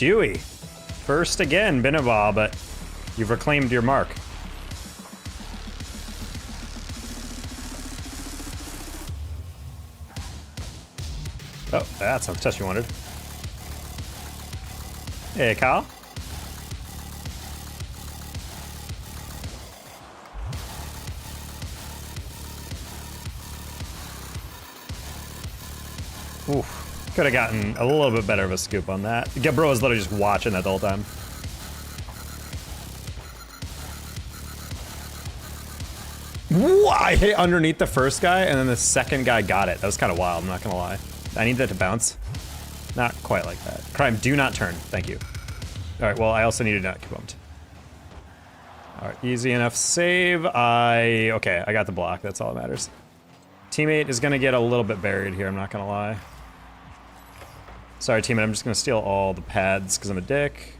Dewey. First again, been a while, but you've reclaimed your mark. Oh, that's a touch you wanted. Hey, Kyle. Oof. Could have gotten a little bit better of a scoop on that. Bro was literally just watching that the whole time. Ooh, I hit underneath the first guy, and then the second guy got it. That was kind of wild, I'm not gonna lie. I need that to bounce. Not quite like that. Crime, do not turn. Thank you. All right, well, I also need to not get bumped. All right, easy enough save. Okay, I got the block. That's all that matters. Teammate is gonna get a little bit buried here, I'm not gonna lie. Sorry, teammate, I'm just gonna steal all the pads because I'm a dick.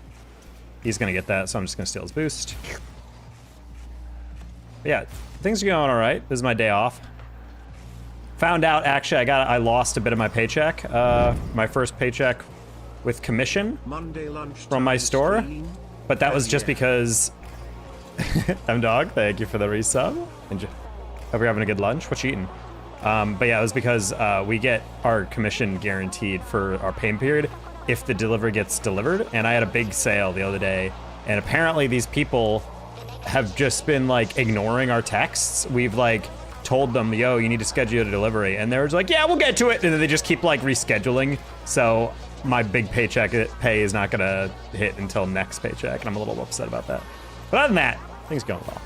He's gonna get that, so I'm just gonna steal his boost. But yeah, things are going all right. This is my day off. Found out, actually, I lost a bit of my paycheck. My first paycheck with commission from my store. But that was just because... M-Dog, thank you for the resub. Hope you're having a good lunch. What you eating? But yeah, it was because we get our commission guaranteed for our payment period if the delivery gets delivered. And I had a big sale the other day. And apparently these people have just been like ignoring our texts. We've like told them, yo, you need to schedule a delivery. And they're just like, yeah, we'll get to it. And then they just keep like rescheduling. So my big paycheck pay is not gonna hit until next paycheck. And I'm a little upset about that. But other than that, things going well.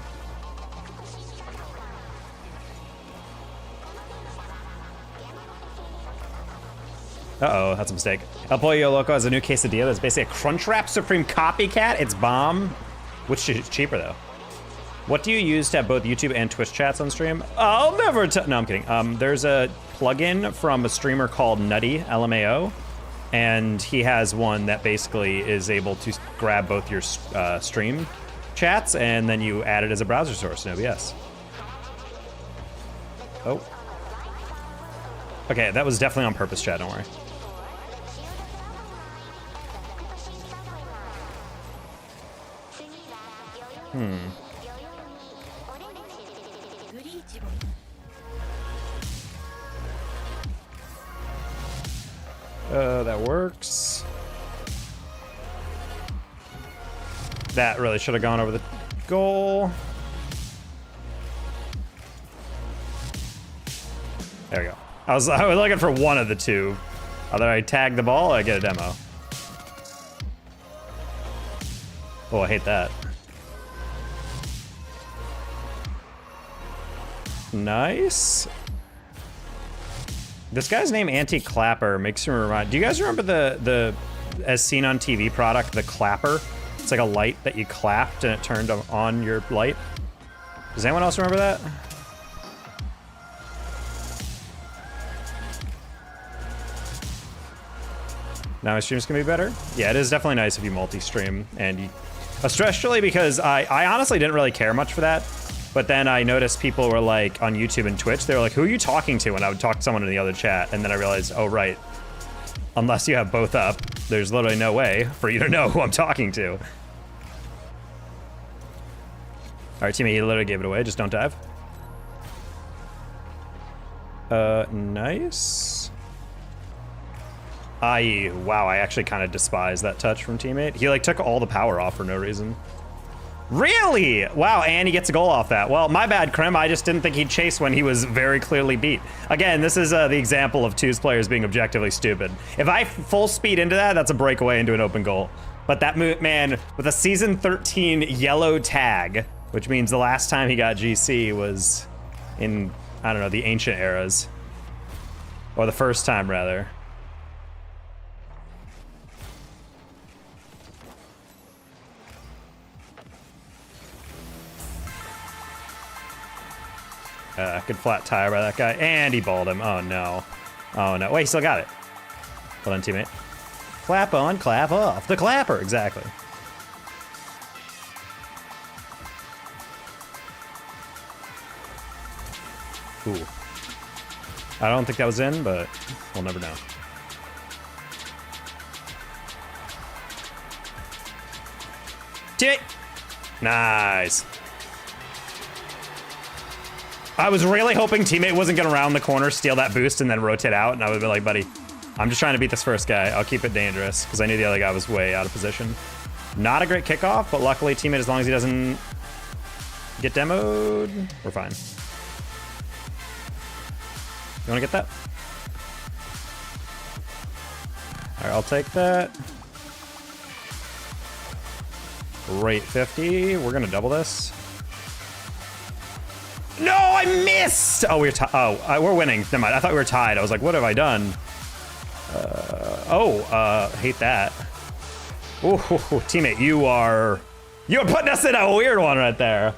Uh-oh, that's a mistake. El Pollo Loco has a new quesadilla that's basically a Crunchwrap Supreme copycat. It's bomb. Which is cheaper, though? What do you use to have both YouTube and Twitch chats on stream? I'll never no, I'm kidding. There's a plugin from a streamer called Nutty, LMAO, and he has one that basically is able to grab both your stream chats, and then you add it as a browser source in OBS. Oh. Okay, that was definitely on purpose, chat, don't worry. That works. That really should have gone over the goal. There we go. I was looking for one of the two. Either I tag the ball or I get a demo. Oh, I hate that. Nice. This guy's name Anti-Clapper makes me remind. Do you guys remember the as seen on TV product, the clapper? It's like a light that you clapped and it turned on your light. Does anyone else remember that? Now my stream's gonna be better? Yeah, it is definitely nice if you multi-stream, and you, especially because I honestly didn't really care much for that, but then I noticed people were like, on YouTube and Twitch, they were like, who are you talking to? And I would talk to someone in the other chat, and then I realized, oh right, unless you have both up, there's literally no way for you to know who I'm talking to. All right, teammate, he literally gave it away, just don't dive. Nice. Wow, I actually kind of despise that touch from teammate. He like took all the power off for no reason. Really? Wow, and he gets a goal off that. Well, my bad, Krim. I just didn't think he'd chase when he was very clearly beat. Again, this is the example of Two's players being objectively stupid. If I full speed into that, that's a breakaway into an open goal. But that man, with a season 13 yellow tag, which means the last time he got GC was in, I don't know, the ancient eras. Or the first time, rather. Good flat tire by that guy, and he balled him. Oh no. Oh no. Wait, he still got it. Hold on, teammate. Clap on, clap off. The clapper, exactly. Ooh. I don't think that was in, but we'll never know. Teammate. Nice. I was really hoping teammate wasn't gonna round the corner, steal that boost, and then rotate out, and I would've been like, buddy, I'm just trying to beat this first guy. I'll keep it dangerous, because I knew the other guy was way out of position. Not a great kickoff, but luckily teammate, as long as he doesn't get demoed, we're fine. You wanna get that? All right, I'll take that. Rate 50, we're gonna double this. No, I missed! Oh, we're winning. Never mind, I thought we were tied. I was like, what have I done? Hate that. Ooh, teammate, you're putting us in a weird one right there.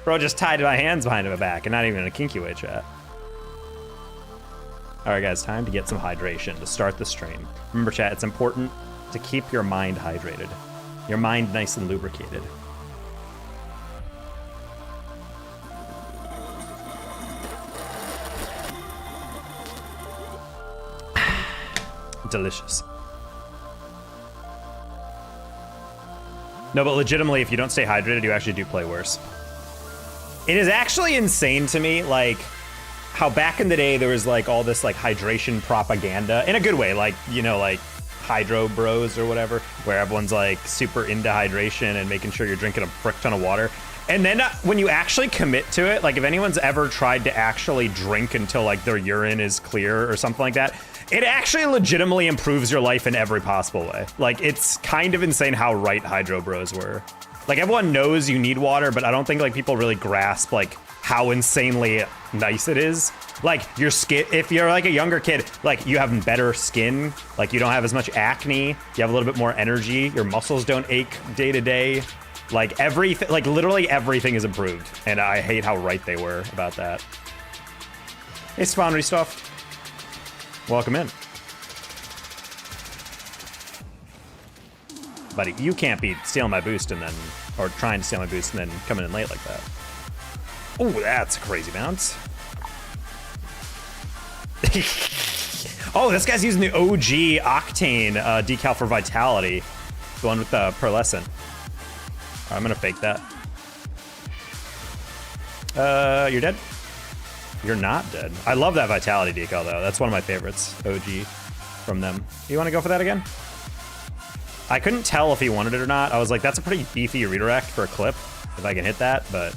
Bro just tied my hands behind my back, and not even in a kinky way, chat. All right, guys, time to get some hydration to start the stream. Remember, chat, it's important to keep your mind hydrated. Your mind nice and lubricated. Delicious. No, but legitimately, if you don't stay hydrated, you actually do play worse. It is actually insane to me, like, how back in the day there was like all this like hydration propaganda in a good way, like, you know, like hydro bros or whatever, where everyone's like super into hydration and making sure you're drinking a frick ton of water. And then when you actually commit to it, like if anyone's ever tried to actually drink until like their urine is clear or something like that, it actually legitimately improves your life in every possible way. Like, it's kind of insane how right hydro bros were. Like, everyone knows you need water, but I don't think like people really grasp like how insanely nice it is. Like, your skin, if you're like a younger kid, like you have better skin, like you don't have as much acne, you have a little bit more energy, your muscles don't ache day to day. Like everything, like literally everything is improved. And I hate how right they were about that. Hey, Spawn Restuff. Welcome in. Buddy, you can't be stealing my boost and then, or trying to steal my boost and then coming in late like that. Oh, that's a crazy bounce. Oh, this guy's using the OG Octane decal for Vitality. The one with the pearlescent. All right, I'm gonna fake that. You're dead? You're not dead. I love that Vitality decal though. That's one of my favorites, OG, from them. You wanna go for that again? I couldn't tell if he wanted it or not. I was like, that's a pretty beefy redirect for a clip, if I can hit that, but...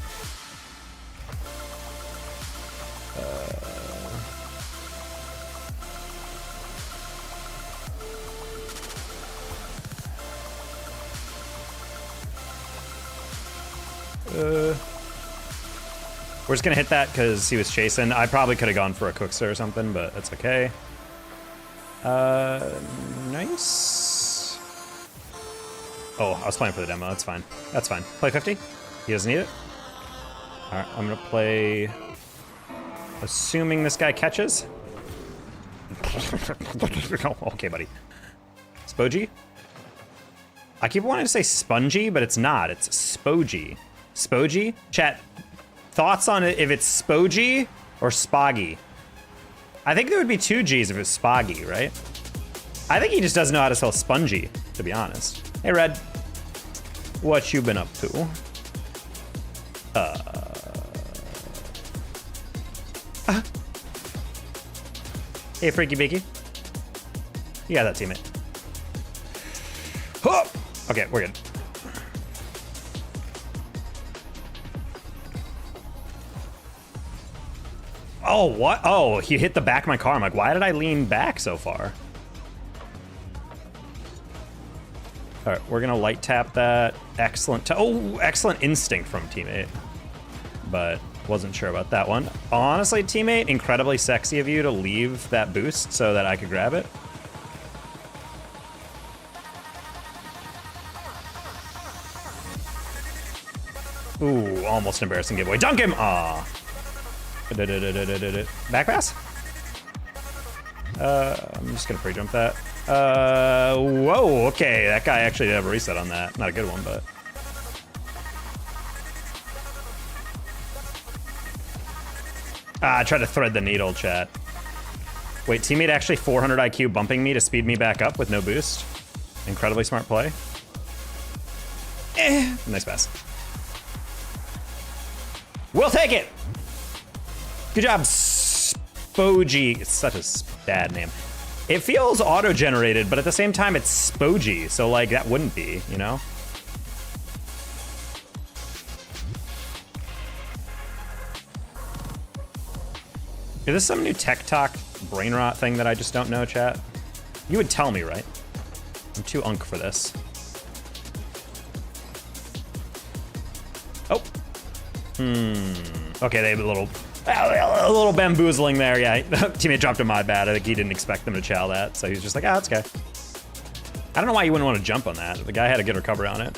We're just gonna hit that because he was chasing. I probably could have gone for a Cookster or something, but that's okay. Nice. Oh, I was playing for the demo. That's fine. That's fine. Play 50. He doesn't need it. All right, I'm gonna play. Assuming this guy catches. Okay, buddy. Spogy. I keep wanting to say spongy, but it's not. It's spogy. Spogy? Chat, thoughts on it if it's spogy or spoggy? I think there would be 2 G's if it's spoggy, right? I think he just doesn't know how to spell spongy, to be honest. Hey, Red. What you been up to? Hey, Freaky Beaky. You got that, teammate. Oh! Okay, we're good. Oh, what? Oh, he hit the back of my car. I'm like, why did I lean back so far? All right, we're gonna light tap that. Excellent. Oh, excellent instinct from teammate. But wasn't sure about that one. Honestly, teammate, incredibly sexy of you to leave that boost so that I could grab it. Ooh, almost embarrassing giveaway. Dunk him! Aw. Back pass? I'm just gonna free jump that. Whoa, okay. That guy actually did have a reset on that. Not a good one, but. I tried to thread the needle, chat. Wait, teammate actually 400 IQ bumping me to speed me back up with no boost. Incredibly smart play. Nice pass. We'll take it. Good job, Spogy. It's such a bad name. It feels auto-generated, but at the same time, it's Spogy. So, like, that wouldn't be, you know? Is this some new tech talk brain rot thing that I just don't know, chat? You would tell me, right? I'm too unk for this. Oh. Okay, they have a little bamboozling there. Yeah, teammate dropped a mod bad. I think he didn't expect them to chow that, so he's just like, ah, that's okay. I don't know why you wouldn't want to jump on that. The guy had a good recovery on it.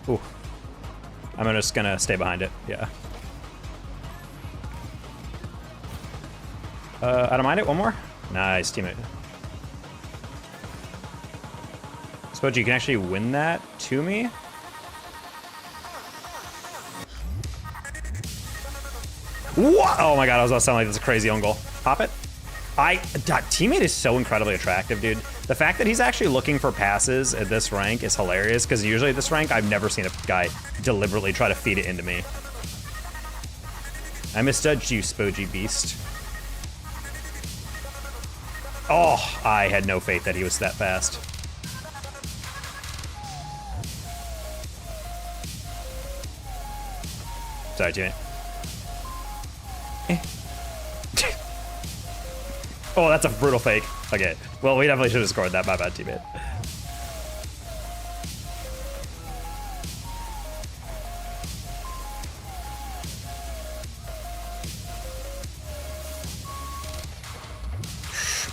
Ooh. I'm just gonna stay behind it, yeah. I don't mind it, one more. Nice, teammate. Suppose you can actually win that to me? What? Oh my god, I was about to sound like this is a crazy own goal. Pop it. Teammate is so incredibly attractive, dude. The fact that he's actually looking for passes at this rank is hilarious, because usually at this rank, I've never seen a guy deliberately try to feed it into me. I misjudged you, Spogy Beast. Oh, I had no faith that he was that fast. Sorry, teammate. Oh, that's a brutal fake. Okay, well, we definitely should have scored that. My bad, teammate.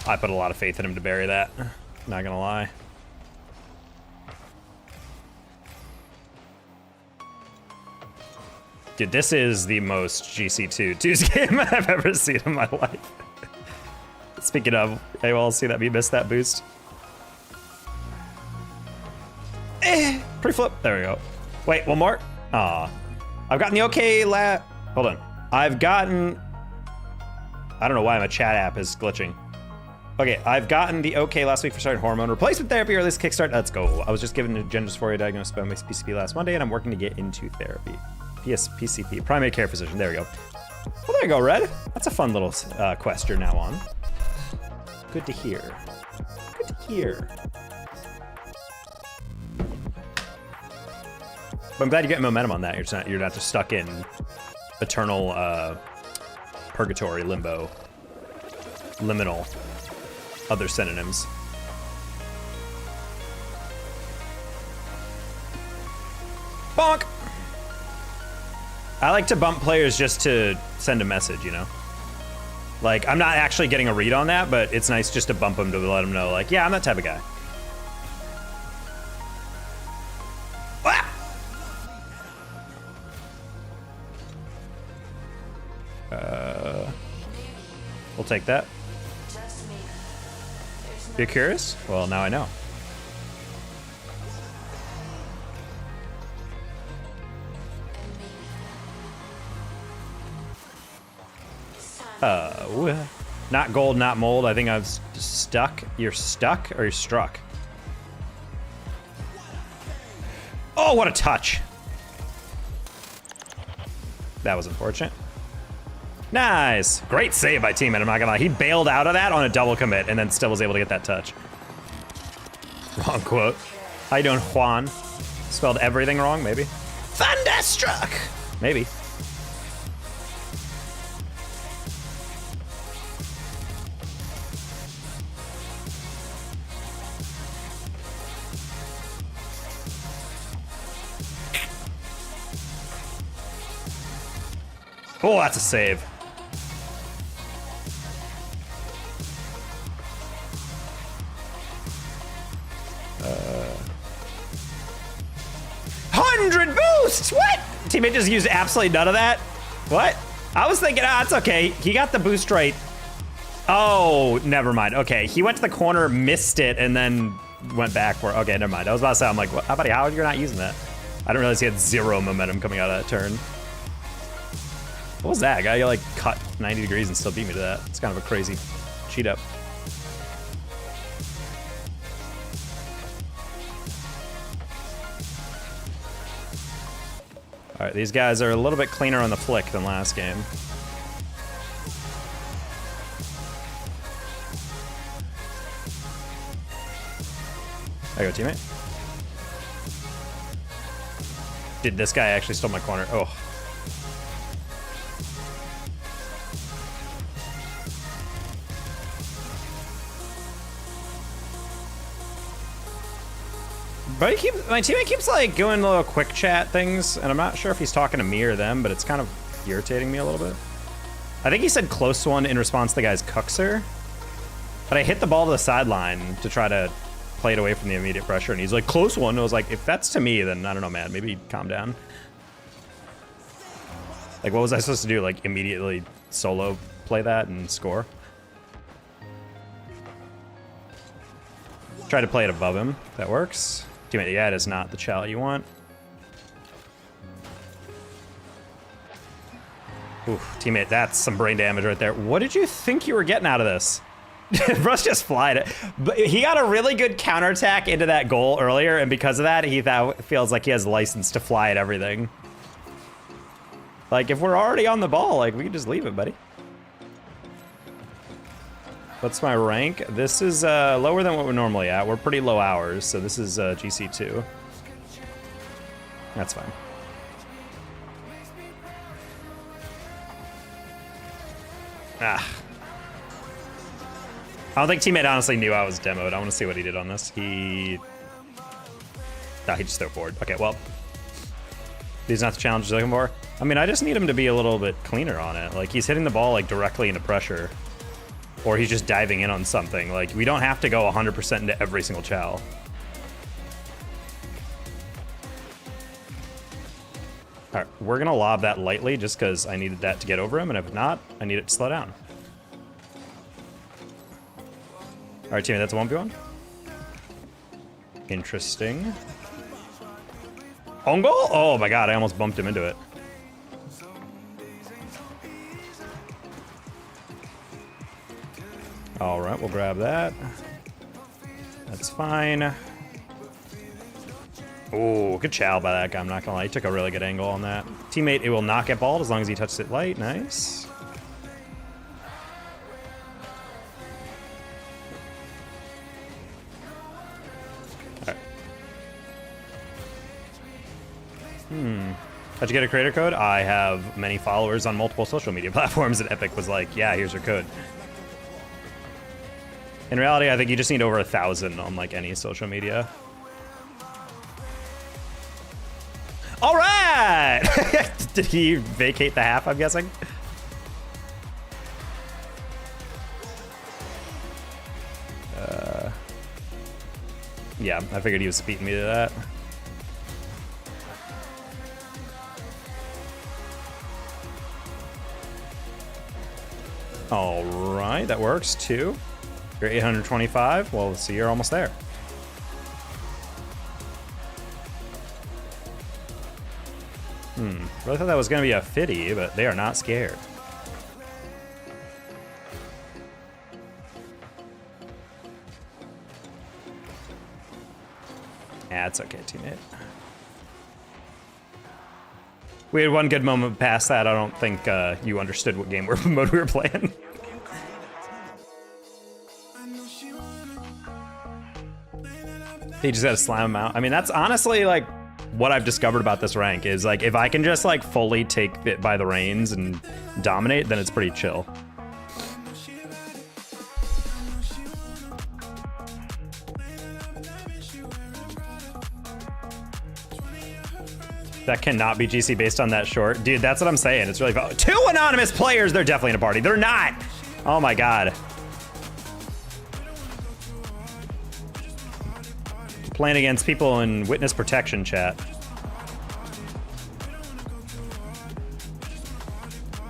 I put a lot of faith in him to bury that. Not gonna lie. Dude, this is the most GC2's game I've ever seen in my life. Speaking of, hey, well, see that we missed that boost. Pre-flip. There we go. Wait, one more. Aw. I've gotten the okay Hold on. I've gotten... I don't know why my chat app is glitching. Okay, I've gotten the okay last week for starting hormone replacement therapy, or at least kickstart. Let's go. I was just given a gender dysphoria diagnosis by my PCP last Monday, and I'm working to get into therapy. PCP, primary care physician. There we go. Well, there you go, Red. That's a fun little quest you're now on. Good to hear. Good to hear. But I'm glad you're getting momentum on that. You're not just stuck in eternal purgatory, limbo, liminal, other synonyms. Bonk! I like to bump players just to send a message, you know? Like, I'm not actually getting a read on that, but it's nice just to bump them to let them know, like, yeah, I'm that type of guy. Ah! We'll take that. You're curious? Well, now I know. Not gold, not mold. I think I was stuck. You're stuck or you're struck? Oh, what a touch. That was unfortunate. Nice. Great save by teammate, I'm not gonna lie. He bailed out of that on a double commit and then still was able to get that touch. Wrong quote. How you doing, Juan? Spelled everything wrong, maybe? Thunderstruck! Maybe. Oh, that's a save. 100 boosts! What? Teammate just used absolutely none of that? What? I was thinking, it's okay. He got the boost right. Oh, never mind. Okay, he went to the corner, missed it, and then went back for it. Okay, never mind. I was about to say, I'm like, what? Buddy, how are you not using that? I didn't realize he had zero momentum coming out of that turn. What was that? Guy like cut 90 degrees and still beat me to that. It's kind of a crazy cheat up. All right, these guys are a little bit cleaner on the flick than last game. There you go, teammate. Dude, this guy actually stole my corner. Oh. But my teammate keeps like doing little quick chat things, and I'm not sure if he's talking to me or them, but it's kind of irritating me a little bit. I think he said close one in response to the guy's cuxer, but I hit the ball to the sideline to try to play it away from the immediate pressure, and he's like, close one. I was like, if that's to me, then I don't know, man, maybe calm down. Like, what was I supposed to do? Like, immediately solo play that and score? Try to play it above him. That works. Teammate, yeah, it is not the chow you want. Ooh, teammate, that's some brain damage right there. What did you think you were getting out of this? Russ just flied it. But he got a really good counterattack into that goal earlier, and because of that, he feels like he has license to fly at everything. Like, if we're already on the ball, like, we can just leave it, buddy. What's my rank? This is lower than what we're normally at. We're pretty low hours, so this is GC2. That's fine. Ah. I don't think teammate honestly knew I was demoed. I want to see what he did on this. He just threw forward. Okay, well. These are not the challenges he's looking for. I mean, I just need him to be a little bit cleaner on it. Like, he's hitting the ball, like, directly into pressure. Or he's just diving in on something. Like, we don't have to go 100% into every single chow. All right, we're gonna lob that lightly just because I needed that to get over him, and if not, I need it to slow down. All right, teammate, that's a 1v1. Interesting. On goal? Oh my god, I almost bumped him into it. All right, we'll grab that. That's fine. Oh, good chow by that guy, I'm not gonna lie. He took a really good angle on that. Teammate, it will not get balled as long as he touches it light. Nice. All right. How'd you get a creator code? I have many followers on multiple social media platforms, and Epic was like, yeah, here's your code. In reality, I think you just need over 1,000 on like any social media. All right! Did he vacate the half, I'm guessing? Yeah, I figured he was beating me to that. All right, that works, 2. You're 825. Well, let's see, you're almost there. Really thought that was gonna be a 50, but they are not scared. Yeah, it's okay, teammate. We had one good moment past that. I don't think you understood what game mode we were playing. He just gotta slam him out. I mean, that's honestly like what I've discovered about this rank is like if I can just like fully take it by the reins and dominate, then it's pretty chill. That cannot be GC based on that short. Dude, that's what I'm saying. It's really... 2 anonymous players! They're definitely in a party. They're not! Oh my god. Playing against people in witness protection chat.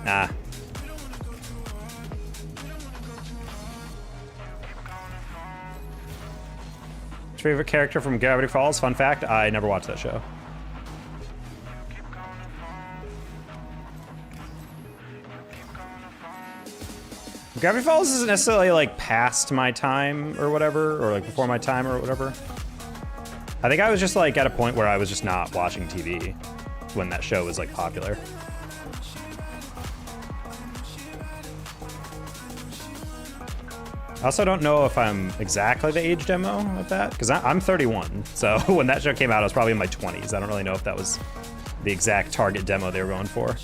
Nah. Favorite character from Gravity Falls? Fun fact, I never watched that show. Gravity Falls isn't necessarily like past my time or whatever, or like before my time or whatever. I think I was just like at a point where I was just not watching TV when that show was like popular. I also don't know if I'm exactly the age demo of that, because I'm 31. So when that show came out, I was probably in my 20s. I don't really know if that was the exact target demo they were going for.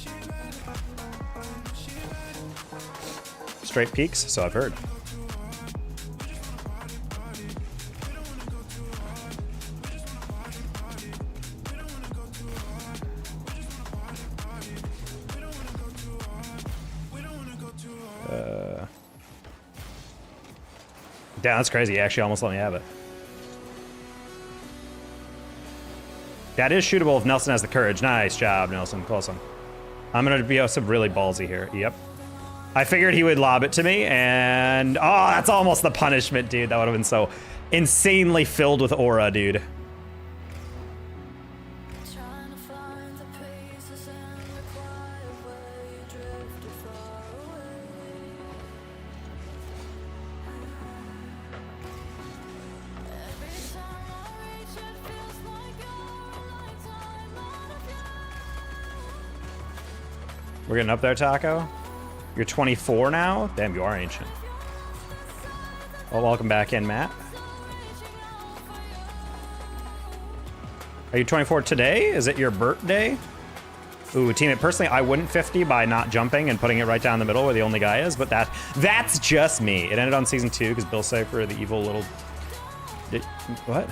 Straight peaks, so I've heard. Damn, that's crazy. He actually almost let me have it. That is shootable if Nelson has the courage. Nice job, Nelson. Close one. I'm going to be some really ballsy here. Yep. I figured he would lob it to me, and... Oh, that's almost the punishment, dude. That would have been so insanely filled with aura, dude. We're getting up there, Taco. You're 24 now? Damn, you are ancient. Well, welcome back in, Matt. Are you 24 today? Is it your birthday? Ooh, teammate, personally, I wouldn't 50 by not jumping and putting it right down the middle where the only guy is, but that's just me. It ended on season 2 because Bill Cipher, the evil little... What?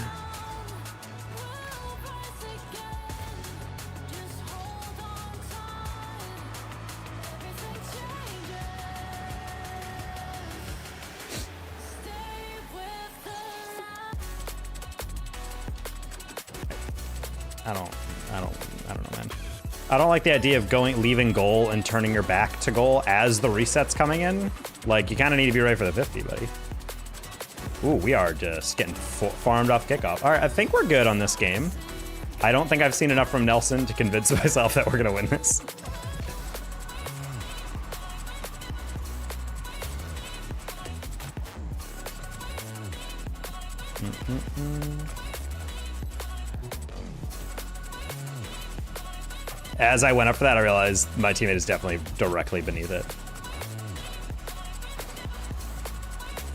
I don't know, man. I don't like the idea of leaving goal and turning your back to goal as the reset's coming in. Like, you kind of need to be ready for the 50, buddy. Ooh, we are just getting farmed off kickoff. All right, I think we're good on this game. I don't think I've seen enough from Nelson to convince myself that we're gonna win this. As I went up for that, I realized my teammate is definitely directly beneath it.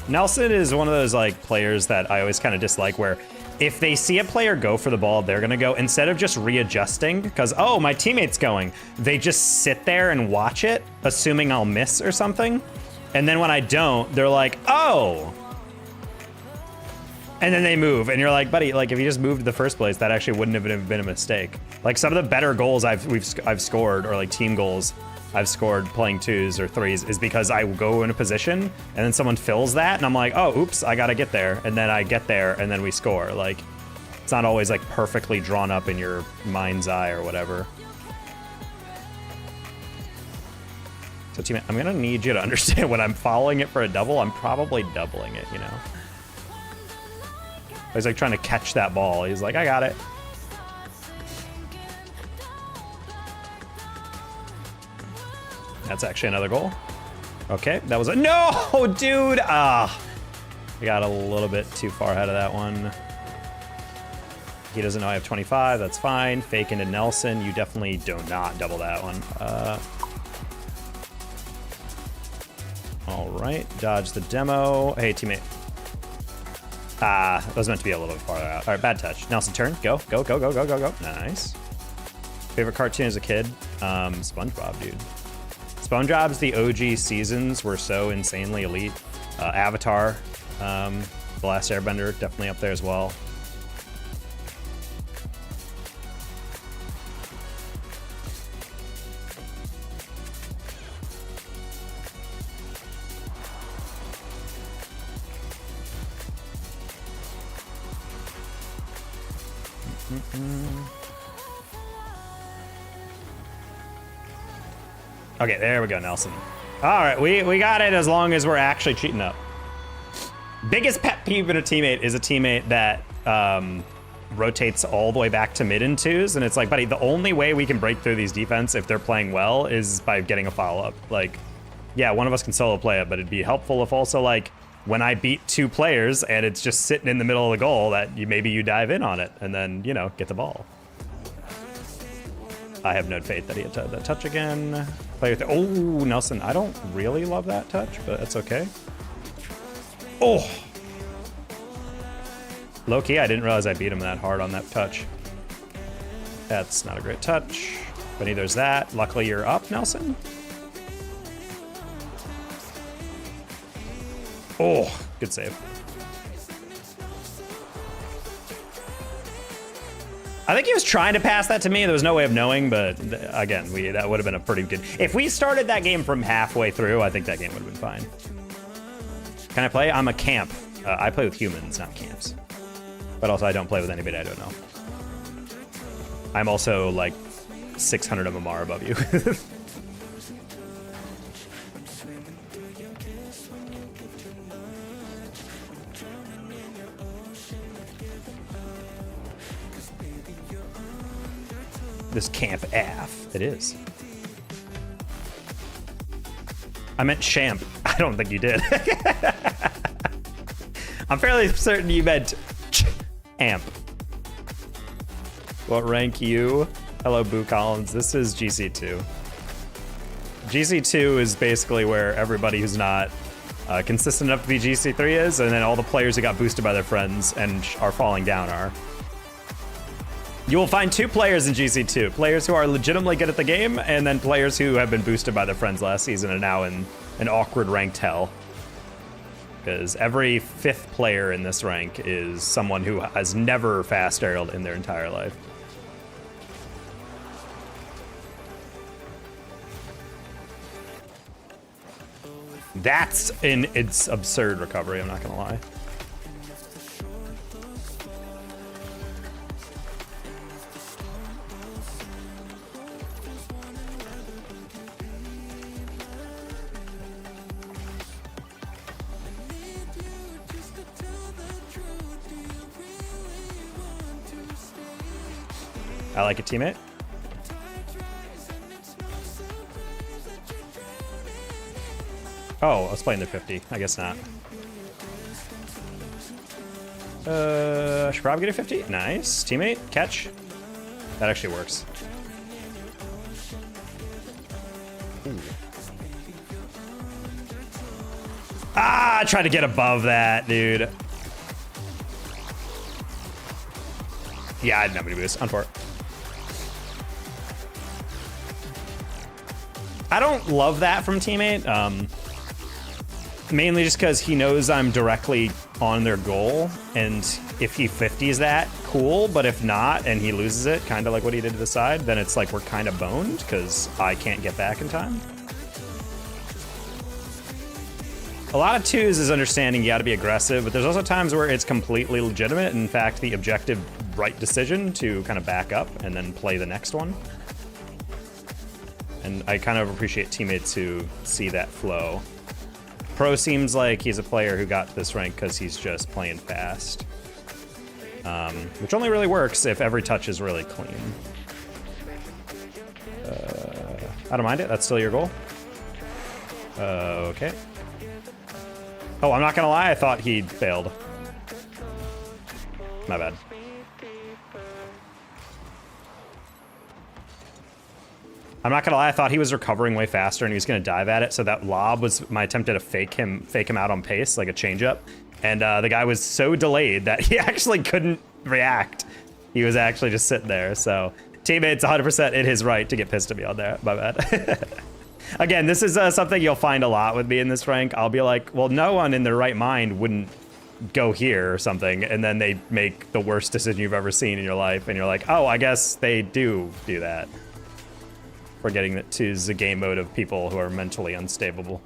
Nelson is one of those like players that I always kind of dislike, where if they see a player go for the ball, they're gonna go, instead of just readjusting because, oh, my teammate's going, they just sit there and watch it, assuming I'll miss or something. And then when I don't, they're like, oh. And then they move, and you're like, buddy, like if you just moved in the first place, that actually wouldn't have been a mistake. Like some of the better goals I've scored, or like team goals I've scored playing 2s or 3s, is because I go in a position and then someone fills that, and I'm like, oh, oops, I gotta get there, and then I get there, and then we score. Like, it's not always like perfectly drawn up in your mind's eye or whatever. So teammate, I'm gonna need you to understand when I'm following it for a double, I'm probably doubling it, you know? He's like trying to catch that ball. He's like, I got it. That's actually another goal. Okay, that was a no, dude. I got a little bit too far ahead of that one. He doesn't know I have 25. That's fine. Fake into Nelson. You definitely do not double that one. All right, dodge the demo. Hey, teammate. That was meant to be a little bit farther out. All right, bad touch. Nelson, turn. Go, go, go, go, go, go, go. Nice. Favorite cartoon as a kid? SpongeBob, dude. SpongeBob's the OG seasons were so insanely elite. Avatar, The Last Airbender, definitely up there as well. Okay, there we go, Nelson. All right, we got it as long as we're actually cheating up. Biggest pet peeve in a teammate is a teammate that rotates all the way back to mid in 2s, and it's like, buddy, the only way we can break through these defense if they're playing well is by getting a follow-up. Like, yeah, one of us can solo play it, but it'd be helpful if also, like, when I beat 2 players and it's just sitting in the middle of the goal, that maybe you dive in on it and then, you know, get the ball. I have no faith that he had that touch again. Play with it. Oh, Nelson, I don't really love that touch, but that's okay. Oh! Low-key, I didn't realize I beat him that hard on that touch. That's not a great touch, but neither's that. Luckily, you're up, Nelson. Oh, good save. I think he was trying to pass that to me. There was no way of knowing, but again, that would have been a pretty good... If we started that game from halfway through, I think that game would have been fine. Can I play? I'm a camp. I play with humans, not camps. But also, I don't play with anybody I don't know. I'm also, like, 600 MMR above you. This camp AF. It is. I meant champ. I don't think you did. I'm fairly certain you meant amp. What rank you? Hello, Boo Collins. This is GC2. GC2 is basically where everybody who's not consistent enough to be GC3 is, and then all the players who got boosted by their friends and are falling down are. You will find 2 players in GC2. Players who are legitimately good at the game, and then players who have been boosted by their friends last season and now in an awkward ranked hell. Because every 5th player in this rank is someone who has never fast aerialed in their entire life. That's it's absurd recovery, I'm not gonna lie. I like a teammate. Oh, I was playing the 50. I guess not. I should probably get a 50. Nice. Teammate, catch. That actually works. Ooh. Ah, I tried to get above that, dude. Yeah, I didn't have any boost. Unfort. I don't love that from teammate. Mainly just because he knows I'm directly on their goal, and if he 50s that, cool, but if not, and he loses it, kind of like what he did to the side, then it's like we're kind of boned, because I can't get back in time. A lot of 2s is understanding you gotta be aggressive, but there's also times where it's completely legitimate, in fact, the objective right decision to kind of back up and then play the next one. And I kind of appreciate teammates who see that flow. Pro seems like he's a player who got this rank because he's just playing fast. Which only really works if every touch is really clean. I don't mind it, that's still your goal. Okay. Oh, I'm not gonna lie, I thought he failed. My bad. I'm not gonna lie, I thought he was recovering way faster and he was gonna dive at it, so that lob was my attempt at a fake him out on pace, like a changeup. And the guy was so delayed that he actually couldn't react. He was actually just sitting there, so teammates 100% in his right to get pissed at me on there, my bad. Again, this is something you'll find a lot with me in this rank. I'll be like, well, no one in their right mind wouldn't go here or something, and then they make the worst decision you've ever seen in your life, and you're like, oh, I guess they do that. Forgetting that 2 is a game mode of people who are mentally unstable.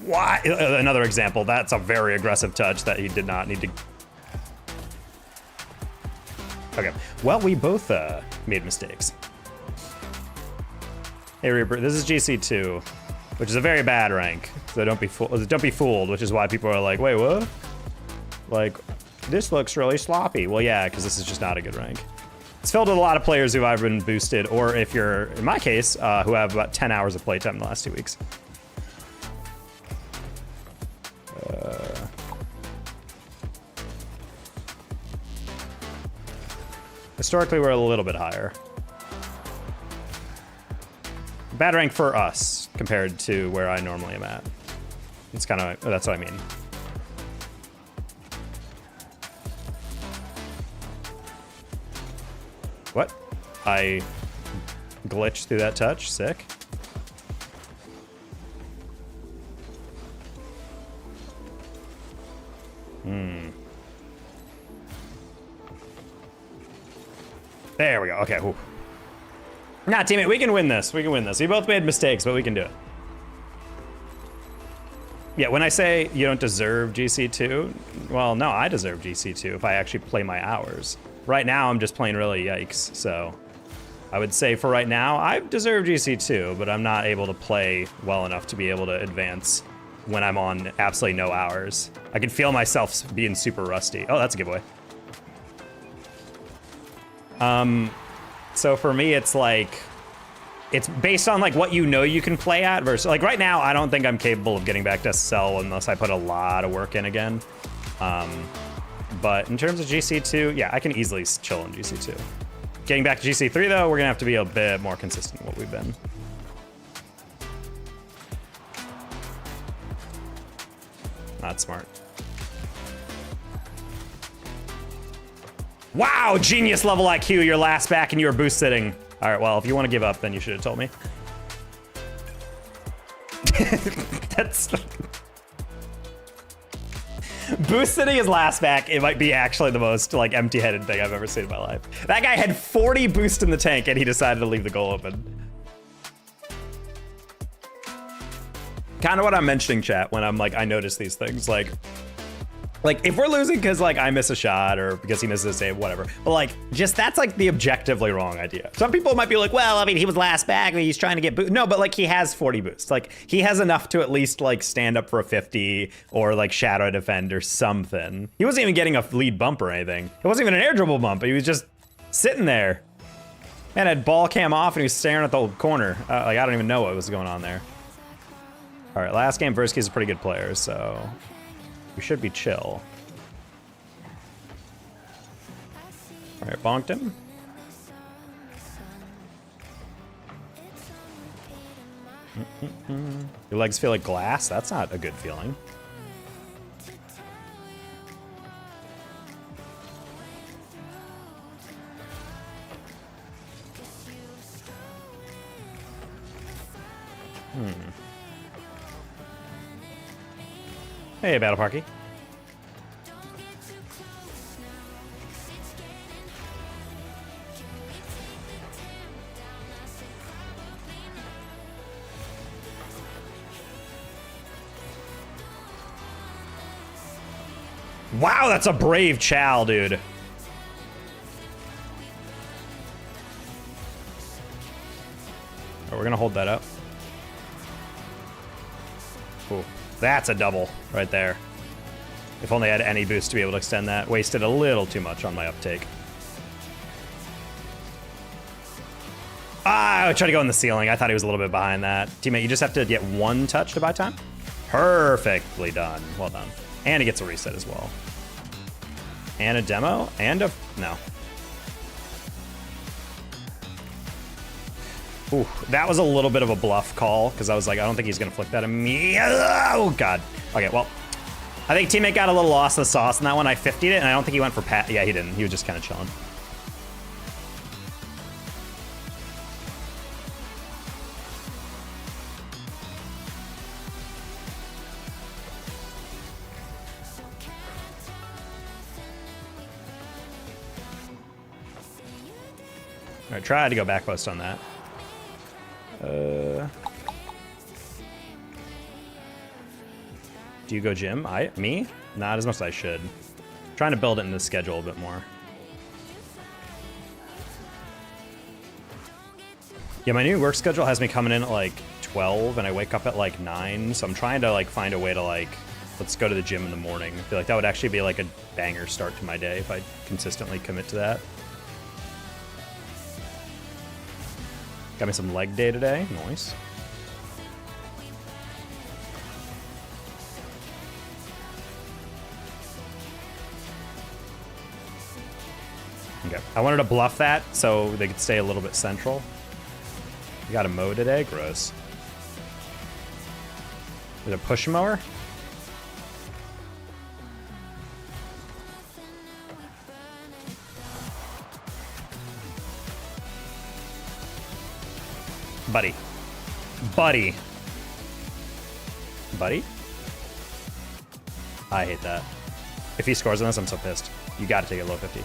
Why? Another example. That's a very aggressive touch that he did not need to. Okay. Well, we both made mistakes. Hey, Reaper. This is GC2. Which is a very bad rank, so don't be fooled, which is why people are like, wait, what? Like, This looks really sloppy. Well, yeah, because this is just not a good rank. It's filled with a lot of players who have been boosted, or if you're, in my case, who have about 10 hours of playtime in the last 2 weeks. Historically, we're a little bit higher. Bad rank for us compared to where I normally am at. It's kind of, that's what I mean. What? I glitched through that touch? Sick. There we go. Okay. Ooh. Nah, teammate, we can win this. We can win this. We both made mistakes, but we can do it. Yeah, when I say you don't deserve GC2, well, no, I deserve GC2 if I actually play my hours. Right now, I'm just playing really yikes, so I would say for right now, I deserve GC2, but I'm not able to play well enough to be able to advance when I'm on absolutely no hours. I can feel myself being super rusty. Oh, that's a giveaway. So for me, it's like, it's based on like what you know you can play at versus like right now, I don't think I'm capable of getting back to SSL unless I put a lot of work in again. But in terms of GC2, yeah, I can easily chill in GC2. Getting back to GC3 though, we're gonna have to be a bit more consistent in what we've been. Not smart. Wow, genius level IQ, your last back and you were boost sitting. All right, well, if you want to give up, then you should have told me. That's... Boost sitting his last back, it might be actually the most like empty-headed thing I've ever seen in my life. That guy had 40 boost in the tank and he decided to leave the goal open. Kind of what I'm mentioning, chat, when I'm like, I notice these things. Like if we're losing because like I miss a shot or because he misses a save, whatever. But like just that's like the objectively wrong idea. Some people might be like, well, I mean, he was last back and he's trying to get boost. No, but like he has 40 boosts. Like he has enough to at least like stand up for a 50 or like shadow defend or something. He wasn't even getting a lead bump or anything. It wasn't even an air dribble bump. He was just sitting there. Man, had ball cam off and he was staring at the corner. Like I don't even know what was going on there. All right, last game, Versky's a pretty good player, so we should be chill. All right, bonked him. Your legs feel like glass? That's not a good feeling. Hey, Battle Parky. Wow, that's a brave chow, dude. Oh, we're gonna hold that up. Ooh, that's a double right there. If only I had any boost to be able to extend that. Wasted a little too much on my uptake. Ah, I tried to go in the ceiling. I thought he was a little bit behind that. Teammate, you just have to get one touch to buy time. Perfectly done. Well done. And he gets a reset as well. And a demo, and a, no. Ooh, that was a little bit of a bluff call, because I was like, I don't think he's gonna flick that immediately. Oh, God. Okay, well, I think teammate got a little lost in the sauce in that one. I 50'd it, and I don't think he went for pat. Yeah, he didn't. He was just kind of chilling. All right, try to go back post on that. Do you go gym? Me? Not as much as I should. Trying to build it into the schedule a bit more. Yeah, my new work schedule has me coming in at like 12 and I wake up at like 9, so I'm trying to like find a way to like let's go to the gym in the morning. I feel like that would actually be like a banger start to my day if I consistently commit to that. Got me some leg day today. Nice. Okay. I wanted to bluff that so they could stay a little bit central. You got a mow today? Gross. Is it a push mower? Buddy. Buddy. Buddy? I hate that. If he scores on this, I'm so pissed. You gotta take it low 50.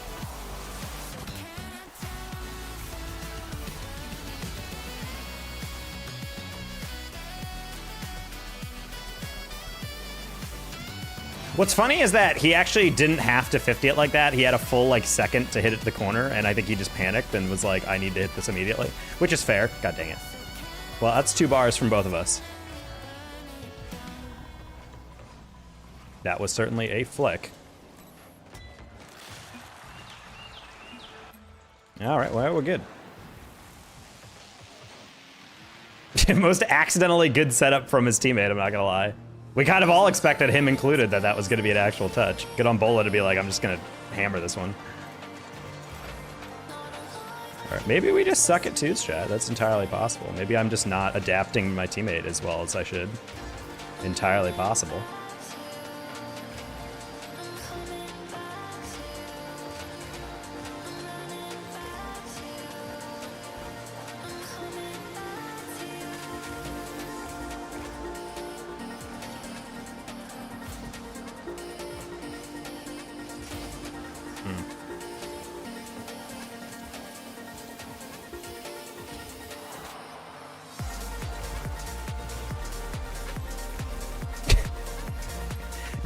What's funny is that he actually didn't have to 50 it like that. He had a full like second to hit it to the corner, and I think he just panicked and was like, I need to hit this immediately, which is fair. God dang it. Well, that's 2 bars from both of us. That was certainly a flick. All right, well, we're good. Most accidentally good setup from his teammate, I'm not gonna lie. We kind of all expected, him included, that was gonna be an actual touch. Good on Bola to be like, I'm just gonna hammer this one. All right, maybe we just suck at twos, chat. That's entirely possible. Maybe I'm just not adapting my teammate as well as I should. Entirely possible.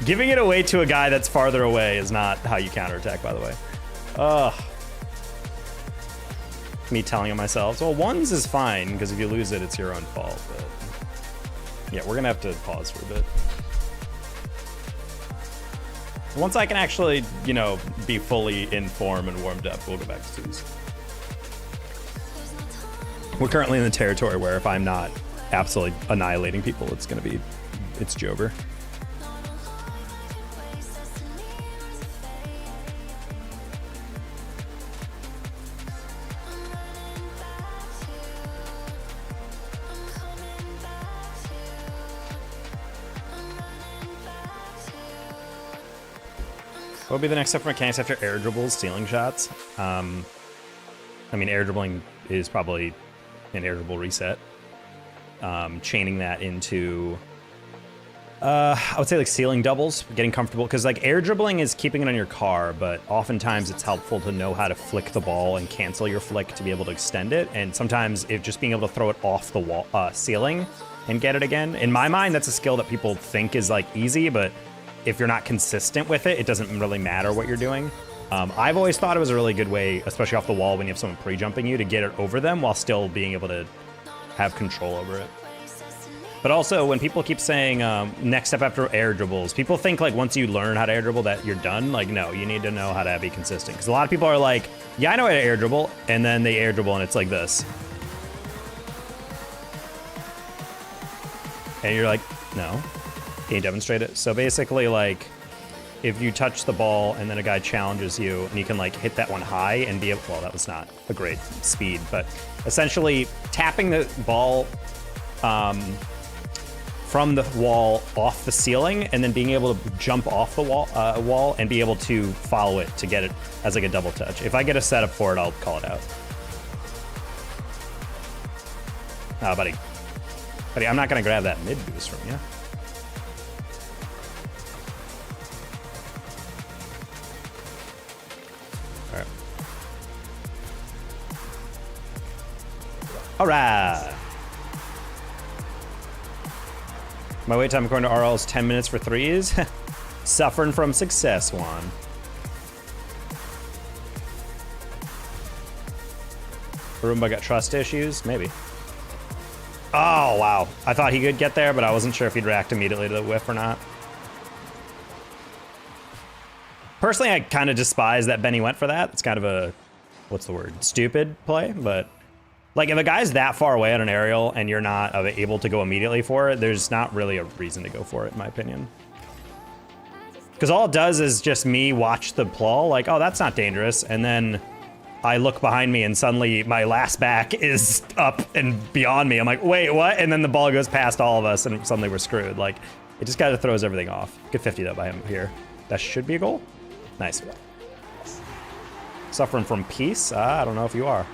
Giving it away to a guy that's farther away is not how you counterattack, by the way. Ugh. Me telling it myself, well, ones is fine, because if you lose it, it's your own fault, but... Yeah, we're gonna have to pause for a bit. Once I can actually, you know, be fully in form and warmed up, we'll go back to twos. We're currently in the territory where if I'm not absolutely annihilating people, it's Jover. What would be the next step for mechanics after air dribbles, stealing shots? I mean, air dribbling is probably an air dribble reset. Chaining that into, I would say like ceiling doubles, getting comfortable. Because like air dribbling is keeping it on your car, but oftentimes it's helpful to know how to flick the ball and cancel your flick to be able to extend it. And sometimes just being able to throw it off the wall, ceiling and get it again. In my mind, that's a skill that people think is like easy, but if you're not consistent with it, it doesn't really matter what you're doing. I've always thought it was a really good way, especially off the wall when you have someone pre-jumping you, to get it over them while still being able to have control over it. But also, when people keep saying next step after air dribbles, people think like once you learn how to air dribble that you're done. Like, no, you need to know how to be consistent. Because a lot of people are like, yeah, I know how to air dribble, and then they air dribble and it's like this. And you're like, no. Can you demonstrate it? So basically, like, if you touch the ball and then a guy challenges you and you can like hit that one high and be able, well, that was not a great speed, but essentially tapping the ball from the wall off the ceiling and then being able to jump off the wall and be able to follow it to get it as like a double touch. If I get a setup for it, I'll call it out. Buddy, I'm not gonna grab that mid boost from you. All right. My wait time according to RL is 10 minutes for threes. Suffering from success, Juan. Roomba got trust issues? Maybe. Oh, wow. I thought he could get there, but I wasn't sure if he'd react immediately to the whiff or not. Personally, I kind of despise that Benny went for that. It's kind of a, what's the word, stupid play, but like if a guy's that far away on an aerial and you're not able to go immediately for it, there's not really a reason to go for it, in my opinion. Because all it does is just me watch the plaw, like, oh, that's not dangerous, and then I look behind me and suddenly my last back is up and beyond me. I'm like, wait, what? And then the ball goes past all of us and suddenly we're screwed. Like, it just kind of throws everything off. Good 50 though by him here. That should be a goal. Nice. Suffering from peace? I don't know if you are.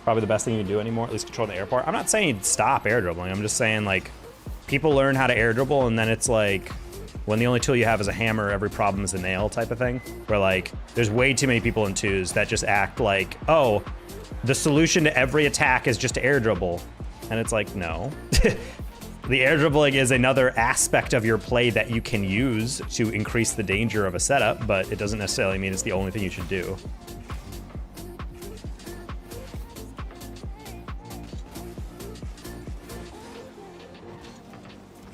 Probably the best thing you can do anymore, at least control the airport. I'm not saying you'd stop air dribbling. I'm just saying, like, people learn how to air dribble, and then it's like, when the only tool you have is a hammer, every problem is a nail type of thing. Where, like, there's way too many people in twos that just act like, oh, the solution to every attack is just to air dribble. And it's like, no. The air dribbling is another aspect of your play that you can use to increase the danger of a setup, but it doesn't necessarily mean it's the only thing you should do.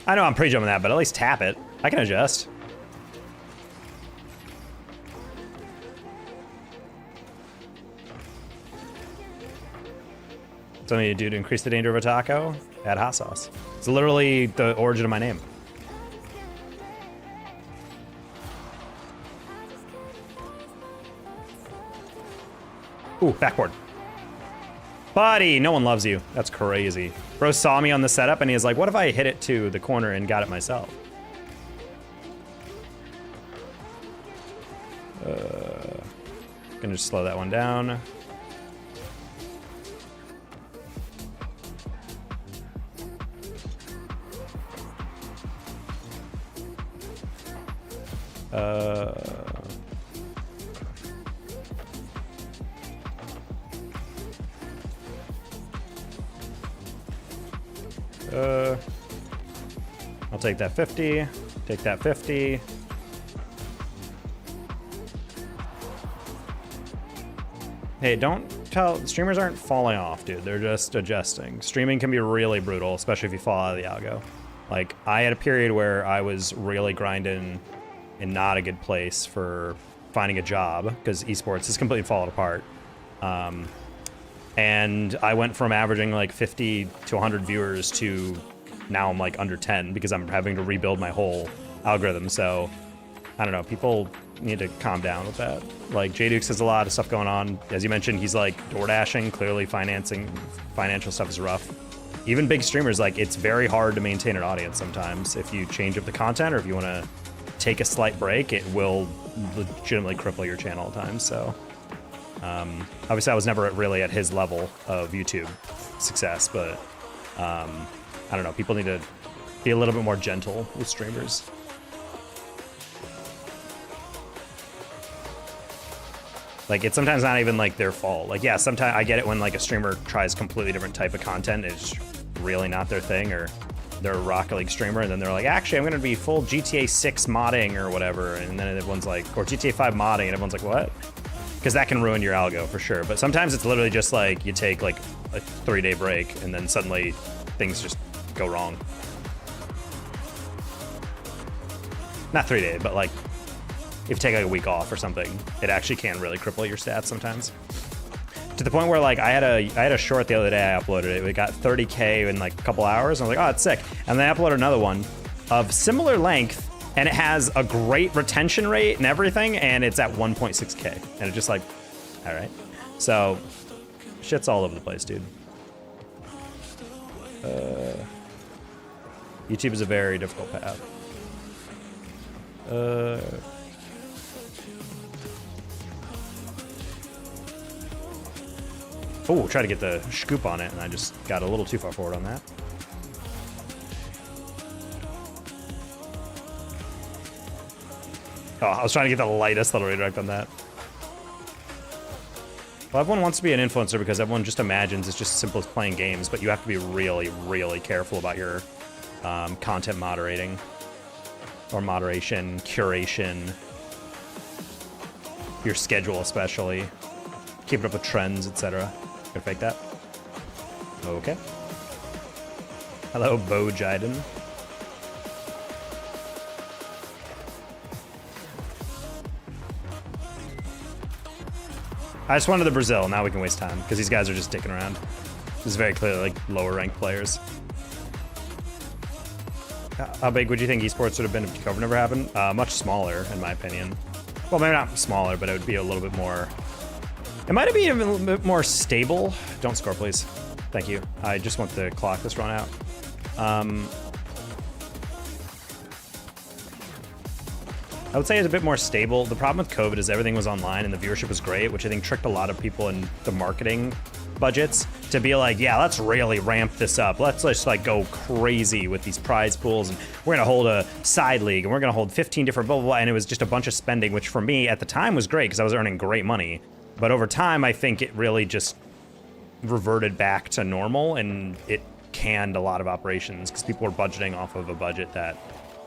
I know I'm pre-jumping that, but at least tap it. I can adjust. Something you do to increase the danger of a taco? Add hot sauce. It's literally the origin of my name. Ooh, backboard. Buddy, no one loves you. That's crazy. Bro saw me on the setup and he was like, what if I hit it to the corner and got it myself? Gonna just slow that one down. I'll take that 50, take that 50. Hey, don't tell, streamers aren't falling off, dude. They're just adjusting. Streaming can be really brutal, especially if you fall out of the algo. Like, I had a period where I was really grinding in not a good place for finding a job, because esports has completely fallen apart. And I went from averaging like 50 to 100 viewers to now I'm like under 10 because I'm having to rebuild my whole algorithm. So I don't know, people need to calm down with that. Like J-Dukes has a lot of stuff going on. As you mentioned, he's like door dashing, clearly financial stuff is rough. Even big streamers, like it's very hard to maintain an audience sometimes. If you change up the content or if you want to take a slight break, it will legitimately cripple your channel at times. So obviously I was never really at his level of YouTube success, but I don't know, people need to be a little bit more gentle with streamers. Like, it's sometimes not even like their fault. Like, yeah, sometimes I get it when like a streamer tries completely different type of content, it's really not their thing, or they're a Rocket League streamer and then they're like, actually I'm gonna be full GTA 6 modding or whatever, and then everyone's like, or GTA 5 modding, and everyone's like, what? Because that can ruin your algo for sure. But sometimes it's literally just like you take like a 3-day break and then suddenly things just go wrong. Not 3-day, but like if you take like a week off or something, it actually can really cripple your stats sometimes. To the point where like I had a short the other day, I uploaded it. We got 30K in like a couple hours. And I was like, oh, it's sick. And then I uploaded another one of similar length, and it has a great retention rate and everything, and it's at 1.6K. And it's just like, all right. So shit's all over the place, dude. YouTube is a very difficult path. Oh, try to get the scoop on it, and I just got a little too far forward on that. Oh, I was trying to get the lightest little redirect on that. Well, everyone wants to be an influencer because everyone just imagines it's just as simple as playing games, but you have to be really, really careful about your content moderating, or moderation, curation, your schedule especially, keep it up with trends, etc. Gonna fake that. Okay. Hello, Bo Jiden. I just wanted the Brazil. Now we can waste time because these guys are just dicking around. This is very clearly like lower ranked players. How big would you think esports would have been if COVID never happened? Much smaller, in my opinion. Well, maybe not smaller, but it would be a little bit more. It might have been a little bit more stable. Don't score, please. Thank you. I just want the clock that's run out. I would say it's a bit more stable. The problem with COVID is everything was online and the viewership was great, which I think tricked a lot of people in the marketing budgets to be like, yeah, let's really ramp this up. Let's just like go crazy with these prize pools, and we're gonna hold a side league, and we're gonna hold 15 different blah, blah, blah. And it was just a bunch of spending, which for me at the time was great because I was earning great money. But over time, I think it really just reverted back to normal, and it canned a lot of operations because people were budgeting off of a budget that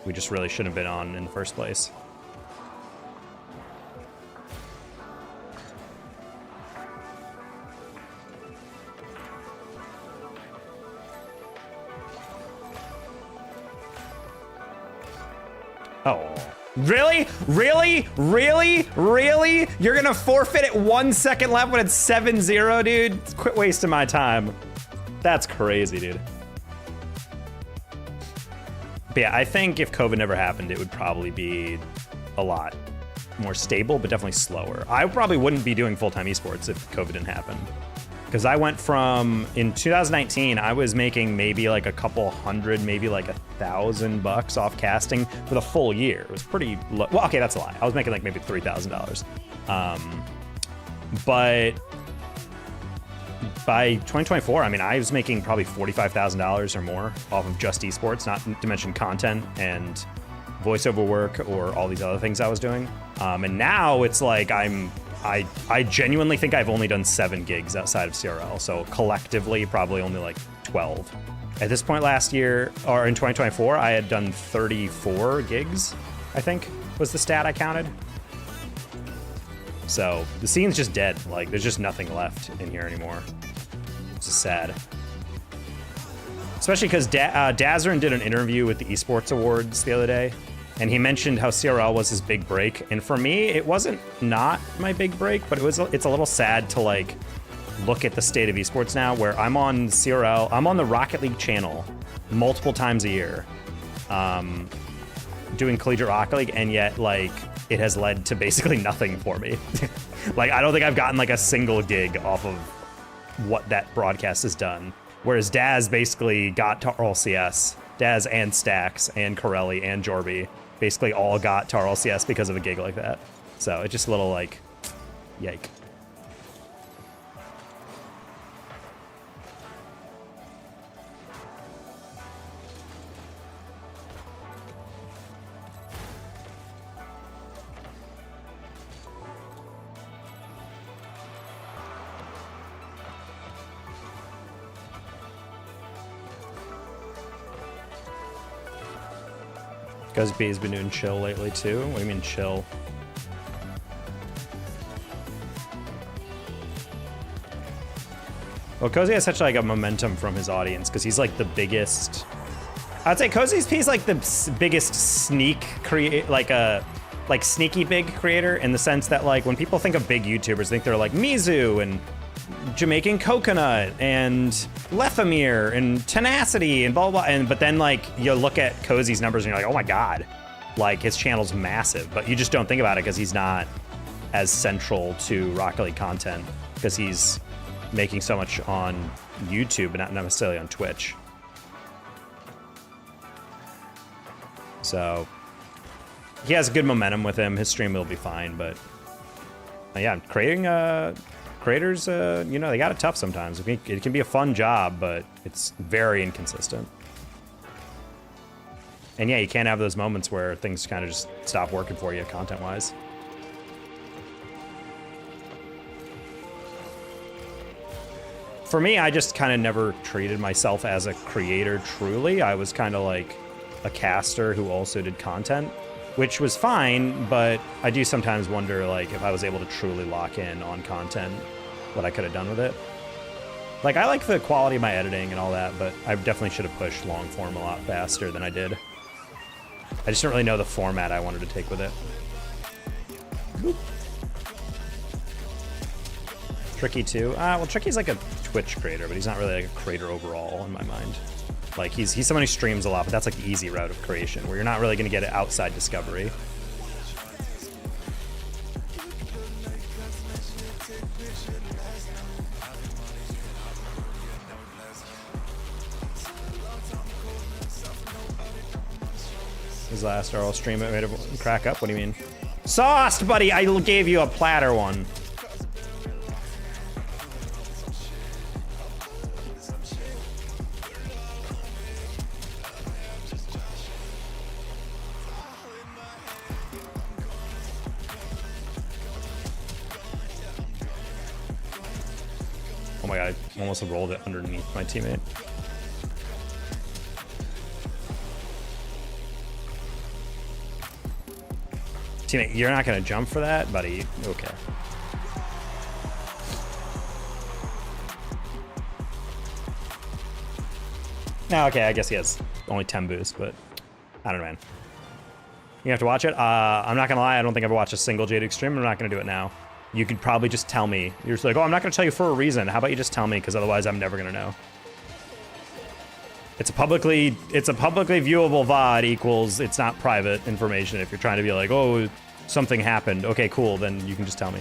we just really shouldn't have been on in the first place. Oh, really? Really? Really? Really? You're gonna forfeit it 1 second left when it's 7-0, dude? Quit wasting my time. That's crazy, dude. But yeah, I think if COVID never happened, it would probably be a lot more stable, but definitely slower. I probably wouldn't be doing full-time esports if COVID didn't happen. Because I went from, in 2019, I was making maybe like a couple hundred, maybe like $1,000 off casting for the full year. It was pretty low. Well, okay, that's a lie. I was making like maybe $3,000. But by 2024, I mean, I was making probably $45,000 or more off of just esports, not to mention content and voiceover work or all these other things I was doing. And now it's like I genuinely think I've only done 7 gigs outside of CRL, so collectively probably only like 12. At this point last year, or in 2024, I had done 34 gigs, I think was the stat I counted. So the scene's just dead. Like there's just nothing left in here anymore. It's just sad. Especially because Dazarin did an interview with the Esports Awards the other day, and he mentioned how CRL was his big break. And for me, it wasn't not my big break, but it's a little sad to like look at the state of esports now, where I'm on CRL, I'm on the Rocket League channel multiple times a year, doing collegiate Rocket League, and yet like it has led to basically nothing for me. Like I don't think I've gotten like a single gig off of what that broadcast has done. Whereas Daz basically got to RLCS, Daz and Stax and Corelli and Jorby basically all got to RLCS because of a gig like that. So it's just a little like, yike. Because B's been doing chill lately too. What do you mean chill? Well, Cozy has such like a momentum from his audience because he's like the biggest. I'd say Cozy's like the biggest sneaky big creator, in the sense that like when people think of big YouTubers, think they're like Mizu and Jamaican Coconut and Lethemir and Tenacity and blah, blah, blah. But then like you look at Cozy's numbers and you're like, oh my God, like his channel's massive, but you just don't think about it because he's not as central to Rocket League content because he's making so much on YouTube, but not necessarily on Twitch. So he has good momentum with him. His stream will be fine, but yeah, creators, you know, they got it tough sometimes. It can be a fun job, but it's very inconsistent. And yeah, you can't have those moments where things kind of just stop working for you content-wise. For me, I just kind of never treated myself as a creator truly. I was kind of like a caster who also did content, which was fine, but I do sometimes wonder like if I was able to truly lock in on content, what I could have done with it. Like I like the quality of my editing and all that, but I definitely should have pushed long form a lot faster than I did. I just didn't really know the format I wanted to take with it. Oop. Tricky too. Well, Tricky's like a Twitch creator, but he's not really like a creator overall in my mind. Like he's someone who streams a lot, but that's like the easy route of creation, where you're not really gonna get it outside discovery. His last RL stream it made it crack up. What do you mean? Sauced, buddy. I gave you a platter one. Oh my god, I almost rolled it underneath my teammate. Teammate, you're not gonna jump for that, buddy. Okay. No, okay, I guess he has only 10 boosts, but I don't know, man. You have to watch it. I'm not gonna lie, I don't think I've ever watched a single Jaduk stream. I'm not gonna do it now. You could probably just tell me. You're just like, oh, I'm not gonna tell you for a reason. How about you just tell me? Because otherwise, I'm never gonna know. It's a publicly viewable VOD equals it's not private information. If you're trying to be like, oh, something happened. Okay, cool. Then you can just tell me.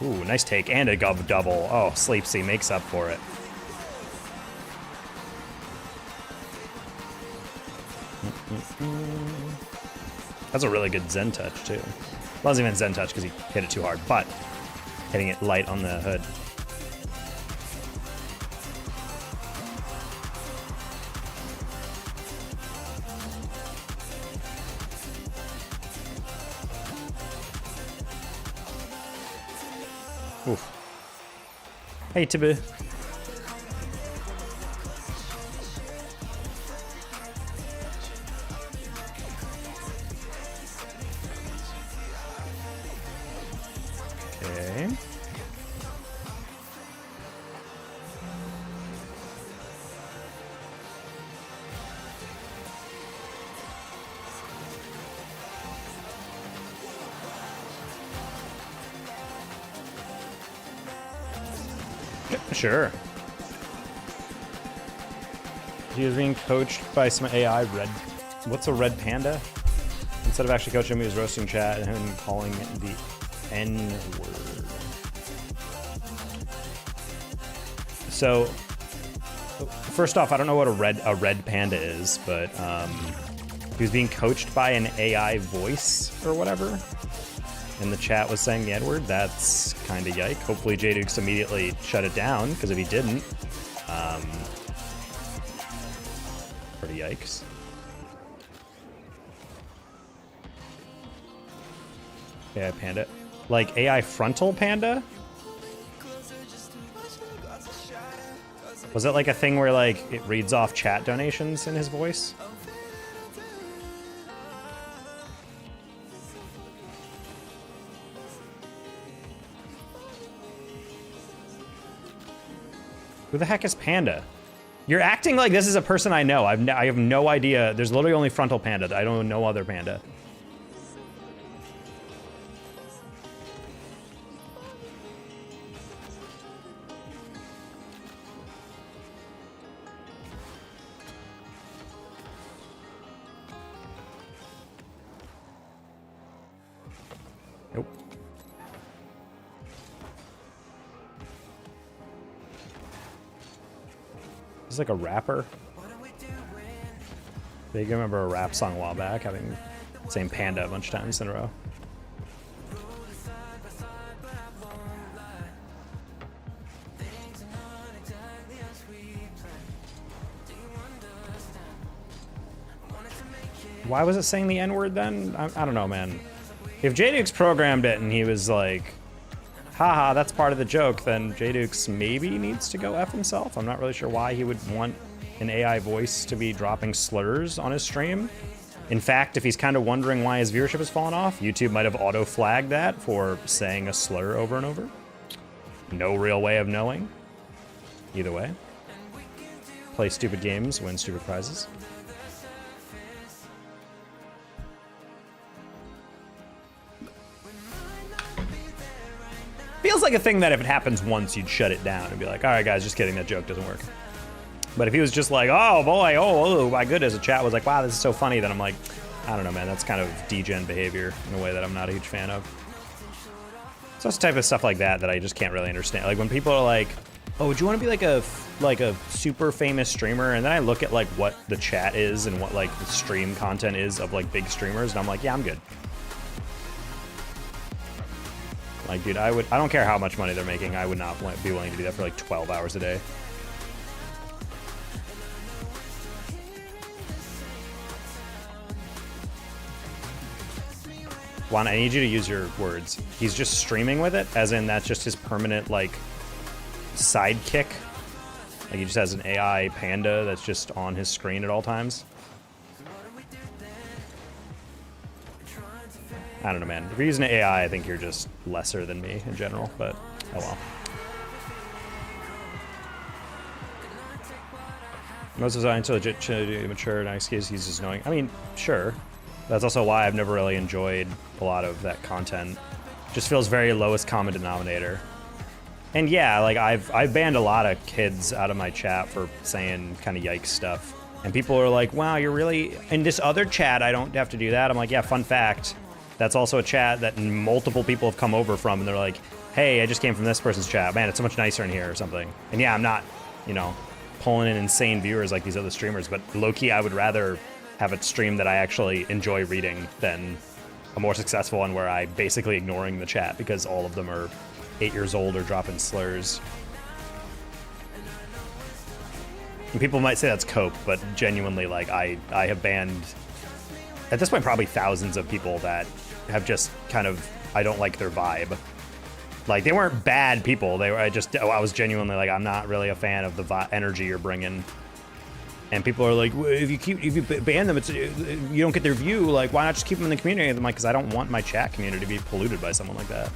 Ooh, nice take and a gov double. Oh, Sleepsy makes up for it. That's a really good Zen touch too. Wasn't even Zen touch because he hit it too hard, but hitting it light on the hood. Oof. Hey, Tibu. Okay. Sure. He was being coached by some AI red. What's a red panda? Instead of actually coaching him, he was roasting chat and him calling the N-word. So, first off, I don't know what a red panda is, but he was being coached by an AI voice or whatever. And the chat was saying the N-word. That's kind of yike. Hopefully Jadukes immediately shut it down, because if he didn't, pretty yikes. AI panda. Like AI frontal panda? Was it like a thing where like it reads off chat donations in his voice? Who the heck is Panda? You're acting like this is a person I know. I have no idea. There's literally only frontal panda. I don't know other panda. Nope. He's like a rapper. I remember a rap song a while back having the same panda a bunch of times in a row. Why was it saying the N-word then? I don't know, man. If Jadukes programmed it and he was like, haha, that's part of the joke, then Jadukes maybe needs to go F himself. I'm not really sure why he would want an AI voice to be dropping slurs on his stream. In fact, if he's kind of wondering why his viewership has fallen off, YouTube might have auto-flagged that for saying a slur over and over. No real way of knowing. Either way. Play stupid games, win stupid prizes. like a thing that if it happens once, you'd shut it down and be like, all right, guys, just kidding, that joke doesn't work. But if he was just like, oh boy, oh my goodness, the chat was like, wow, this is so funny, then I'm like, I don't know, man, that's kind of degen behavior in a way that I'm not a huge fan of. So it's the type of stuff like that that I just can't really understand. Like when people are like, oh, would you want to be like a super famous streamer? And then I look at like what the chat is and what like the stream content is of like big streamers, and I'm like, yeah, I'm good. Like, dude, I don't care how much money they're making, I would not be willing to do that for like 12 hours a day. Juan, I need you to use your words. He's just streaming with it, as in that's just his permanent, like, sidekick. Like, he just has an AI panda that's just on his screen at all times. I don't know, man. If you're using AI, I think you're just lesser than me in general, but oh well. Most of the time, legit, mature, and excuse, he's just annoying. I mean, sure. That's also why I've never really enjoyed a lot of that content. Just feels very lowest common denominator. And yeah, like I've banned a lot of kids out of my chat for saying kind of yikes stuff. And people are like, wow, you're really, in this other chat, I don't have to do that. I'm like, yeah, fun fact. That's also a chat that multiple people have come over from, and they're like, hey, I just came from this person's chat. Man, it's so much nicer in here or something. And yeah, I'm not, you know, pulling in insane viewers like these other streamers, but low-key, I would rather have a stream that I actually enjoy reading than a more successful one where I basically ignoring the chat because all of them are 8 years old or dropping slurs. And people might say that's cope, but genuinely, like, I have banned, at this point, probably thousands of people that have just kind of, I don't like their vibe. Like, they weren't bad people. They were, I was genuinely like, I'm not really a fan of the energy you're bringing. And people are like, well, if you ban them, you don't get their view. Like, why not just keep them in the community? I'm like, because I don't want my chat community to be polluted by someone like that.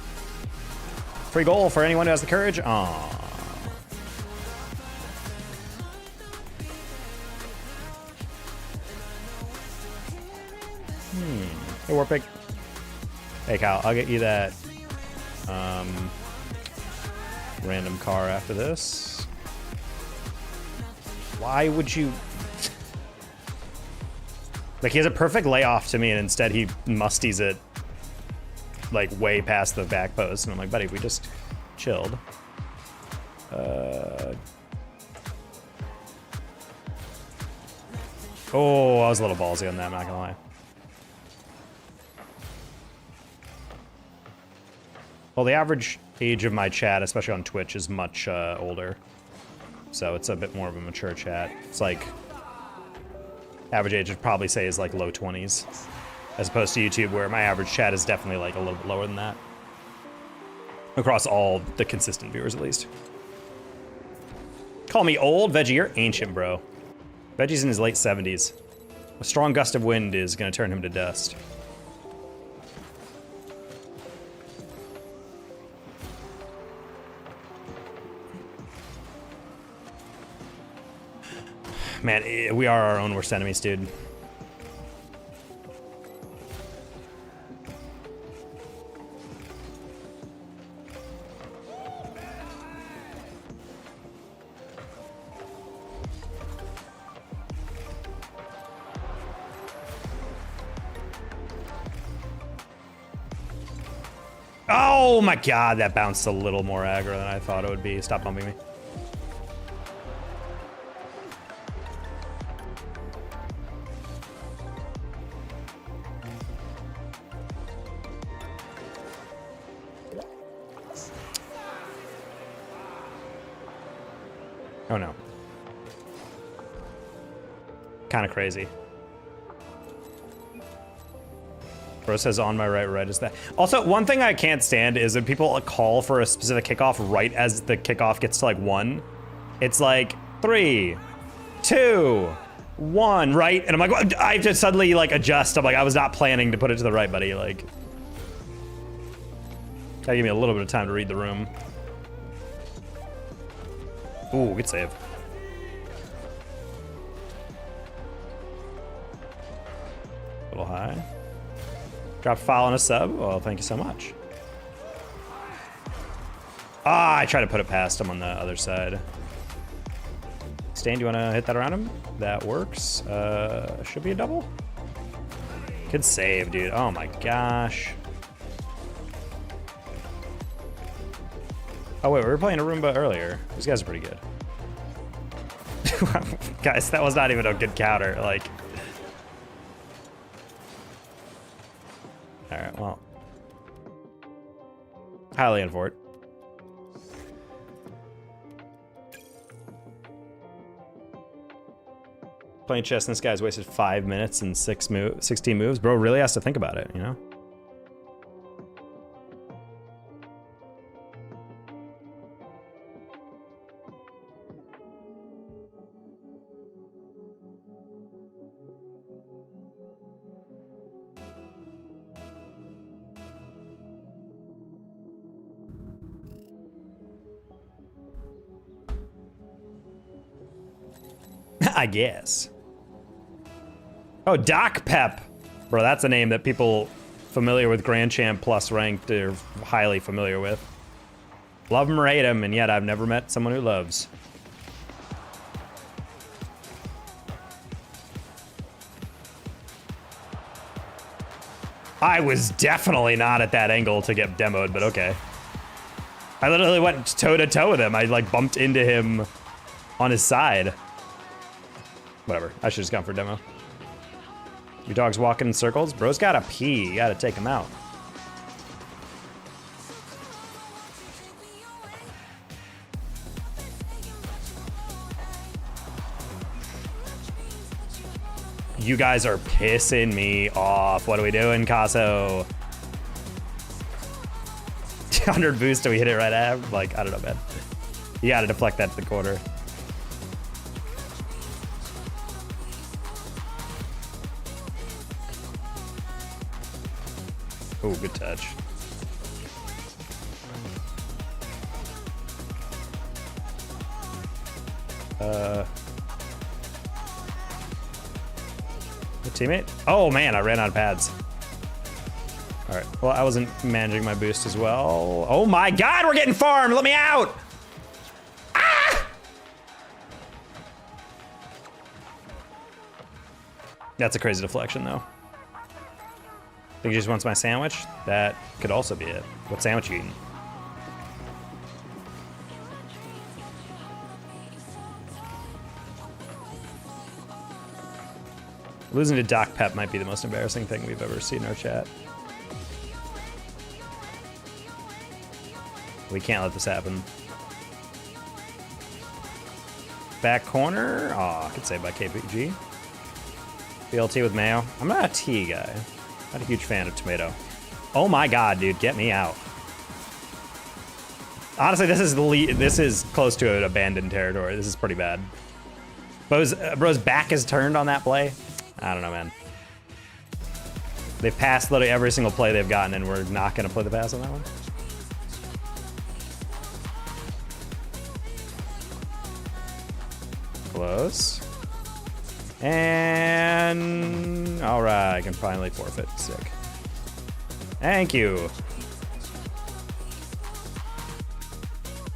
Free goal for anyone who has the courage. Aww. Hey, Warpig. Hey, Cal, I'll get you that random car after this. Why would you... Like, he has a perfect layoff to me, and instead he musties it, like, way past the back post. And I'm like, buddy, we just chilled. Oh, I was a little ballsy on that, I'm not gonna lie. Well, the average age of my chat, especially on Twitch, is much older. So it's a bit more of a mature chat. It's like, average age I'd probably say is like low 20s. As opposed to YouTube, where my average chat is definitely like a little bit lower than that. Across all the consistent viewers, at least. Call me old, Veggie, you're ancient, bro. Veggie's in his late 70s. A strong gust of wind is gonna turn him to dust. Man, we are our own worst enemies, dude. Oh my god, that bounced a little more aggro than I thought it would be. Stop bumping me. Oh no. Kind of crazy. Bro says on my right is that. Also, one thing I can't stand is when people call for a specific kickoff right as the kickoff gets to like 1. It's like 3, 2, 1, right? And I'm like, well, I just suddenly like adjust. I'm like, I was not planning to put it to the right, buddy. Like, gotta give me a little bit of time to read the room. Ooh, good save. A little high. Dropped a file and a sub. Well, thank you so much. Ah, I try to put it past him on the other side. Stain, do you want to hit that around him? That works. Should be a double. Good save, dude. Oh my gosh. Oh wait, we were playing a Roomba earlier. These guys are pretty good. Guys, that was not even a good counter. Like. All right, well. Highly in for it. Playing chess, and this guy's wasted 5 minutes and 16 moves. Bro really has to think about it, you know? I guess. Oh, Doc Pep. Bro, that's a name that people familiar with Grand Champ Plus ranked are highly familiar with. Love him or hate him, and yet I've never met someone who loves. I was definitely not at that angle to get demoed, but okay. I literally went toe-to-toe with him. I, like, bumped into him on his side. Whatever. I should have just gone for demo. Your dog's walking in circles? Bro's gotta pee. You gotta take him out. You guys are pissing me off. What are we doing, Casso? 100 boost, do we hit it right at him? Like, I don't know, man. You gotta deflect that to the corner. Oh, good touch. Good teammate? Oh man, I ran out of pads. All right, well, I wasn't managing my boost as well. Oh my God, we're getting farmed, let me out! Ah! That's a crazy deflection though. Think he just wants my sandwich? That could also be it. What sandwich you eating? Losing to Doc Pep might be the most embarrassing thing we've ever seen in our chat. We can't let this happen. Back corner. Aw, good save by KPG. BLT with mayo. I'm not a tea guy. Not a huge fan of tomato. Oh my God, dude, get me out. Honestly, this is close to an abandoned territory. This is pretty bad. Bro's back is turned on that play. I don't know, man. They've passed literally every single play they've gotten, and we're not gonna play the pass on that one. Close. And all right, I can finally forfeit. Sick. Thank you.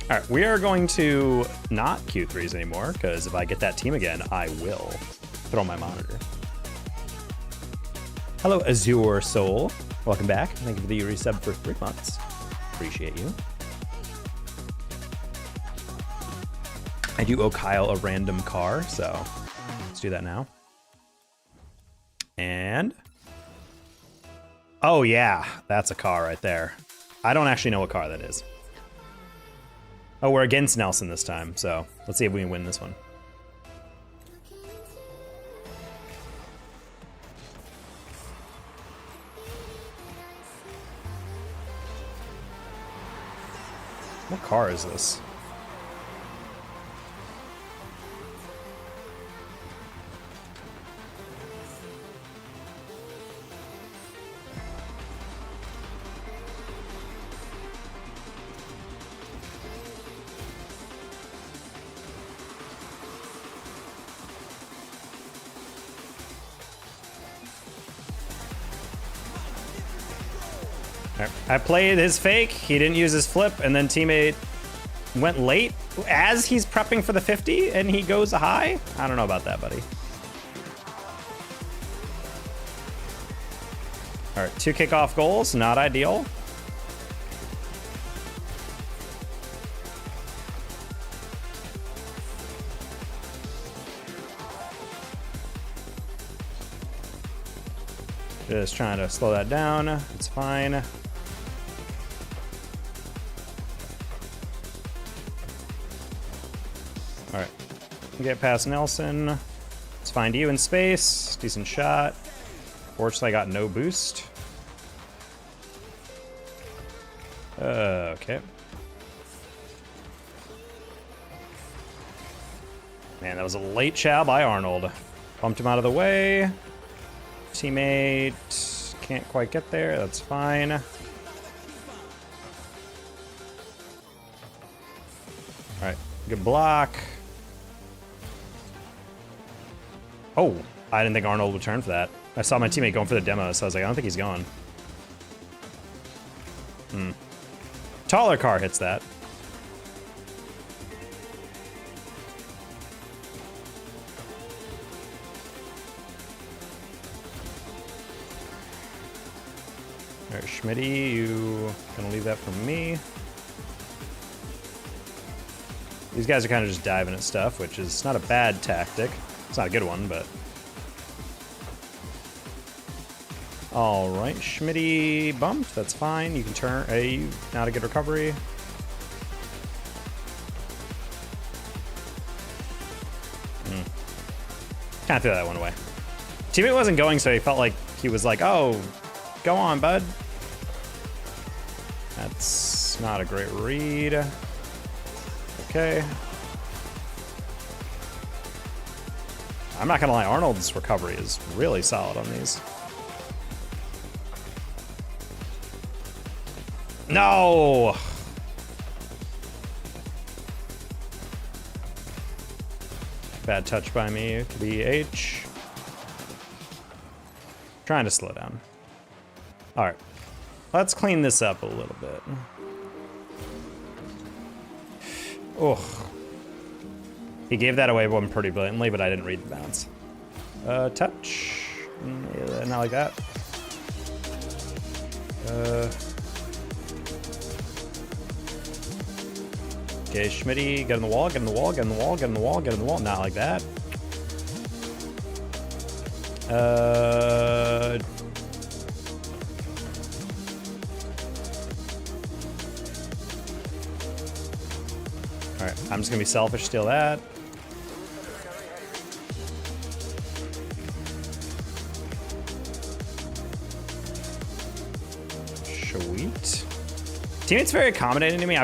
All right, we are going to not Q3s anymore, because if I get that team again, I will throw my monitor. Hello, Azure Soul. Welcome back. Thank you for the resub for 3 months. Appreciate you. I do owe Kyle a random car, so let's do that now. And oh yeah, that's a car right there. I don't actually know what car that is. Oh, we're against Nelson this time, so let's see if we can win this one. What car is this? I played his fake, he didn't use his flip, and then teammate went late as he's prepping for the 50 and he goes high? I don't know about that, buddy. All right, 2 kickoff goals, not ideal. Just trying to slow that down. It's fine. All right, get past Nelson. Let's find you in space. Decent shot. Fortunately, I got no boost. Okay. Man, that was a late chow by Arnold. Bumped him out of the way. Teammate can't quite get there. That's fine. All right, good block. Oh, I didn't think Arnold would turn for that. I saw my teammate going for the demo, so I was like, I don't think he's gone. Taller car hits that. All right, Schmitty, you gonna leave that for me. These guys are kind of just diving at stuff, which is not a bad tactic. It's not a good one, but... All right, Schmitty bumped. That's fine. You can turn. Not a good recovery. Can't throw that one away. Teammate wasn't going, so he felt like he was like, "Oh, go on, bud." That's not a great read. Okay. I'm not gonna lie, Arnold's recovery is really solid on these. No! Bad touch by me to be H. Trying to slow down. All right, let's clean this up a little bit. Oh, he gave that away one pretty blatantly, but I didn't read the bounce. Touch, not like that. Okay, Schmitty, get in the wall, get in the wall, get in the wall, get in the wall, get in the wall. Not like that. All right, I'm just gonna be selfish, steal that. Sweet. Teammate's very accommodating to me.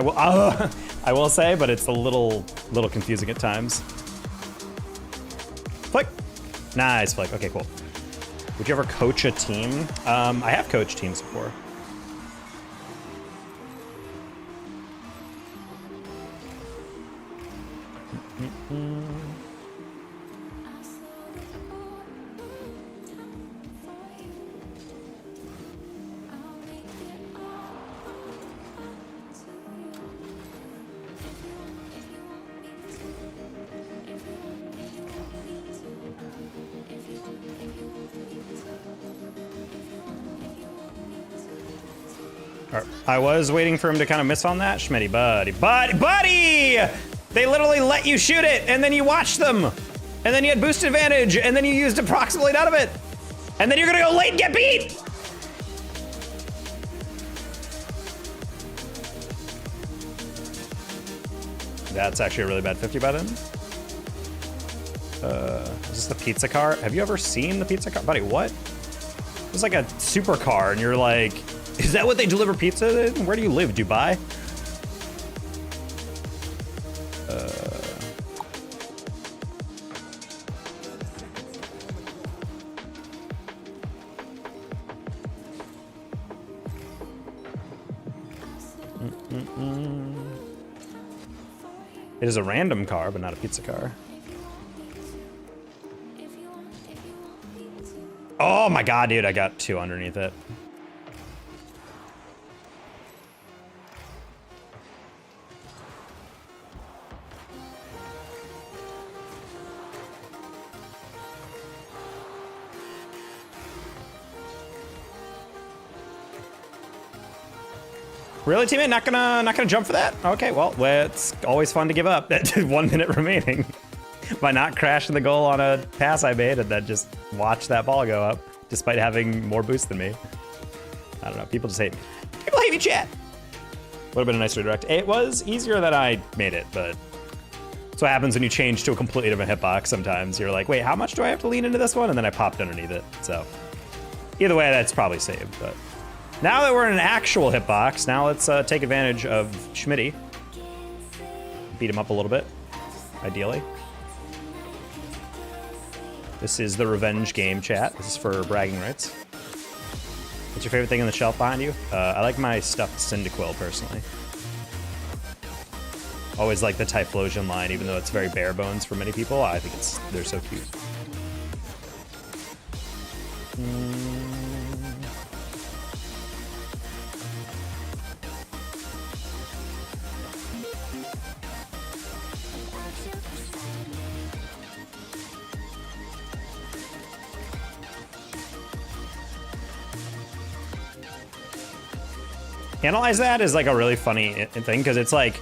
I will say, but it's a little confusing at times. Flick. Nice flick. Okay, cool. Would you ever coach a team? I have coached teams before. I was waiting for him to kind of miss on that. Schmitty, buddy! They literally let you shoot it, and then you watch them. And then you had boost advantage, and then you used approximately none of it. And then you're gonna go late and get beat! That's actually a really bad 50 by then. Is this the pizza car? Have you ever seen the pizza car? Buddy, what? It's like a supercar, and you're like, is that what they deliver pizza in? Where do you live, Dubai? It is a random car, but not a pizza car. Oh my god, dude, I got 2 underneath it. Really, teammate? Not gonna jump for that? Okay, well, it's always fun to give up at 1 minute remaining by not crashing the goal on a pass I made and then just watch that ball go up despite having more boost than me. I don't know. People just hate me. People hate me, chat. Would have been a nice redirect. It was easier than I made it, but that's what happens when you change to a completely different hitbox. Sometimes you're like, wait, how much do I have to lean into this one? And then I popped underneath it. So either way, that's probably saved. But now that we're in an actual hitbox, now let's take advantage of Schmitty. Beat him up a little bit, ideally. This is the revenge game, chat. This is for bragging rights. What's your favorite thing on the shelf behind you? I like my stuffed Cyndaquil, personally. Always like the Typhlosion line, even though it's very bare bones for many people. I think they're so cute. Analyze that is like a really funny thing because it's like,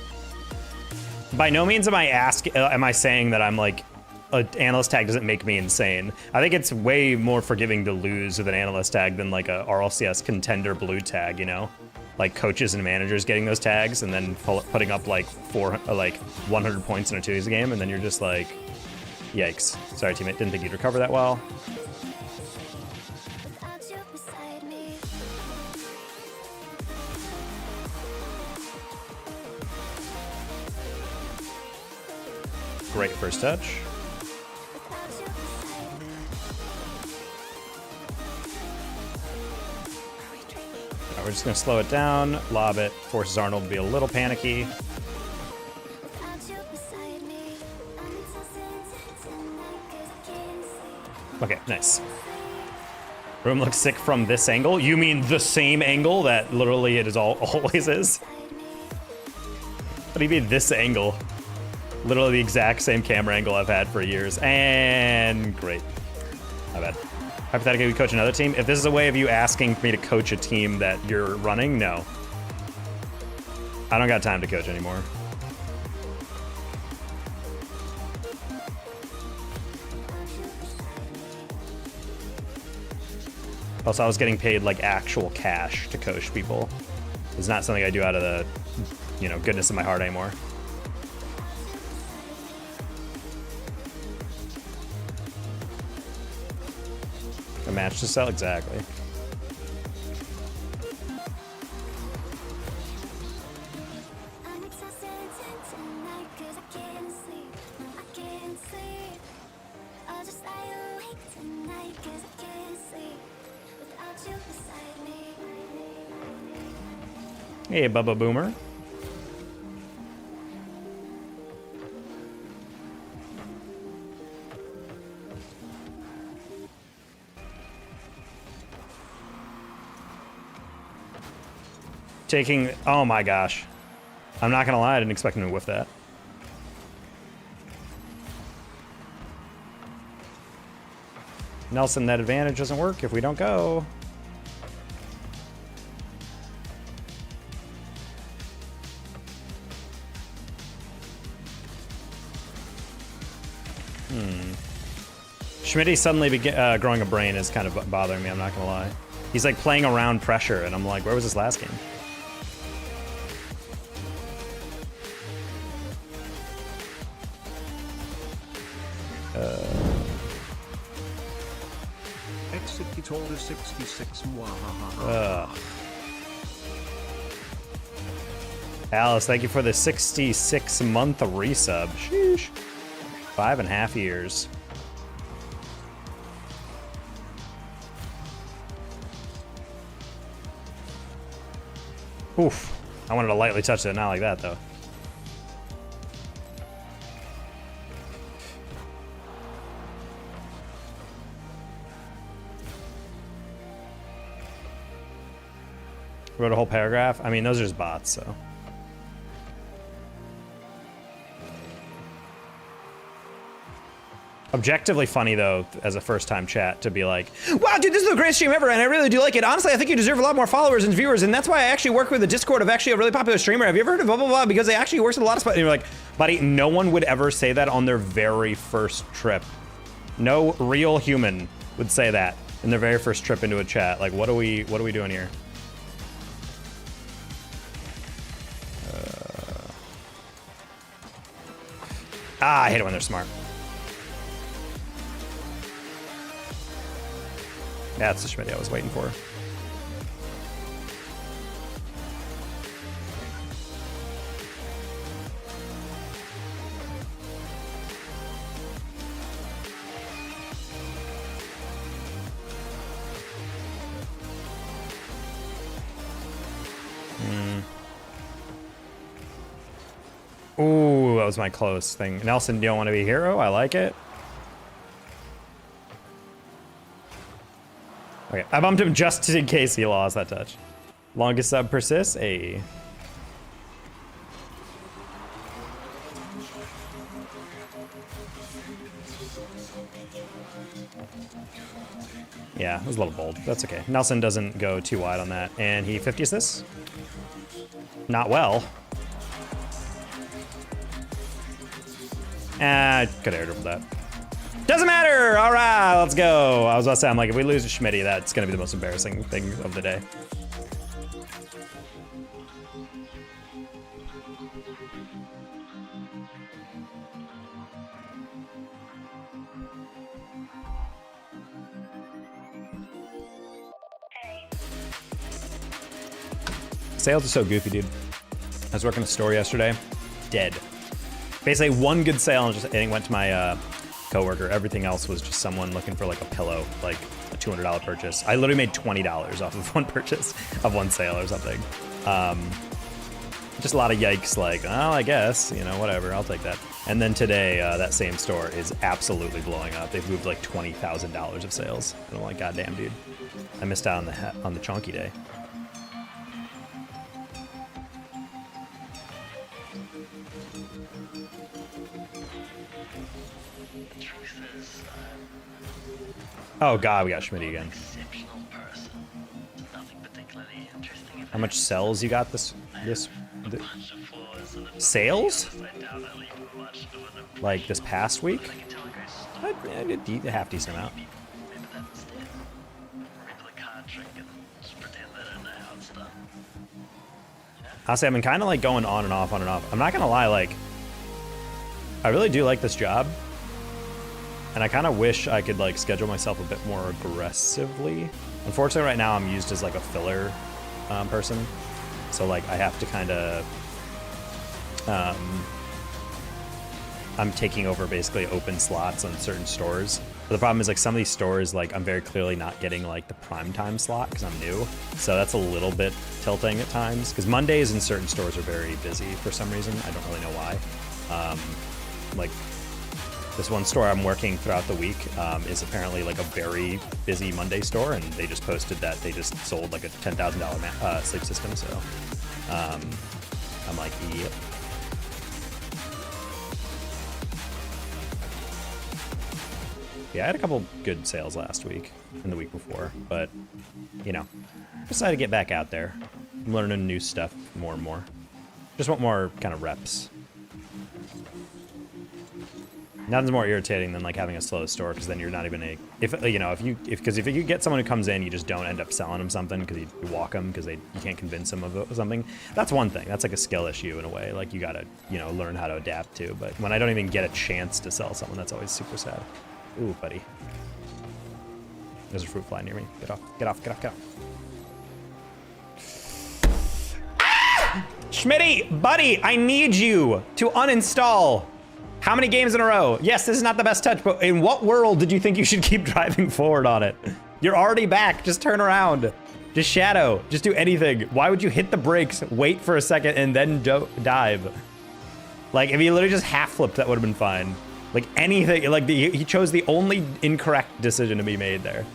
by no means am I saying that I'm like, an analyst tag doesn't make me insane. I think it's way more forgiving to lose with an analyst tag than like a RLCS contender blue tag, you know? Like coaches and managers getting those tags and then putting up like 100 points in a 2's game, and then you're just like, yikes. Sorry, teammate, didn't think you'd recover that well. Great first touch. Now we're just gonna slow it down, lob it, forces Arnold to be a little panicky. Okay, nice. Room looks sick from this angle. You mean the same angle that literally it is always is? What do you mean this angle? Literally the exact same camera angle I've had for years. And great. My bad. Hypothetically, we coach another team. If this is a way of you asking me to coach a team that you're running, no. I don't got time to coach anymore. Also, I was getting paid like actual cash to coach people. It's not something I do out of the, goodness of my heart anymore. A match to sell? Exactly. Hey, Bubba Boomer. Taking, oh my gosh. I'm not gonna lie, I didn't expect him to whiff that. Nelson, that advantage doesn't work if we don't go. Schmitty suddenly growing a brain is kind of bothering me, I'm not gonna lie. He's like playing around pressure, and I'm like, where was his last game? Exit order 66. Alice, thank you for the 66-month resub. Sheesh. 5.5 years. Oof. I wanted to lightly touch it, not like that, though. Wrote a whole paragraph. I mean, those are just bots, so. Objectively funny, though, as a first-time chat, to be like, wow, dude, this is the greatest stream ever, and I really do like it. Honestly, I think you deserve a lot more followers and viewers, and that's why I actually work with a Discord of actually a really popular streamer. Have you ever heard of blah, blah, blah? Because they actually works with a lot of spots. And you're like, buddy, no one would ever say that on their very first trip. No real human would say that in their very first trip into a chat. Like, what are we doing here? I hate it when they're smart. That's the Schmitty I was waiting for. Ooh, that was my close thing. Nelson, you don't want to be a hero? I like it. Okay, I bumped him just in case he lost that touch. Longest sub persists. A. Yeah, it was a little bold. That's okay. Nelson doesn't go too wide on that. And he 50s this. Not well. Could have aired over that. Doesn't matter! All right, let's go. I was about to say, I'm like, if we lose to Schmitty, that's going to be the most embarrassing thing of the day. Sales are so goofy, dude. I was working a store yesterday. Dead. Basically, one good sale and it went to my coworker. Everything else was just someone looking for like a pillow, like a $200 purchase. I literally made $20 off of one purchase of one sale or something. Just a lot of yikes, like, oh, I guess, you know, whatever, I'll take that. And then today, that same store is absolutely blowing up. They've moved like $20,000 of sales. And I'm like, goddamn, dude, I missed out on the chonky day. Oh god, we got Schmitty again. How much sells you got this sales? Like this past week? I did a half decent amount. Honestly, I've been kind of like going on and off, on and off. I'm not gonna lie, like, I really do like this job. And I kind of wish I could like schedule myself a bit more aggressively. Unfortunately, right now I'm used as like a filler person. So like I have to kind of, I'm taking over basically open slots on certain stores. But the problem is like some of these stores, like I'm very clearly not getting like the prime time slot because I'm new. So that's a little bit tilting at times because Mondays in certain stores are very busy for some reason. I don't really know why. Like, this one store I'm working throughout the week is apparently like a very busy Monday store, and they just posted that they just sold like a $10,000 sleep system. So I'm like, yep. Yeah, I had a couple good sales last week and the week before, but you know, decided to get back out there. I'm learning new stuff more and more. Just want more kind of reps. Nothing's more irritating than like having a slow store because then you're not even if you get someone who comes in, you just don't end up selling them something because you walk them because you can't convince them of something. That's one thing. That's like a skill issue in a way. Like you gotta learn how to adapt to. But when I don't even get a chance to sell someone, that's always super sad. Ooh, buddy. There's a fruit fly near me. Get off! Get off! Get off! Get off! Schmitty, buddy, I need you to uninstall. How many games in a row? Yes, this is not the best touch, but in what world did you think you should keep driving forward on it? You're already back. Just turn around. Just shadow. Just do anything. Why would you hit the brakes, wait for a second, and then dive? Like, if he literally just half flipped, that would have been fine. Like, anything. Like, he chose the only incorrect decision to be made there.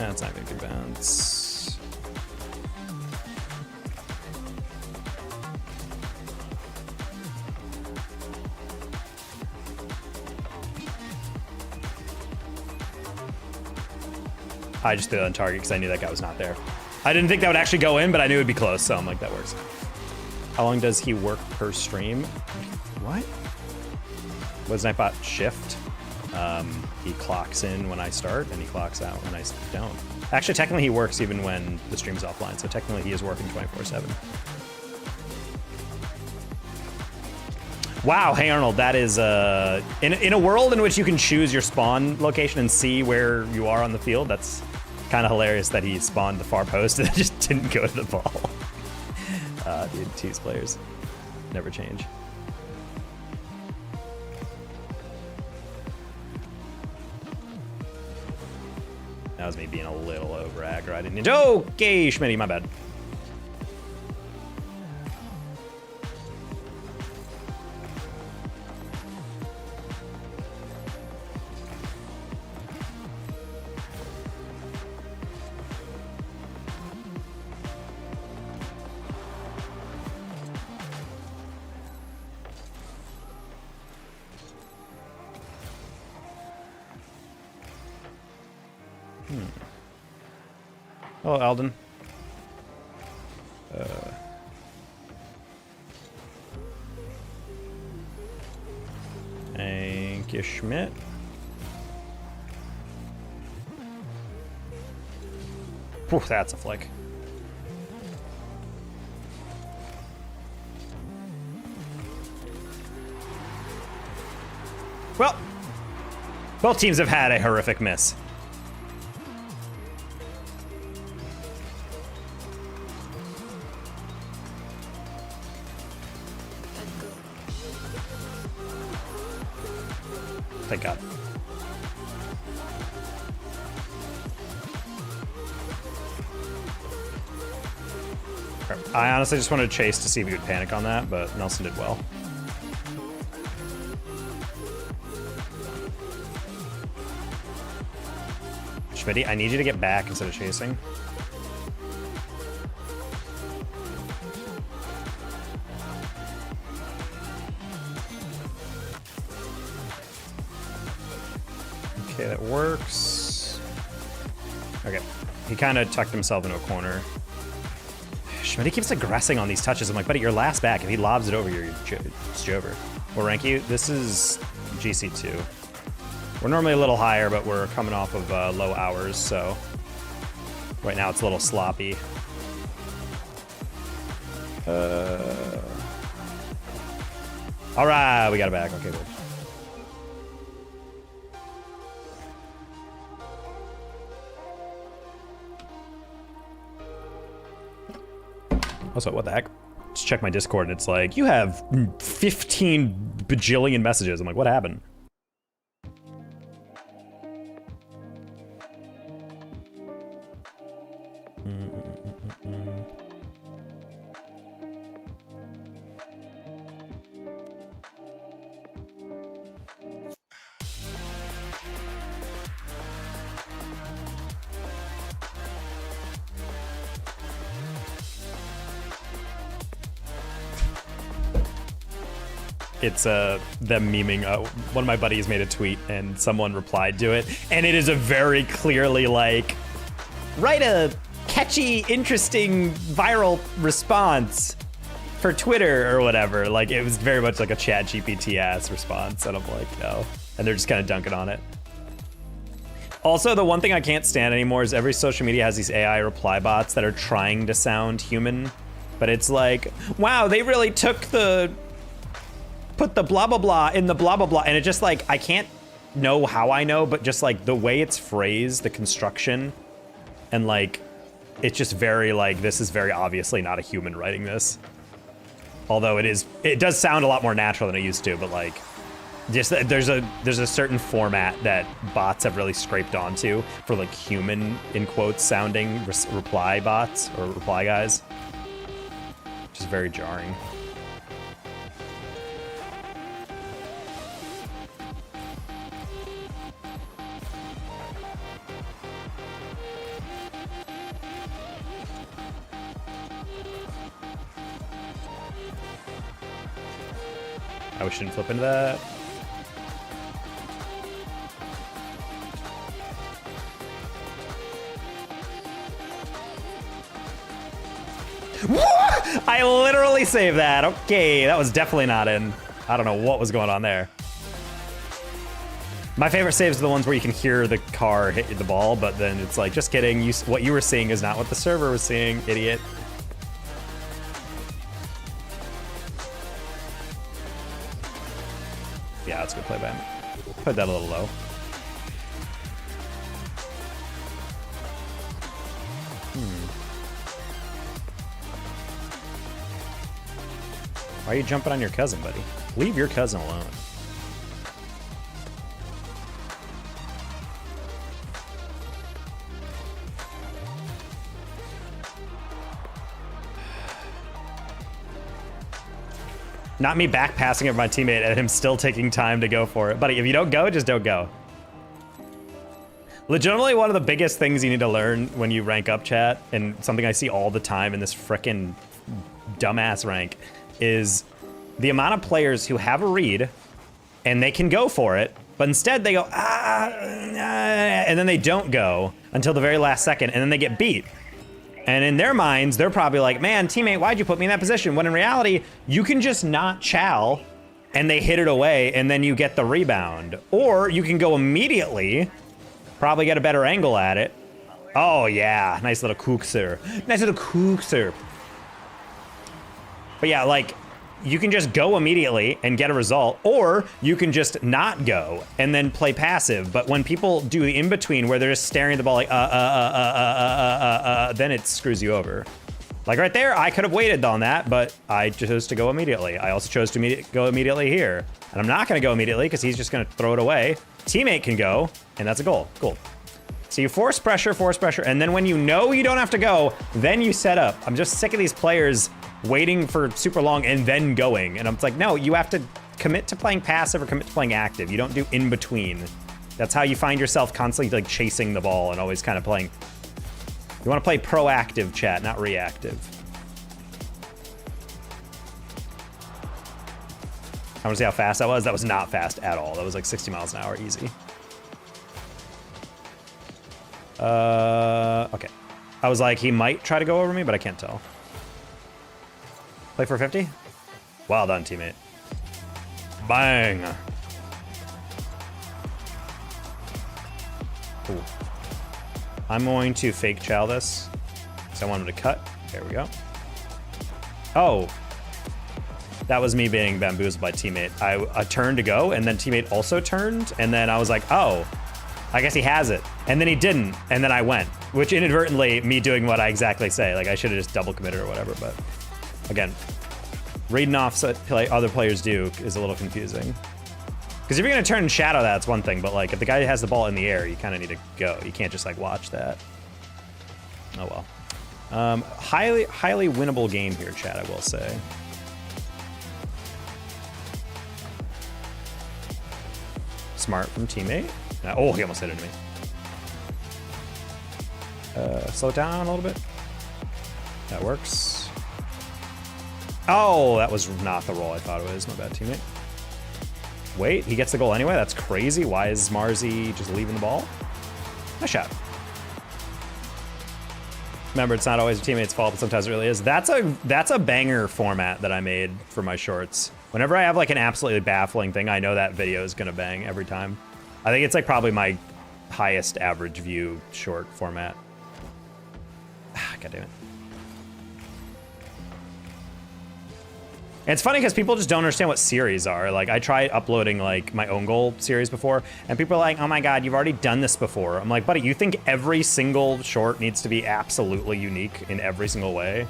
That's not gonna do bounce. I just threw it on target because I knew that guy was not there. I didn't think that would actually go in, but I knew it'd be close, so I'm like, that works. How long does he work per stream? What? What does Nightbot shift? He clocks in when I start, and he clocks out when I don't. Actually, technically he works even when the stream's offline, so technically he is working 24/7. Wow, hey Arnold, that is, in a world in which you can choose your spawn location and see where you are on the field, that's kind of hilarious that he spawned the far post and just didn't go to the ball. Dude, T's players never change. That was me being a little over aggro. I didn't. Okay, Schmitty, my bad. Hello, Alden. Thank you, Schmidt. Whew, that's a flick. Well, both teams have had a horrific miss. Thank God. I honestly just wanted to chase to see if he would panic on that, but Nelson did well. Schmitty, I need you to get back instead of chasing. Okay, that works. Okay, he kind of tucked himself into a corner. Schmitty keeps aggressing on these touches. I'm like, buddy, you're last back. If he lobs it over you, it's over. What rank you? This is GC2. We're normally a little higher, but we're coming off of low hours, so right now it's a little sloppy. All right, we got it back. Okay, cool. Also, what the heck? Just check my Discord and it's like, you have 15 bajillion messages. I'm like, what happened? It's them memeing. One of my buddies made a tweet and someone replied to it, and it is a very clearly like, write a catchy, interesting, viral response for Twitter or whatever. Like, it was very much like a ChatGPT ass response, and I'm like, no. And they're just kind of dunking on it. Also, the one thing I can't stand anymore is every social media has these AI reply bots that are trying to sound human, but it's like, wow, they really put the blah blah blah in the blah blah blah, and it just like, I can't know how I know, but just like the way it's phrased, the construction, and like, it's just very like, this is very obviously not a human writing this. Although it does sound a lot more natural than it used to, but like, just there's a certain format that bots have really scraped onto for like human, in quotes, sounding reply bots or reply guys, which is very jarring. I shouldn't flip into that. I literally saved that. Okay, that was definitely not in. I don't know what was going on there. My favorite saves are the ones where you can hear the car hit the ball, but then it's like, just kidding. What you were seeing is not what the server was seeing, idiot. Yeah, that's a good play by him. Put that a little low. Why are you jumping on your cousin, buddy? Leave your cousin alone. Not me back passing of my teammate and him still taking time to go for it. Buddy, if you don't go, just don't go. Legitimately, one of the biggest things you need to learn when you rank up, chat, and something I see all the time in this frickin' dumbass rank, is the amount of players who have a read and they can go for it, but instead they go, and then they don't go until the very last second, and then they get beat. And in their minds, they're probably like, man, teammate, why'd you put me in that position? When in reality, you can just not chow and they hit it away and then you get the rebound. Or you can go immediately, probably get a better angle at it. Oh yeah, nice little kookser. Nice little kookser. But yeah, like, you can just go immediately and get a result, or you can just not go and then play passive. But when people do the in-between where they're just staring at the ball like, then it screws you over. Like right there, I could have waited on that, but I chose to go immediately. I also chose to go immediately here. And I'm not gonna go immediately because he's just gonna throw it away. Teammate can go, and that's a goal, cool. So you force pressure, and then when you know you don't have to go, then you set up. I'm just sick of these players waiting for super long and then going. And I'm like, no, you have to commit to playing passive or commit to playing active. You don't do in between. That's how you find yourself constantly like chasing the ball and always kind of playing. You want to play proactive, chat, not reactive. I want to see how fast that was. That was not fast at all. That was like 60 miles an hour, easy. Okay. I was like, he might try to go over me, but I can't tell. Play for 50? Well done, teammate. Bang. Ooh. I'm going to fake chow this because I want him to cut. There we go. Oh. That was me being bamboozled by teammate. I turned to go, and then teammate also turned, and then I was like, oh, I guess he has it. And then he didn't, and then I went. Which inadvertently, me doing what I exactly say. Like, I should have just double committed or whatever, but... Again, reading off what other players do is a little confusing. Because if you're gonna turn and shadow, that's one thing, but like if the guy has the ball in the air, you kind of need to go. You can't just like watch that. Oh well. Highly winnable game here, chat, I will say. Smart from teammate. Oh, he almost hit into me. Slow it down a little bit. That works. Oh, that was not the roll I thought it was. My bad, teammate. Wait, he gets the goal anyway? That's crazy. Why is Marzi just leaving the ball? Nice shot. Remember, it's not always your teammate's fault, but sometimes it really is. That's a banger format that I made for my shorts. Whenever I have like an absolutely baffling thing, I know that video is gonna bang every time. I think it's like probably my highest average view short format. God damn it. And it's funny because people just don't understand what series are. Like, I tried uploading, like, my own goal series before, and people are like, oh my god, you've already done this before. I'm like, buddy, you think every single short needs to be absolutely unique in every single way?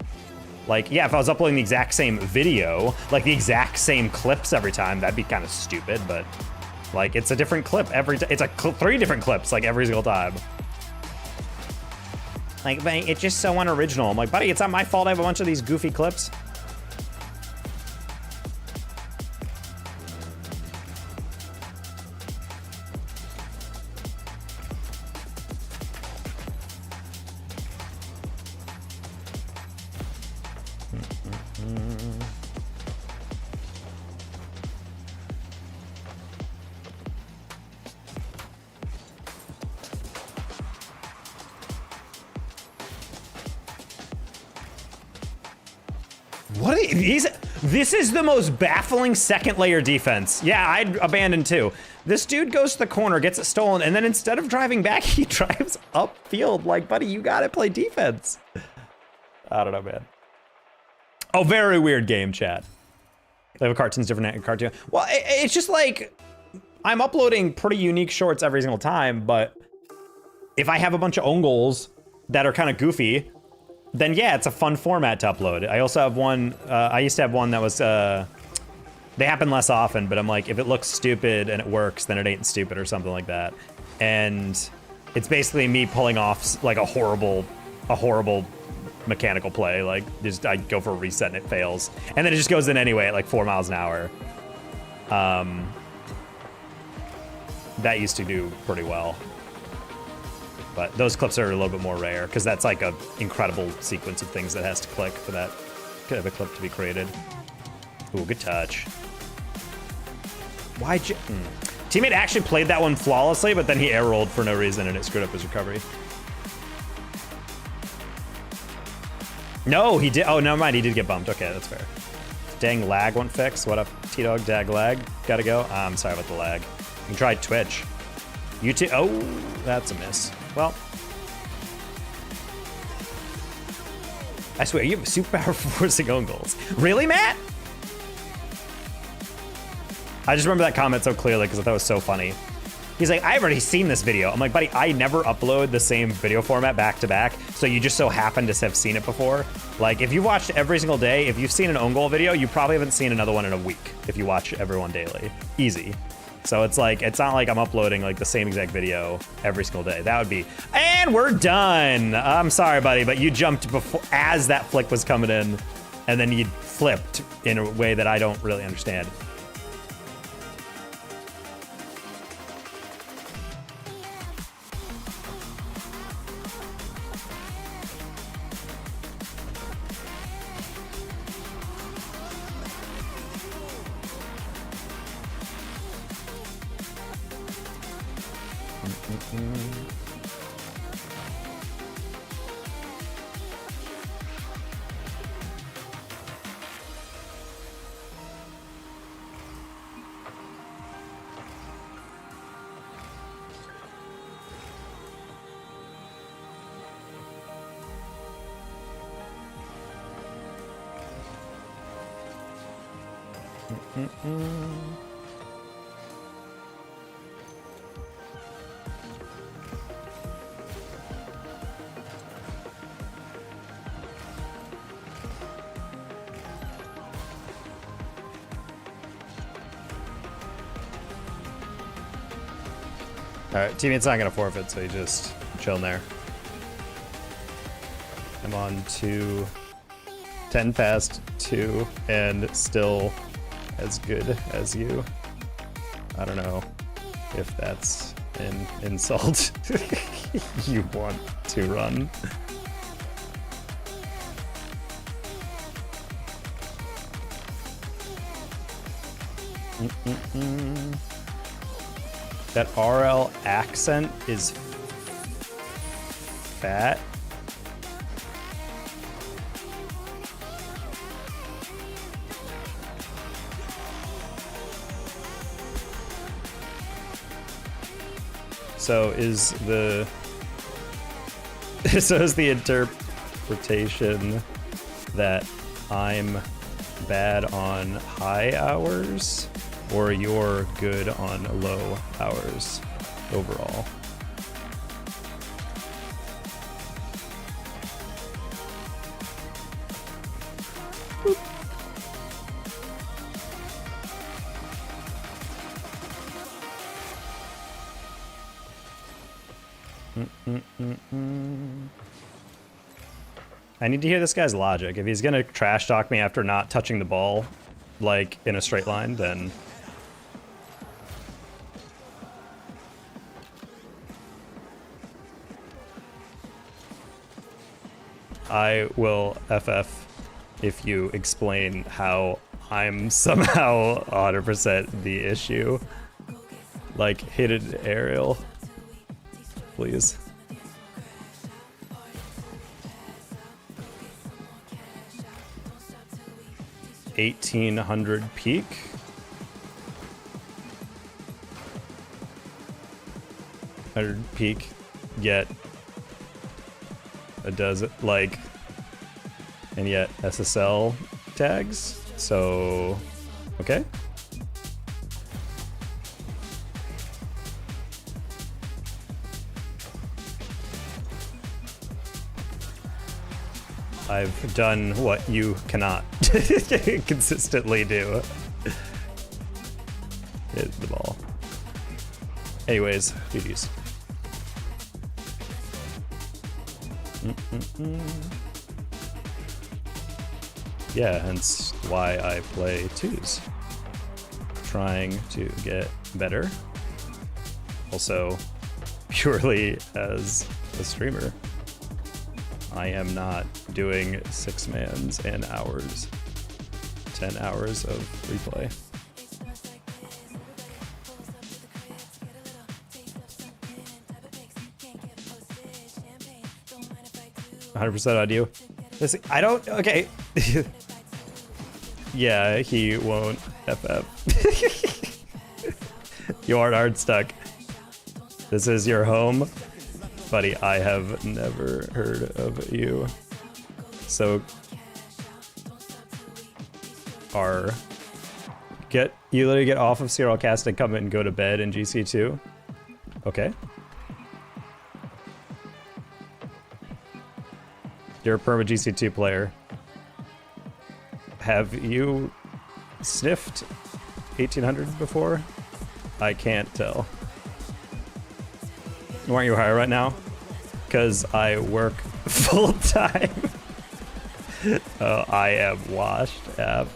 Like, yeah, if I was uploading the exact same video, like the exact same clips every time, that'd be kind of stupid, but, like, it's a different clip every time. It's like 3 different clips, like, every single time. Like, but it's just so unoriginal. I'm like, buddy, it's not my fault I have a bunch of these goofy clips. What are these? This is the most baffling second layer defense. Yeah, I'd abandon too. This dude goes to the corner, gets it stolen, and then instead of driving back, he drives upfield. Like, buddy, you gotta play defense. I don't know, man. Oh, very weird game, chat. They have a cartoon's different than cartoon. Well, it's just like, I'm uploading pretty unique shorts every single time, but if I have a bunch of own goals that are kind of goofy, then yeah, it's a fun format to upload. I also have one, I used to have one that was, they happen less often, but I'm like, if it looks stupid and it works, then it ain't stupid or something like that. And it's basically me pulling off like a horrible mechanical play. Like, just I go for a reset and it fails. And then it just goes in anyway at like 4 miles an hour. That used to do pretty well. But those clips are a little bit more rare because that's like a incredible sequence of things that has to click for that kind of a clip to be created. Ooh, good touch. Why'd you... Teammate actually played that one flawlessly, but then he air rolled for no reason and it screwed up his recovery. No, he did... Oh, never mind. He did get bumped. Okay, that's fair. Dang lag won't fix. What up, T-Dog? Dag lag. Gotta go. I'm sorry about the lag. You can try Twitch. YouTube... Oh, that's a miss. Well... I swear, you have a superpower for forcing own goals. Really, Matt? I just remember that comment so clearly because I thought it was so funny. He's like, I've already seen this video. I'm like, buddy, I never upload the same video format back to back, so you just so happen to have seen it before. Like, if you watched every single day, if you've seen an own goal video, you probably haven't seen another one in a week if you watch everyone daily. Easy. So it's like, it's not like I'm uploading like the same exact video every single day. That would be, and we're done. I'm sorry, buddy, but you jumped before, as that flick was coming in, and then you flipped in a way that I don't really understand. All right, teammate's not gonna forfeit, so you just chilling there. I'm on 10 past 2 and still as good as you. I don't know if that's an insult. You want to run. That RL accent is fat. So is the interpretation that I'm bad on high hours, or you're good on low hours overall? I need to hear this guy's logic. If he's gonna trash talk me after not touching the ball, like in a straight line, then I will FF if you explain how I'm somehow 100% the issue. Like, hit an aerial, please. 1800 peak. Peak, yet it does like, and yet SSL tags. So, okay. I've done what you cannot consistently do. Hit the ball. Anyways, GG's. Yeah, hence why I play twos. Trying to get better. Also, purely as a streamer. I am not doing 6-mans and hours. 10 hours of replay. %, on you. Listen, I don't. Okay. Yeah, he won't FF. You aren't hard stuck. This is your home. Buddy, I have never heard of you. So, you literally get off of CRL cast and come in and go to bed in GC2? Okay. You're a Perma GC2 player. Have you sniffed 1800 before? I can't tell. Why aren't you higher right now? Because I work full time. Oh, I am washed up.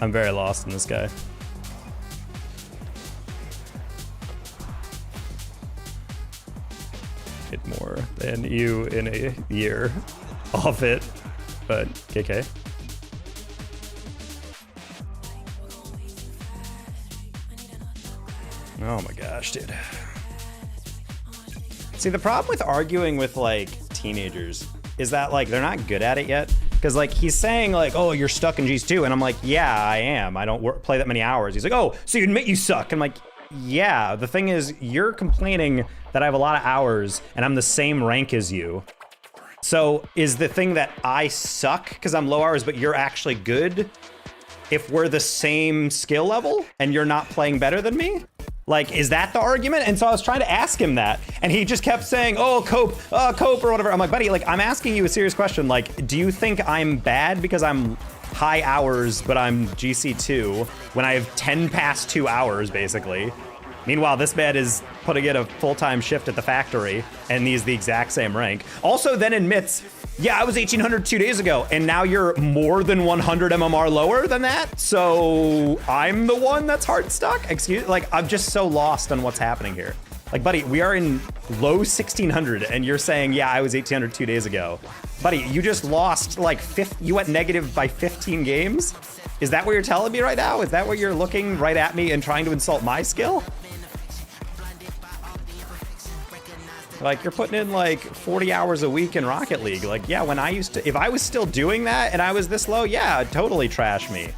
I'm very lost in this guy. Get more than you in a year off it, but KK. Oh my gosh, dude. See, the problem with arguing with like teenagers is that like they're not good at it yet. Because like he's saying like, oh, you're stuck in Gs2, and I'm like, yeah, I am. I don't play that many hours. He's like, oh, so you admit you suck? I'm like, yeah. The thing is, you're complaining that I have a lot of hours and I'm the same rank as you. So is the thing that I suck because I'm low hours, but you're actually good? If we're the same skill level and you're not playing better than me? Like, is that the argument? And so I was trying to ask him that, and he just kept saying, oh, cope, or whatever. I'm like, buddy, like, I'm asking you a serious question. Like, do you think I'm bad because I'm high hours, but I'm GC2 when I have 10 past 2 hours, basically? Meanwhile, this man is putting in a full-time shift at the factory, and he's the exact same rank. Also then admits, yeah, I was 1800 2 days ago, and now you're more than 100 MMR lower than that, so I'm the one that's hard stuck? Like, I'm just so lost on what's happening here. Like, buddy, we are in low 1600, and you're saying, yeah, I was 1800 2 days ago. Buddy, you just lost, like, you went negative by 15 games? Is that what you're telling me right now? Is that what you're looking right at me and trying to insult my skill? Like, you're putting in like 40 hours a week in Rocket League. Like, yeah, when I used to, if I was still doing that and I was this low, yeah, totally trash me.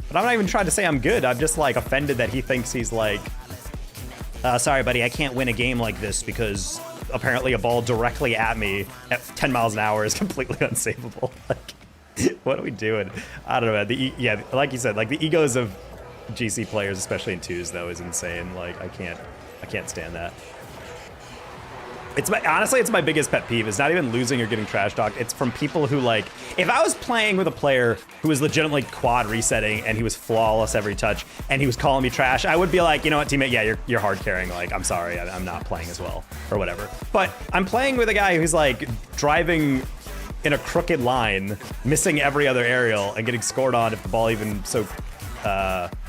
But I'm not even trying to say I'm good. I'm just like offended that he thinks he's like, sorry, buddy, I can't win a game like this because apparently a ball directly at me at 10 miles an hour is completely unsavable. Like, what are we doing? I don't know, man. Yeah, like you said, like the egos of GC players, especially in twos, though, is insane. Like, I can't stand that. Honestly, it's my biggest pet peeve. It's not even losing or getting trash talked. It's from people who, like, if I was playing with a player who was legitimately quad resetting and he was flawless every touch and he was calling me trash, I would be like, you know what, teammate, yeah, you're hard carrying. Like, I'm sorry, I'm not playing as well or whatever. But I'm playing with a guy who's like driving in a crooked line, missing every other aerial and getting scored on if the ball even so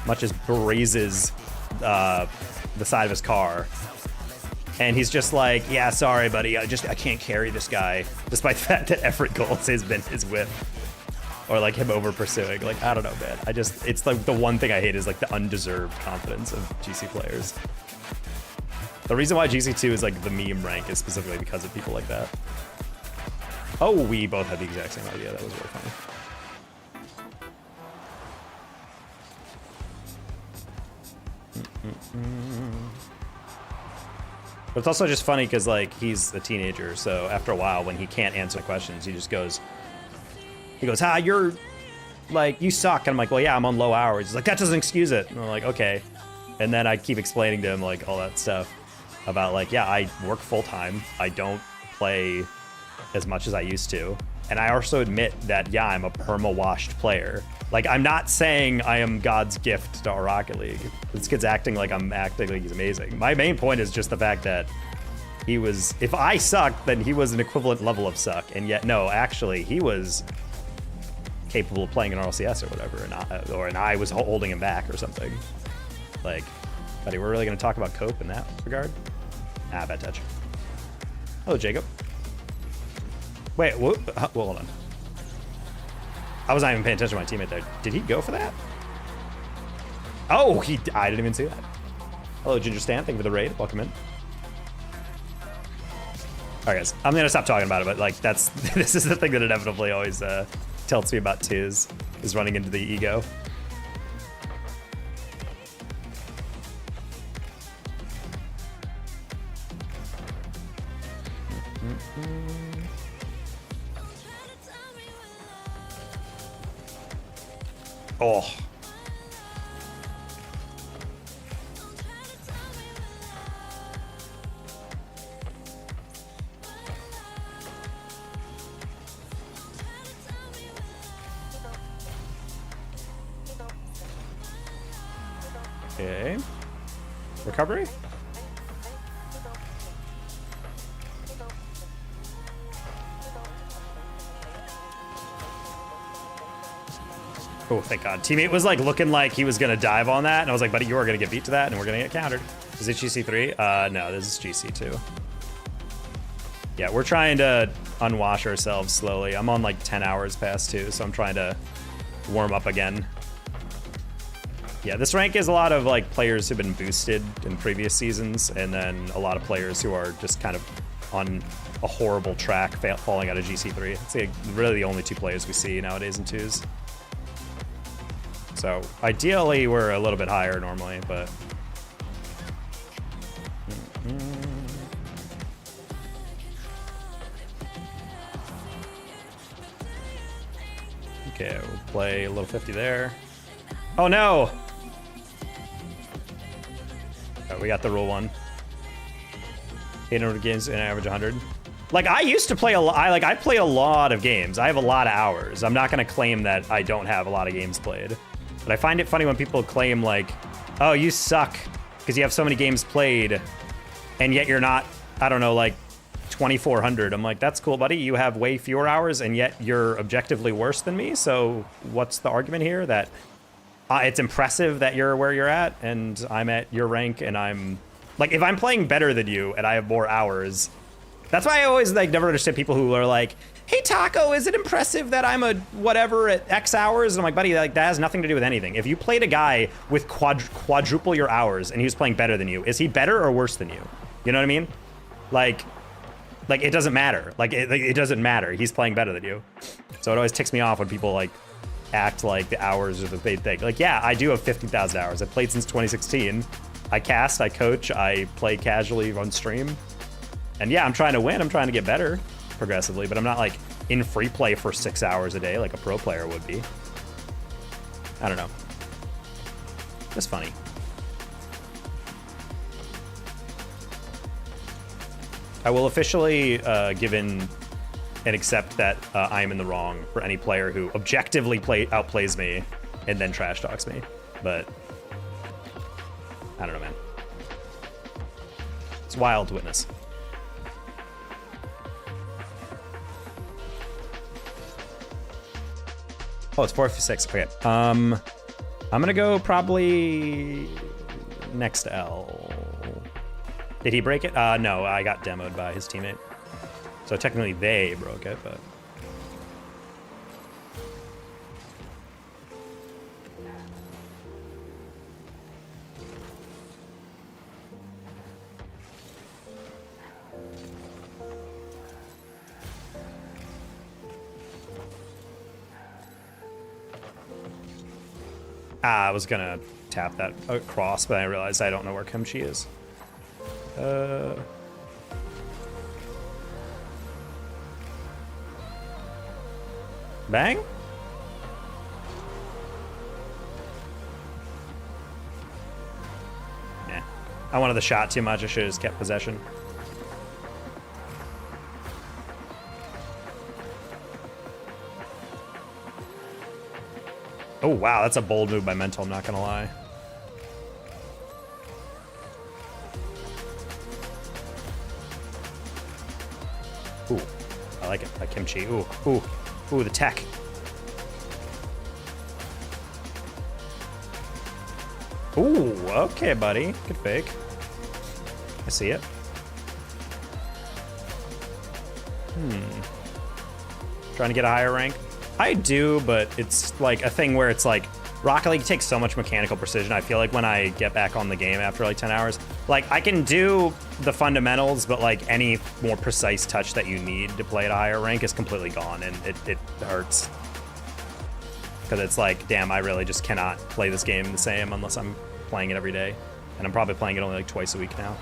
much as grazes the side of his car. And he's just like, yeah, sorry, buddy, I can't carry this guy, despite the fact that every goal has been his whip. or like him over pursuing. Like, I don't know, man. It's like the one thing I hate is like the undeserved confidence of GC players. The reason why GC2 is like the meme rank is specifically because of people like that. Oh, we both had the exact same idea. That was really funny. But it's also just funny because like he's a teenager, so after a while when he can't answer questions, he just goes, you're like, you suck. And I'm like, well, yeah, I'm on low hours. He's like, that doesn't excuse it. And I'm like, okay. And then I keep explaining to him like all that stuff about like, yeah, I work full time. I don't play as much as I used to. And I also admit that, yeah, I'm a perma-washed player. Like, I'm not saying I am God's gift to our Rocket League. This kid's acting like I'm acting like he's amazing. My main point is just the fact that he was, if I sucked, then he was an equivalent level of suck. And yet, no, actually, he was capable of playing an RLCS or whatever, and I was holding him back or something. Like, buddy, we're really going to talk about Cope in that regard? Ah, bad touch. Hello, Jacob. Wait, well, hold on. I was not even paying attention to my teammate there. Did he go for that? Oh, I didn't even see that. Hello, Ginger Stan. Thank you for the raid. Welcome in. All right, guys. I'm going to stop talking about it, but like this is the thing that inevitably always tilts me about Tiz, is running into the ego. Oh. Okay. Recovery? Oh, thank God. Teammate was like looking like he was gonna dive on that, and I was like, buddy, you are gonna get beat to that, and we're gonna get countered. Is it GC3? No, this is GC2. Yeah, we're trying to unwash ourselves slowly. I'm on like 10 hours past 2, so I'm trying to warm up again. Yeah, this rank is a lot of like players who've been boosted in previous seasons, and then a lot of players who are just kind of on a horrible track falling out of GC3. It's like really the only two players we see nowadays in 2s. So ideally we're a little bit higher normally, but okay, we'll play a little 50 there. Oh no! Oh, we got the rule one. 800 games and average 100. Like, I used to play I play a lot of games. I have a lot of hours. I'm not gonna claim that I don't have a lot of games played. But I find it funny when people claim like, oh, you suck because you have so many games played and yet you're not, I don't know, like 2,400. I'm like, that's cool, buddy. You have way fewer hours and yet you're objectively worse than me. So what's the argument here? That it's impressive that you're where you're at and I'm at your rank, and I'm like, if I'm playing better than you and I have more hours, that's why I always like never understand people who are like, hey, Taco, is it impressive that I'm a whatever at X hours? And I'm like, buddy, like that has nothing to do with anything. If you played a guy with quadruple your hours and he was playing better than you, is he better or worse than you? You know what I mean? Like it doesn't matter. Like it doesn't matter. He's playing better than you. So it always ticks me off when people like act like the hours are the big thing. Like, yeah, I do have 50,000 hours. I've played since 2016. I cast, I coach, I play casually on stream. And yeah, I'm trying to win. I'm trying to get better progressively, but I'm not like in free play for 6 hours a day like a pro player would be. I don't know. It's funny. I will officially give in and accept that I am in the wrong for any player who objectively outplays me and then trash talks me. But I don't know, man. It's wild to witness. Oh, it's 456. Okay. I'm gonna go probably next L. Did he break it? No, I got demoed by his teammate. So technically they broke it, but I was gonna tap that across, but I realized I don't know where Kimchi is. Bang? Yeah. I wanted the shot too much. I should have just kept possession. Oh, wow. That's a bold move by Mental, I'm not going to lie. Ooh. I like it. Like Kimchi. Ooh. Ooh. Ooh, the tech. Ooh, okay, buddy. Good fake. I see it. Trying to get a higher rank? I do, but it's like a thing where it's like Rocket League takes so much mechanical precision. I feel like when I get back on the game after like 10 hours, like I can do the fundamentals, but like any more precise touch that you need to play at a higher rank is completely gone, and it hurts. Because it's like, damn, I really just cannot play this game the same unless I'm playing it every day. And I'm probably playing it only like twice a week now.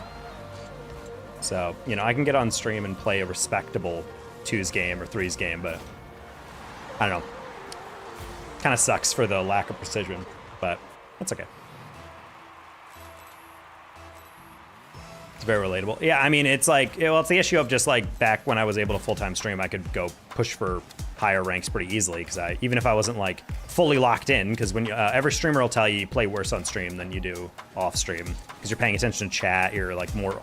So, you know, I can get on stream and play a respectable 2's game or 3's game, but I don't know. Kind of sucks for the lack of precision, but that's okay. It's very relatable. Yeah, I mean, it's like, well, it's the issue of just like back when I was able to full-time stream, I could go push for higher ranks pretty easily because even if I wasn't like fully locked in, because when every streamer will tell you play worse on stream than you do off stream because you're paying attention to chat, you're like more,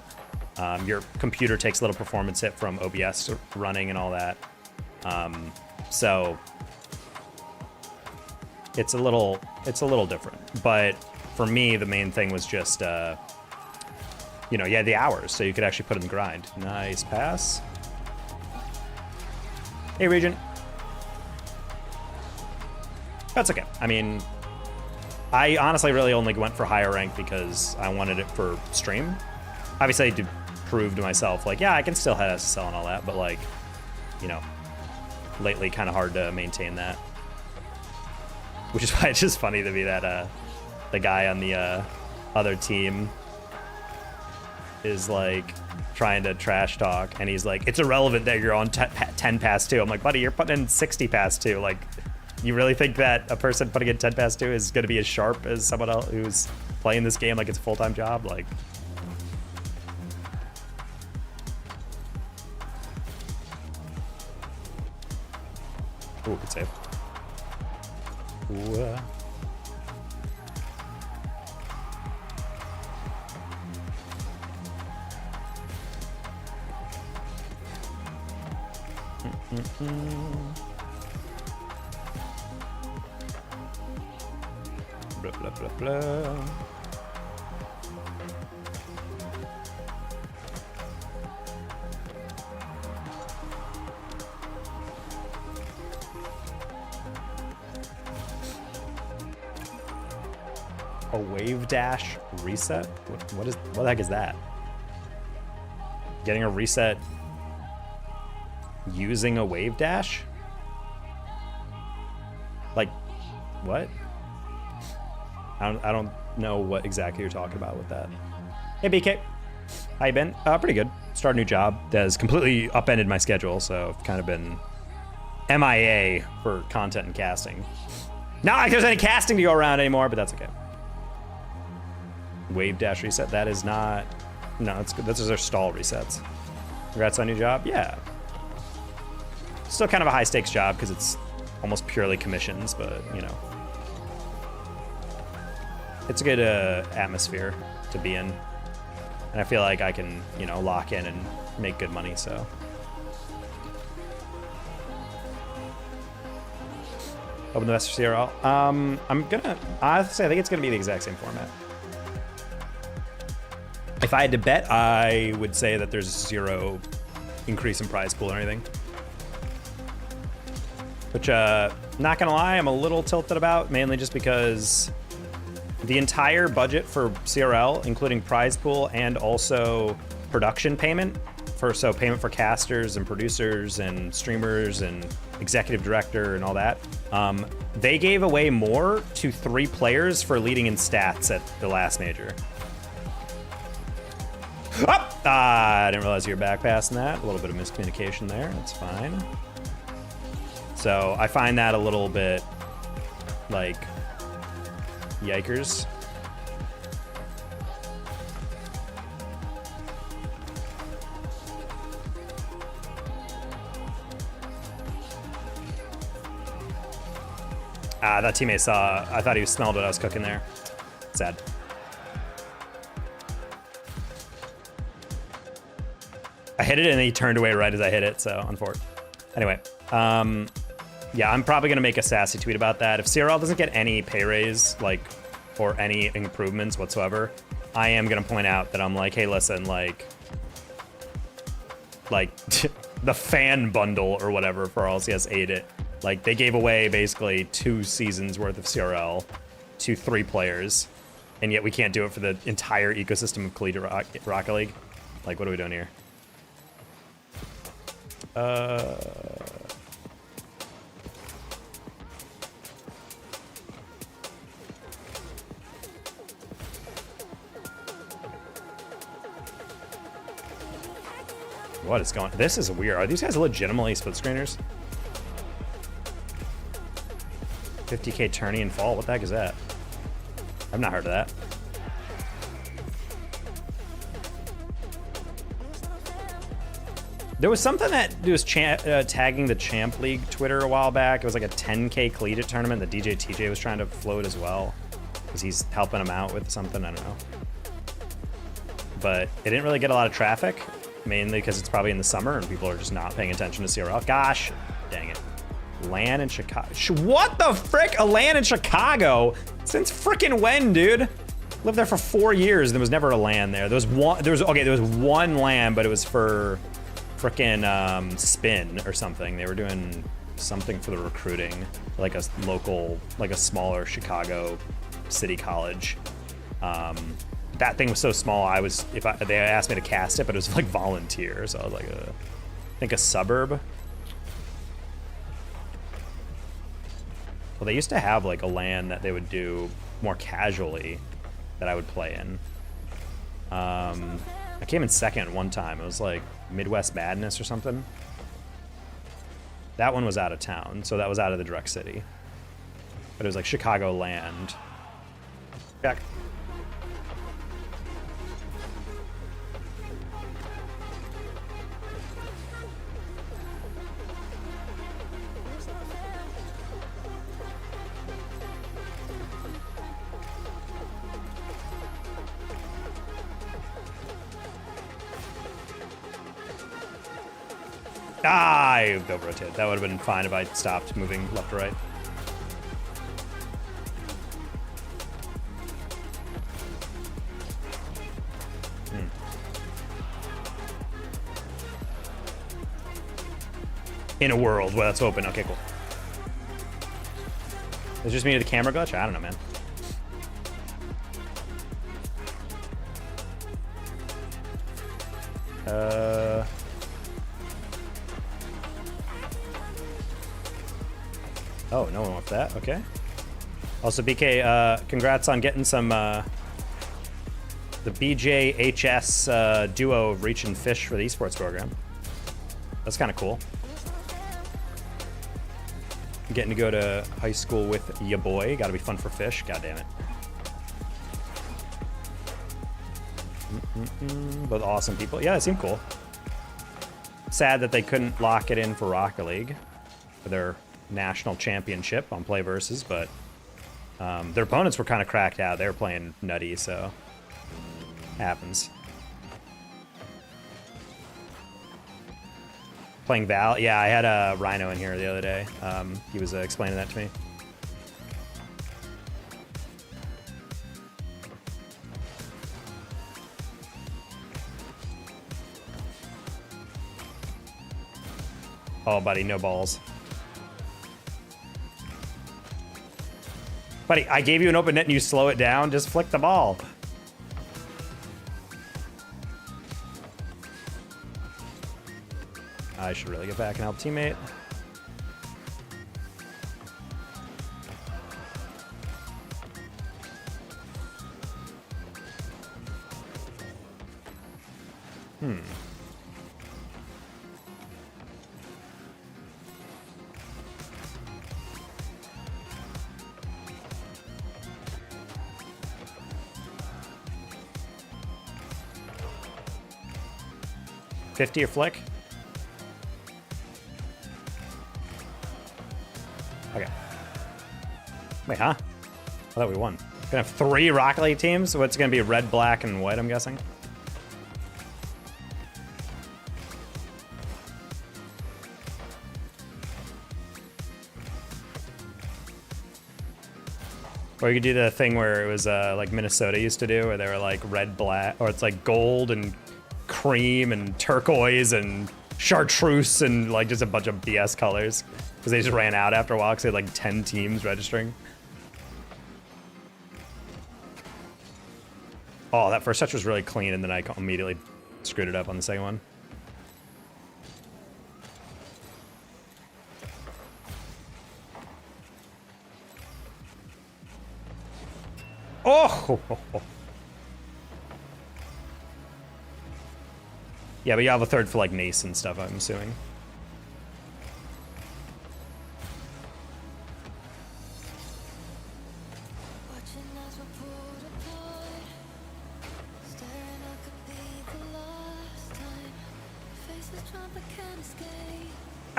your computer takes a little performance hit from OBS running and all that. So it's a little different, but for me, the main thing was just, you know, you had the hours, so you could actually put in the grind. Nice pass. Hey, Regent. That's okay. I mean, I honestly really only went for higher rank because I wanted it for stream. Obviously, to prove to myself, like, yeah, I can still have SSL and all that, but like, you know, lately kind of hard to maintain that. Which is why it's just funny to me that the guy on the other team is like trying to trash talk, and he's like, it's irrelevant that you're on 10 past 2. I'm like, buddy, you're putting in 60 past 2. Like, you really think that a person putting in 10 past 2 is going to be as sharp as someone else who's playing this game like it's a full-time job? Like, ooh, good save. Ooh. Blah, blah, blah, blah. A wave dash reset? What the heck is that? Getting a reset using a wave dash? Like, what? I don't know what exactly you're talking about with that. Hey, BK. How you been? Pretty good. Started a new job that has completely upended my schedule, so I've kind of been MIA for content and casting. Not like there's any casting to go around anymore, but that's okay. Wave dash reset, that is not... No, that's good. Those are stall resets. Congrats on your job? Yeah. Still kind of a high stakes job because it's almost purely commissions, but, you know. It's a good atmosphere to be in. And I feel like I can, you know, lock in and make good money, so. Open the best for CRL. Honestly, I think it's gonna be the exact same format. If I had to bet, I would say that there's 0 increase in prize pool or anything. Which, not gonna lie, I'm a little tilted about, mainly just because the entire budget for CRL, including prize pool and also production payment, so payment for casters and producers and streamers and executive director and all that. They gave away more to 3 players for leading in stats at the last major. Oh! I didn't realize you were back passing that. A little bit of miscommunication there. That's fine. So I find that a little bit like yikers. That teammate saw, I thought he smelled what I was cooking there. Sad. I hit it and he turned away right as I hit it, so unfortunate. Anyway, yeah, I'm probably gonna make a sassy tweet about that. If CRL doesn't get any pay raise, like, or any improvements whatsoever, I am gonna point out that I'm like, hey, listen, like the fan bundle or whatever for RLCS 8, like, they gave away basically 2 seasons worth of CRL to 3 players, and yet we can't do it for the entire ecosystem of Collegiate Rocket League. Like, what are we doing here? What is going on? This is weird. Are these guys legitimately split screeners? 50k tourney and fall? What the heck is that? I've not heard of that. There was something that was tagging the Champ League Twitter a while back. It was like a 10k collegiate tournament that DJ TJ was trying to float as well, because he's helping him out with something, I don't know. But it didn't really get a lot of traffic, mainly because it's probably in the summer and people are just not paying attention to CRL. Gosh, dang it. LAN in Chicago. What the frick? A LAN in Chicago? Since frickin' when, dude? Lived there for 4 years and there was never a LAN there. There was one LAN, but it was for frickin' Spin or something. They were doing something for the recruiting, like a local, like a smaller Chicago city college. That thing was so small. They asked me to cast it, but it was like volunteer. So I was like, I think a suburb. Well, they used to have like a LAN that they would do more casually that I would play in. I came in second one time. It was like Midwest Madness or something. That one was out of town, so that was out of the direct city. But it was like Chicago land. Back. I over-rotated. That would have been fine if I stopped moving left to right. In a world where that's open. Okay, cool. It's just me to the camera glitch? I don't know, man. Oh, no one wants that. Okay. Also, BK, congrats on getting some the BJHS duo of Reach and Fish for the esports program. That's kind of cool. Getting to go to high school with ya boy. Got to be fun for Fish. God damn it. Both awesome people. Yeah, it seemed cool. Sad that they couldn't lock it in for Rocket League for their national championship on Play Versus, but their opponents were kind of cracked out. They were playing nutty, so happens. Playing Val. Yeah, I had a Rhino in here the other day. He was explaining that to me. Oh, buddy, no balls. Buddy, I gave you an open net and you slow it down. Just flick the ball. I should really get back and help teammate. Hmm. $50 a flick? Okay. Wait, huh? I thought we won. Gonna have 3 Rocket League teams? So it's gonna be red, black, and white, I'm guessing? Or you could do the thing where it was like Minnesota used to do, where they were like red, black, or it's like gold and cream and turquoise and chartreuse and like just a bunch of BS colors. Because they just ran out after a while because they had like 10 teams registering. Oh, that first touch was really clean, and then I immediately screwed it up on the second one. Oh! Yeah, but you have a third for like Nace and stuff, I'm assuming.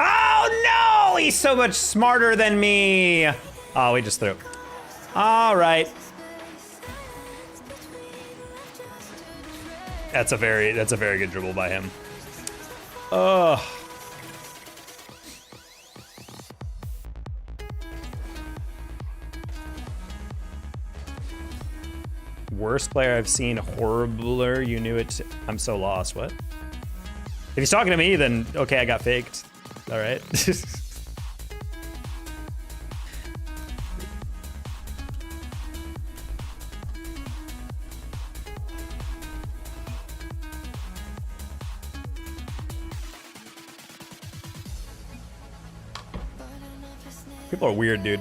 Oh no! He's so much smarter than me! Oh, we just threw. All right. That's a very good dribble by him. Ugh. Worst player I've seen, horribler. You knew it. I'm so lost. What? If he's talking to me, then okay, I got faked. All right. People are weird, dude.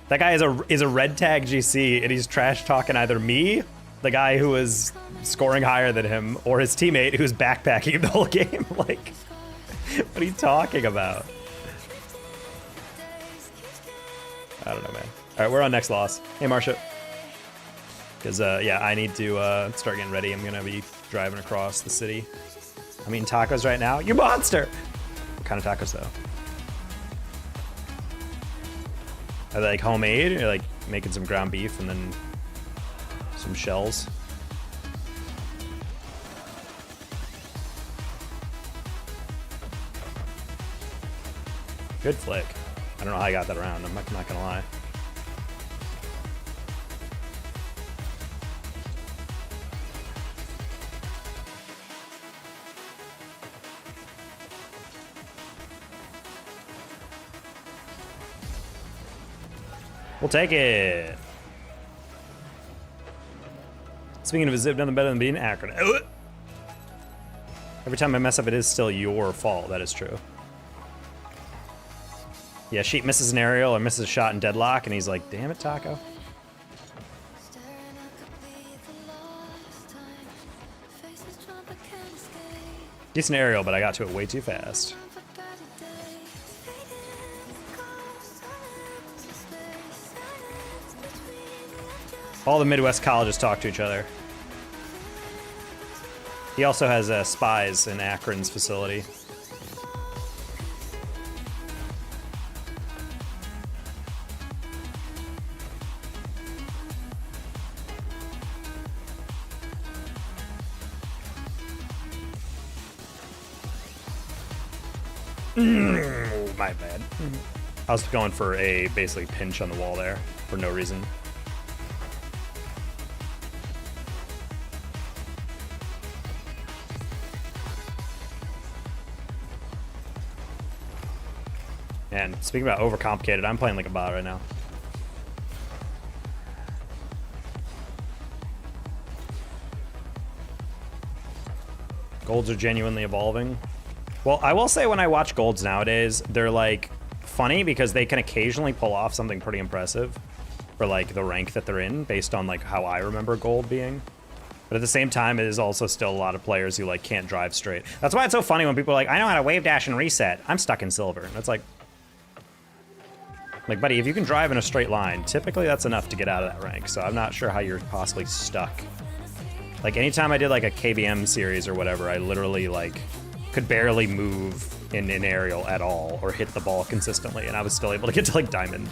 That guy is a red tag GC, and he's trash talking either me, the guy who was scoring higher than him, or his teammate who's backpacking the whole game. Like, what are you talking about? I don't know, man. All right, we're on next loss. Hey, Marsha. Because, yeah, I need to start getting ready. I'm going to be driving across the city. I'm eating tacos right now. You monster! What kind of tacos, though? Are they like homemade, or like making some ground beef and then some shells? Good flick. I don't know how I got that around. I'm not gonna lie. We'll take it. Speaking of a zip, nothing better than being an acronym. Every time I mess up, it is still your fault. That is true. Yeah, Sheep misses an aerial or misses a shot in deadlock, and he's like, damn it, Taco. Decent aerial, but I got to it way too fast. All the Midwest colleges talk to each other. He also has spies in Akron's facility. My bad. I was going for a basically pinch on the wall there for no reason. And speaking about overcomplicated, I'm playing like a bot right now. Golds are genuinely evolving. Well, I will say when I watch golds nowadays, they're like funny because they can occasionally pull off something pretty impressive for like the rank that they're in based on like how I remember gold being. But at the same time, it is also still a lot of players who like can't drive straight. That's why it's so funny when people are like, I know how to wave dash and reset. I'm stuck in silver. And it's like, buddy, if you can drive in a straight line, typically that's enough to get out of that rank. So I'm not sure how you're possibly stuck. Like anytime I did like a KBM series or whatever, I literally like could barely move in an aerial at all or hit the ball consistently. And I was still able to get to like diamond.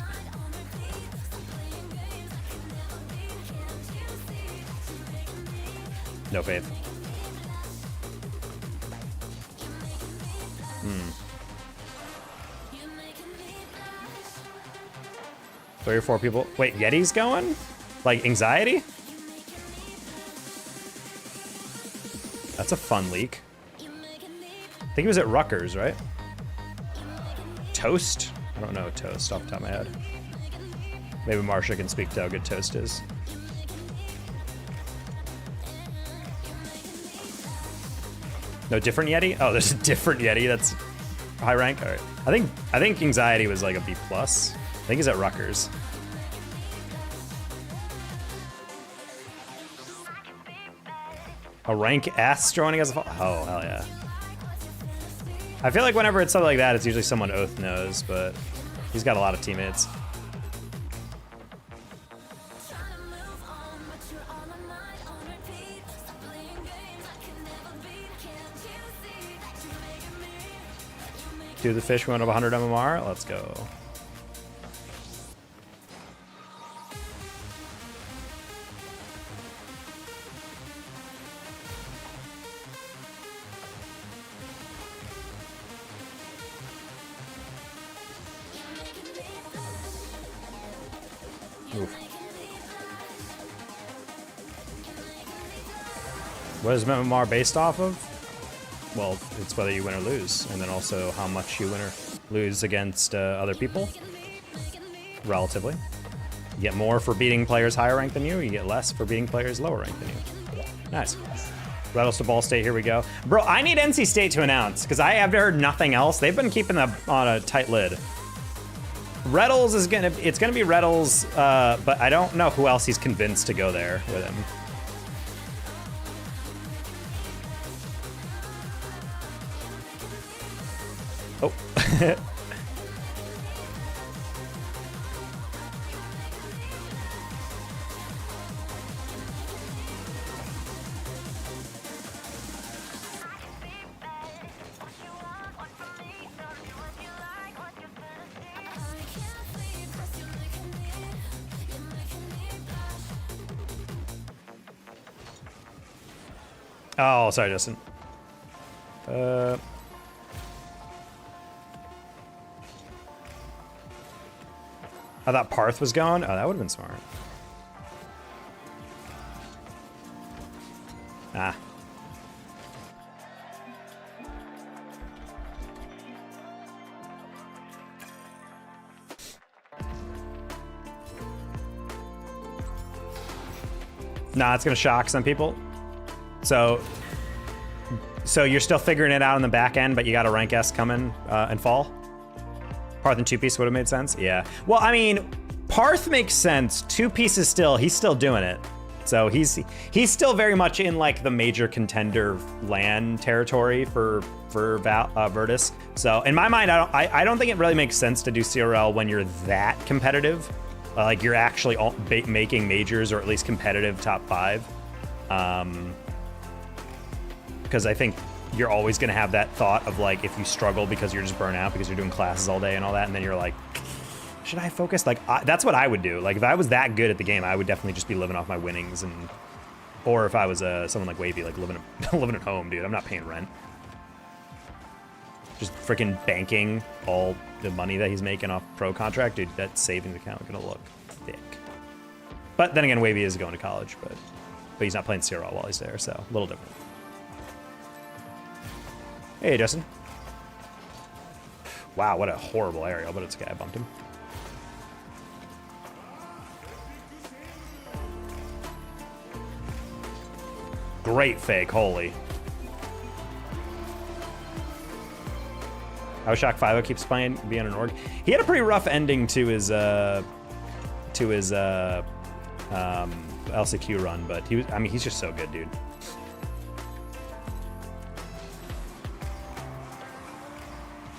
No faith. 3 or 4 people. Wait, Yeti's going? Like anxiety? That's a fun leak. I think he was at Rutgers, right? Toast? I don't know Toast off the top of my head. Maybe Marsha can speak to how good Toast is. No, different Yeti? Oh, there's a different Yeti that's high rank? All right. I think Anxiety was like a B+. I think he's at Rutgers. A rank S joining as a... Oh, hell yeah. I feel like whenever it's something like that, it's usually someone Oath knows, but he's got a lot of teammates. Do the fish, we went up 100 MMR. Let's go. Oof. What is MMR based off of? Well, it's whether you win or lose, and then also how much you win or lose against other people, relatively. You get more for beating players higher ranked than you get less for beating players lower ranked than you. Nice. Reynolds to Ball State, here we go. Bro, I need NC State to announce, because I have heard nothing else. They've been keeping them on a tight lid. Reddles is it's gonna be Reddles, but I don't know who else he's convinced to go there with him. Oh. Oh, sorry, Justin. I thought Parth was gone. Oh, that would have been smart. Ah. Nah, it's gonna shock some people. So you're still figuring it out on the back end, but you got a rank S coming and fall? Parth and 2-piece would have made sense? Yeah. Well, I mean, Parth makes sense. 2-piece is still, he's still doing it. So he's still very much in like the major contender LAN territory for Virtus. So in my mind, I don't think it really makes sense to do CRL when you're that competitive. Like you're actually making majors or at least competitive top 5. Because I think you're always going to have that thought of like if you struggle because you're just burnt out because you're doing classes all day and all that, and then you're like, should I focus? Like that's what I would do. Like if I was that good at the game, I would definitely just be living off my winnings, and or if I was someone like Wavy, like living at home, dude. I'm not paying rent. Just freaking banking all the money that he's making off pro contract, dude. That savings account gonna look thick. But then again, Wavy is going to college, but he's not playing CRL while he's there, so a little different. Hey, Justin. Wow, what a horrible aerial, but it's okay. I bumped him. Great fake, holy. I was shocked 5 keeps playing, being an org. He had a pretty rough ending to his LCQ run, but he was, I mean, he's just so good, dude.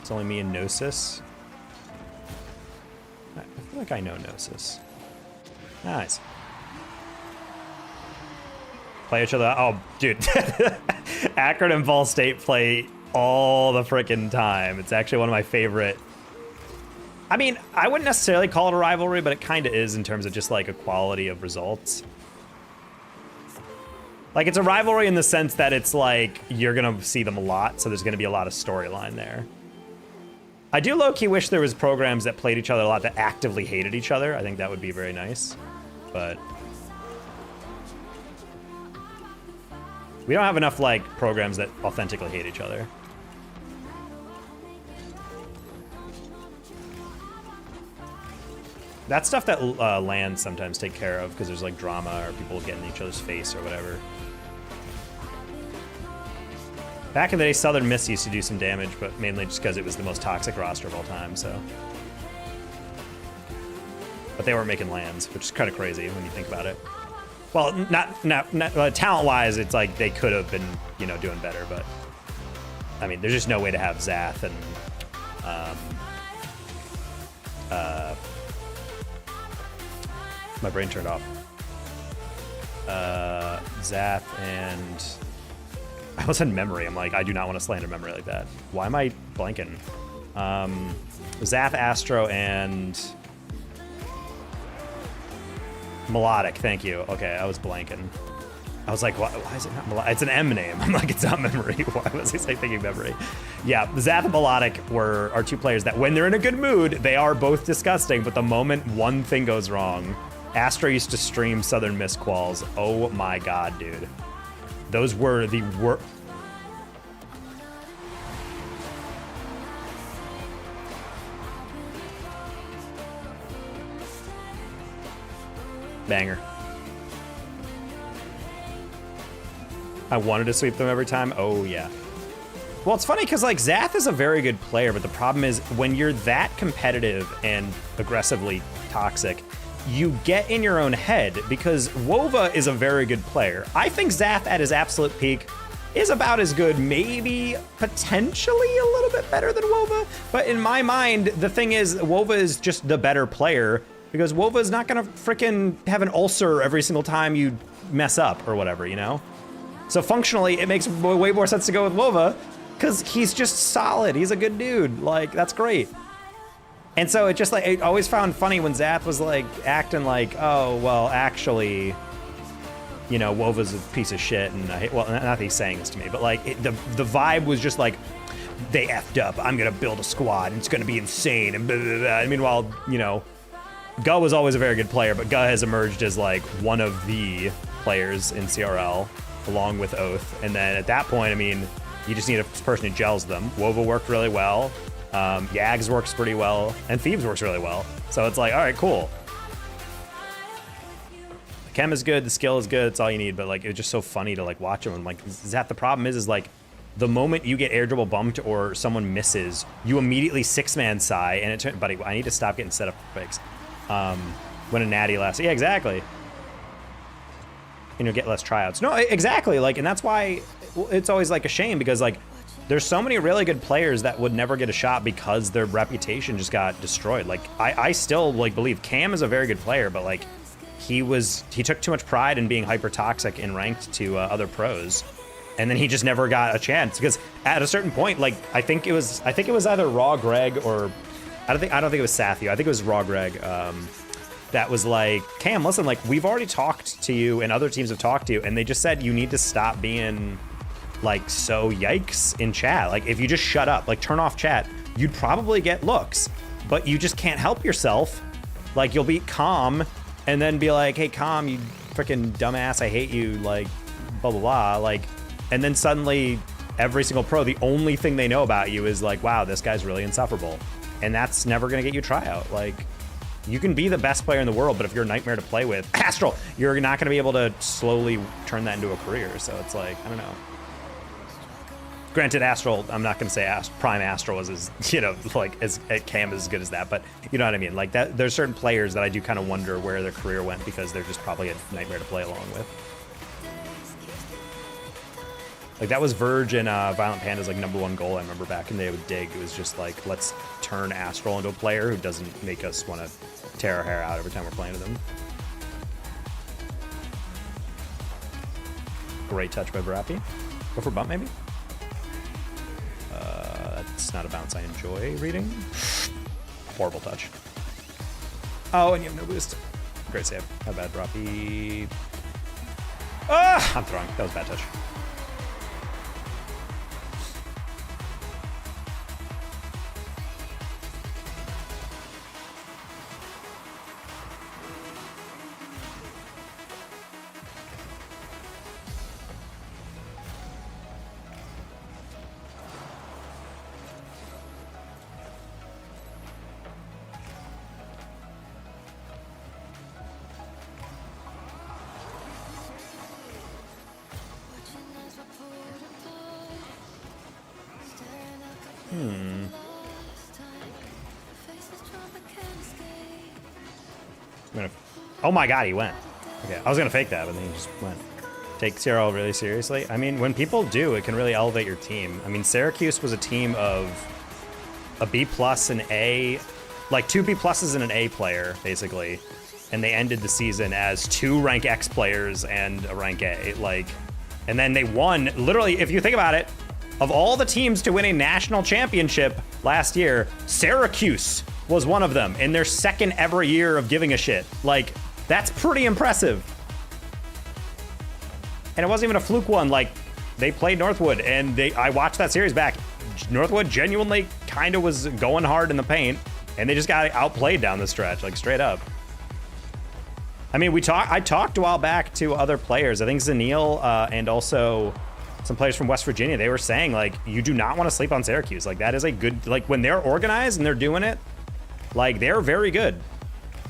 It's only me and Gnosis. I feel like I know Gnosis. Nice. Play each other. Oh, dude. Akron and Ball State play all the frickin' time. It's actually one of my favorite. I mean, I wouldn't necessarily call it a rivalry, but it kind of is in terms of just like a quality of results. Like, it's a rivalry in the sense that it's like you're gonna see them a lot, so there's gonna be a lot of storyline there. I do low-key wish there was programs that played each other a lot that actively hated each other. I think that would be very nice, but we don't have enough like programs that authentically hate each other. That's stuff that LANs sometimes take care of because there's like drama or people getting in each other's face or whatever. Back in the day, Southern Miss used to do some damage, but mainly just because it was the most toxic roster of all time, so. But they weren't making lands, which is kind of crazy when you think about it. Well, not talent-wise, it's like they could have been, you know, doing better, but I mean, there's just no way to have Zath and my brain turned off. Zath and I was in memory. I'm like, I do not want to slander memory like that. Why am I blanking? Zath, Astro, and Melodic. Thank you. Okay, I was blanking. I was like, why is it not Melodic? It's an M name. I'm like, it's not memory. Why was I thinking memory? Yeah, Zath and Melodic are two players that when they're in a good mood, they are both disgusting, but the moment one thing goes wrong, Astro used to stream Southern Miss quals. Oh my god, dude. Those were the worst. Banger. I wanted to sweep them every time. Oh, yeah. Well, it's funny because, like, Zath is a very good player, but the problem is when you're that competitive and aggressively toxic, you get in your own head because Wova is a very good player. I think Zath at his absolute peak is about as good, maybe potentially a little bit better than Wova. But in my mind, the thing is, Wova is just the better player because Wova is not gonna frickin' have an ulcer every single time you mess up or whatever, you know? So functionally, it makes way more sense to go with Wova because he's just solid. He's a good dude. Like, that's great. And so it just like, I always found funny when Zath was like acting like, oh, well, actually, you know, Wova's a piece of shit. And I hate, well, not that he's saying this to me, but like the vibe was just like, they effed up. I'm going to build a squad and it's going to be insane. And blah, blah, blah. I mean, while, you know, Guh was always a very good player, but Guh has emerged as like one of the players in CRL along with Oath. And then at that point, I mean, you just need a person who gels them. Wova worked really well. Yags works pretty well, and Thieves works really well. So it's like, all right, cool. The chem is good, the skill is good, it's all you need, but like, it's just so funny to like watch them. And like, Zath, the problem is like, the moment you get air dribble bumped or someone misses, you immediately six-man sigh, and it turns, buddy, I need to stop getting set up for picks. When a natty lasts, yeah, exactly. And you'll get less tryouts. No, exactly, like, and that's why it's always like a shame because like, there's so many really good players that would never get a shot because their reputation just got destroyed. Like, I still like believe Cam is a very good player, but like, he took too much pride in being hyper toxic and ranked to other pros, and then he just never got a chance because at a certain point, like, I think it was either Raw Greg or I don't think it was Sathio. I think it was Raw Greg. That was like, Cam, listen, like, we've already talked to you and other teams have talked to you, and they just said you need to stop being like so yikes in chat. Like, if you just shut up, like turn off chat, you'd probably get looks, but you just can't help yourself. Like, you'll be calm and then be like, hey, calm, you freaking dumbass, I hate you, like, blah, blah, blah. Like, and then suddenly every single pro, the only thing they know about you is like, wow, this guy's really insufferable. And that's never gonna get you a tryout. Like, you can be the best player in the world, but if you're a nightmare to play with, Astral, you're not gonna be able to slowly turn that into a career. So it's like, I don't know. Granted, Astral, I'm not going to say Prime Astral was as, you know, like as Cam is as good as that, but you know what I mean? Like that, there's certain players that I do kind of wonder where their career went because they're just probably a nightmare to play along with. Like that was Verge and Violent Panda's like #1 goal I remember back in the day with Dig. It was just like, let's turn Astral into a player who doesn't make us want to tear our hair out every time we're playing with him. Great touch by Barapi. Go for bump, maybe? That's not a bounce I enjoy reading. Horrible touch. Oh, and you have no boost. Great save. How bad, Barapi? Ah! I'm throwing. That was a bad touch. Oh my god, he went. Okay, I was gonna fake that, but then he just went. Take CRL really seriously. I mean, when people do, it can really elevate your team. I mean, Syracuse was a team of a B+, an A, like 2 B+ and an A player, basically. And they ended the season as 2 rank X players and a rank A. Like, and then they won, literally, if you think about it, of all the teams to win a national championship last year, Syracuse was one of them in their 2nd ever year of giving a shit. Like, that's pretty impressive. And it wasn't even a fluke one. Like, they played Northwood, and I watched that series back. Northwood genuinely kind of was going hard in the paint, and they just got outplayed down the stretch, like straight up. I mean, I talked a while back to other players. I think Zanil and also some players from West Virginia. They were saying, like, you do not want to sleep on Syracuse. Like, that is a good, like, when they're organized and they're doing it, like, they're very good.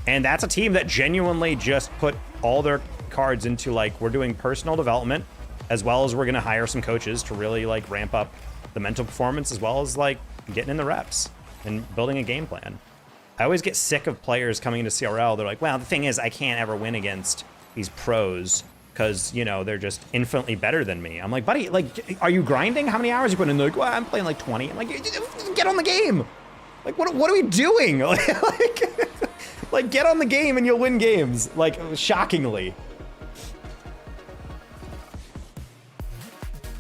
And that's a team that genuinely just put all their cards into, like, we're doing personal development as well as we're going to hire some coaches to really, like, ramp up the mental performance as well as, like, getting in the reps and building a game plan. I always get sick of players coming into CRL. They're like, well, the thing is, I can't ever win against these pros because, you know, they're just infinitely better than me. I'm like, buddy, like, are you grinding? How many hours you put in? They're like, well, I'm playing like 20. I'm like, get on the game. Like, what are we doing? Like, get on the game and you'll win games. Like, shockingly.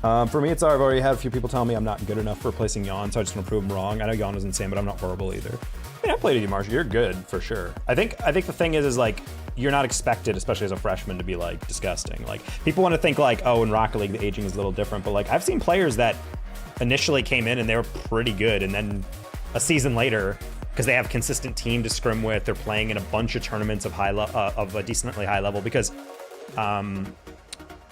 For me, it's I've already had a few people tell me I'm not good enough for replacing Yawn, so I just want to prove them wrong. I know Yawn is insane, but I'm not horrible either. I mean, I played at Marshall. You're good, for sure. I think the thing is like, you're not expected, especially as a freshman, to be, like, disgusting. Like, people want to think, like, oh, in Rocket League, the aging is a little different, but, like, I've seen players that initially came in and they were pretty good, and then a season later, because they have a consistent team to scrim with, they're playing in a bunch of tournaments of of a decently high level, because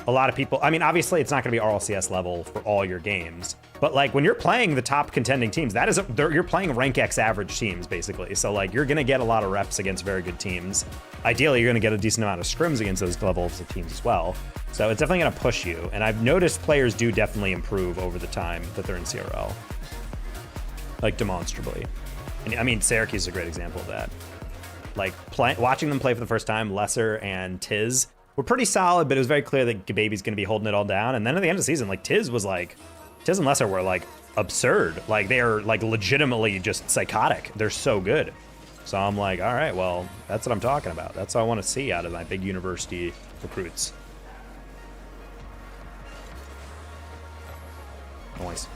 a lot of people, I mean, obviously it's not going to be RLCS level for all your games, but, like, when you're playing the top contending teams, that is you're playing rank X average teams, basically. So, like, you're going to get a lot of reps against very good teams. Ideally, you're going to get a decent amount of scrims against those levels of teams as well. So it's definitely going to push you. And I've noticed players do definitely improve over the time that they're in CRL. Like, demonstrably. And I mean, Syracuse is a great example of that. Like, watching them play for the first time, Lesser and Tiz were pretty solid, but it was very clear that Baby's going to be holding it all down. And then at the end of the season, like, Tiz and Lesser were, like, absurd. Like, they are, like, legitimately just psychotic. They're so good. So I'm like, all right, well, that's what I'm talking about. That's what I want to see out of my big university recruits. Noise.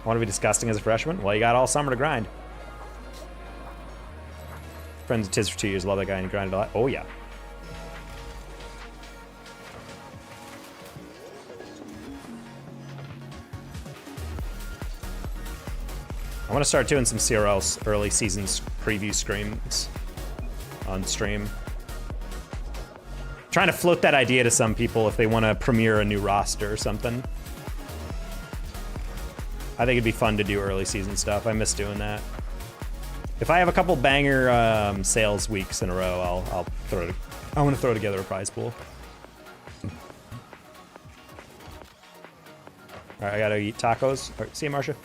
Want to be disgusting as a freshman? Well, you got all summer to grind. Friends of Tiz for 2 years. Love that guy and he grinded a lot. Oh, yeah. I want to start doing some CRL early season preview screams on stream. Trying to float that idea to some people if they want to premiere a new roster or something. I think it'd be fun to do early season stuff. I miss doing that. If I have a couple banger sales weeks in a row, I want to throw together a prize pool. All All right, I gotta eat tacos. All right, see you, Marcia.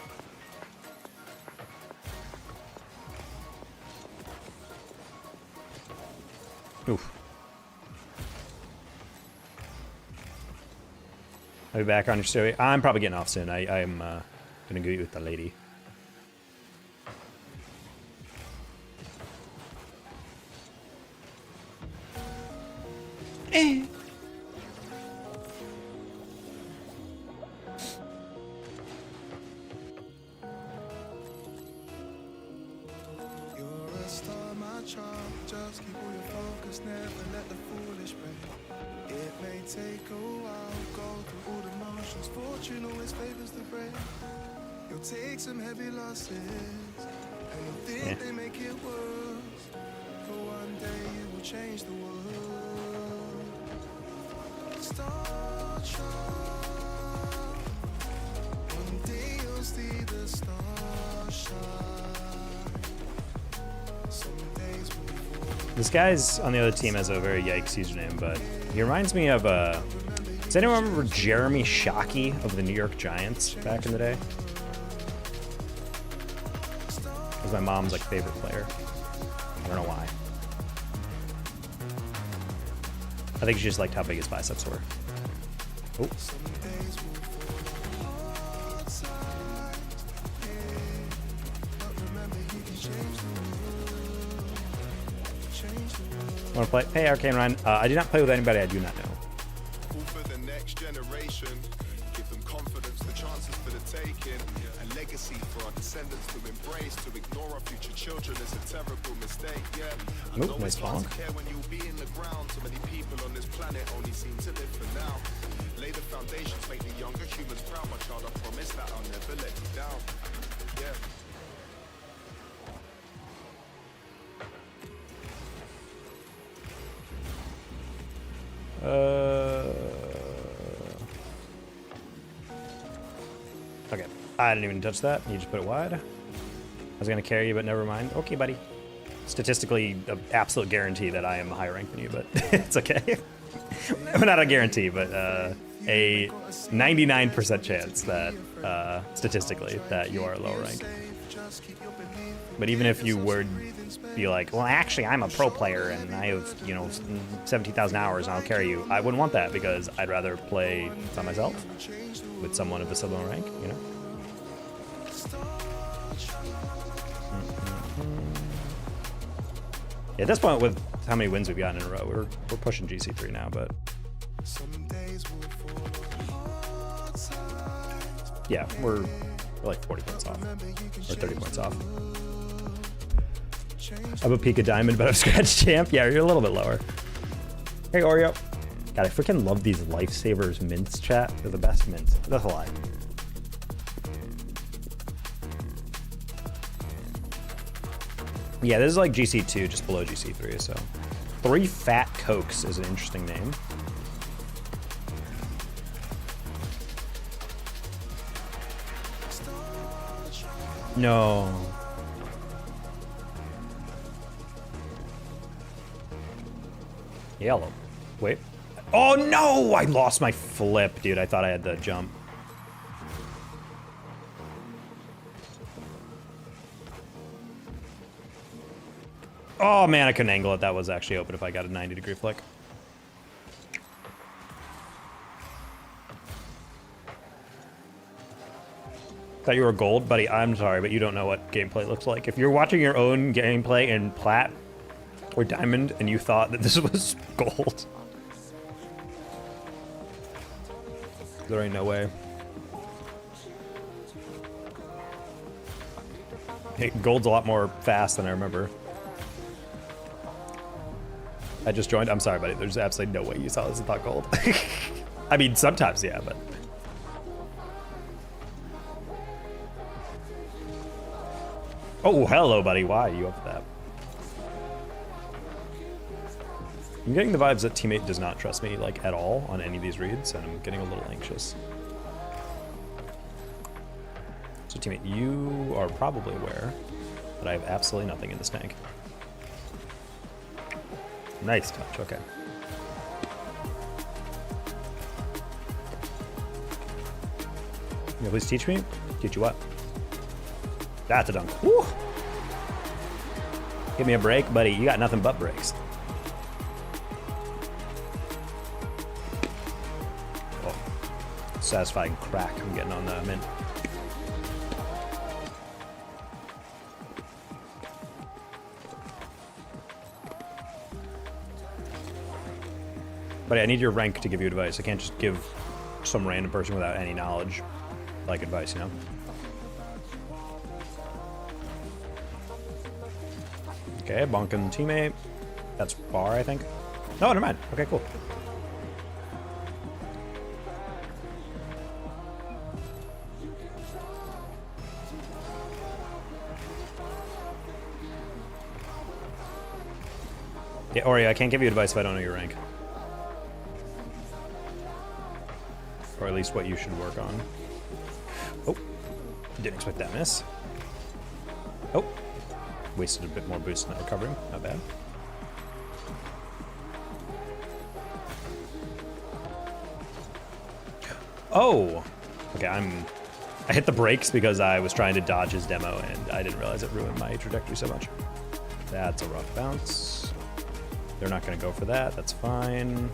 Oof. I'll be back on your story. I'm probably getting off soon. I'm gonna go eat with the lady. Just keep all your focus, never let the foolish break. It may take a while, go through all the motions. Fortune always favors the brave. You'll take some heavy losses, and you'll think they make it worse. For one day you will change the world. Start strong. One day you'll see the stars shine. Some days will fall. This guy's on the other team has a very yikes username, but he reminds me of does anyone remember Jeremy Shockey of the New York Giants back in the day? He was my mom's like favorite player. I don't know why. I think she just liked how big his biceps were. Oh. Want to play? Hey, Arcane Ryan. I do not play with anybody I do not know. For the next generation, give them confidence, the chances for the taking, a legacy for our descendants to embrace. To ignore our future children is a terrible mistake. Yeah, I know nice it's hard bonk. to care when you'll be in the ground. So many people on this planet only seem to live for now. Lay the foundations, make the younger humans proud. My child, I promise that I'll never let you down. Yeah. Okay, I didn't even touch that. You just put it wide. I was gonna carry you, but never mind. Okay, buddy. Statistically, an absolute guarantee that I am higher ranked than you, but it's okay. Well, not a guarantee, but a 99% chance that statistically that you are lower rank. But even if you were be like, well, actually, I'm a pro player and I have, 17,000 hours and I'll carry you, I wouldn't want that because I'd rather play by myself with someone of a similar rank, Yeah, at this point, with how many wins we've gotten in a row, we're pushing GC3 now, but yeah, we're like 40 points off, or 30 points off. I'm a Pika Diamond, but I'm Scratch Champ. Yeah, you're a little bit lower. Hey, Oreo. God, I freaking love these Lifesavers mints, chat. They're the best mints. That's a lie. Yeah, this is like GC2, just below GC3, so. 3 Fat Cokes is an interesting name. No. Yellow. Wait. Oh no! I lost my flip, dude. I thought I had the jump. Oh man, I couldn't angle it. That was actually open if I got a 90-degree flick. Thought you were gold, buddy. I'm sorry, but you don't know what gameplay looks like. If you're watching your own gameplay in plat or diamond and you thought that this was gold, there ain't no way. Hey, gold's a lot more fast than I remember. I just joined. I'm sorry, buddy. There's absolutely no way you saw this and thought gold. I mean, sometimes, yeah, but. Oh, hello, buddy. Why are you up for that? I'm getting the vibes that teammate does not trust me, like, at all on any of these reads, and I'm getting a little anxious. So, teammate, you are probably aware that I have absolutely nothing in this tank. Nice touch, okay. You please teach me? Teach you what? That's a dunk. Woo! Give me a break, buddy. You got nothing but breaks. Oh, satisfying crack I'm getting on the mint. Buddy, I need your rank to give you advice. I can't just give some random person without any knowledge like advice, you know? Okay, bonking teammate. That's bar, I think. No, never mind. Okay, cool. Yeah, Ori, I can't give you advice if I don't know your rank. Or at least what you should work on. Oh, didn't expect that miss. Oh, wasted a bit more boost in that recovery. Not bad. Oh, okay, I hit the brakes because I was trying to dodge his demo and I didn't realize it ruined my trajectory so much. That's a rough bounce. They're not gonna go for that, that's fine.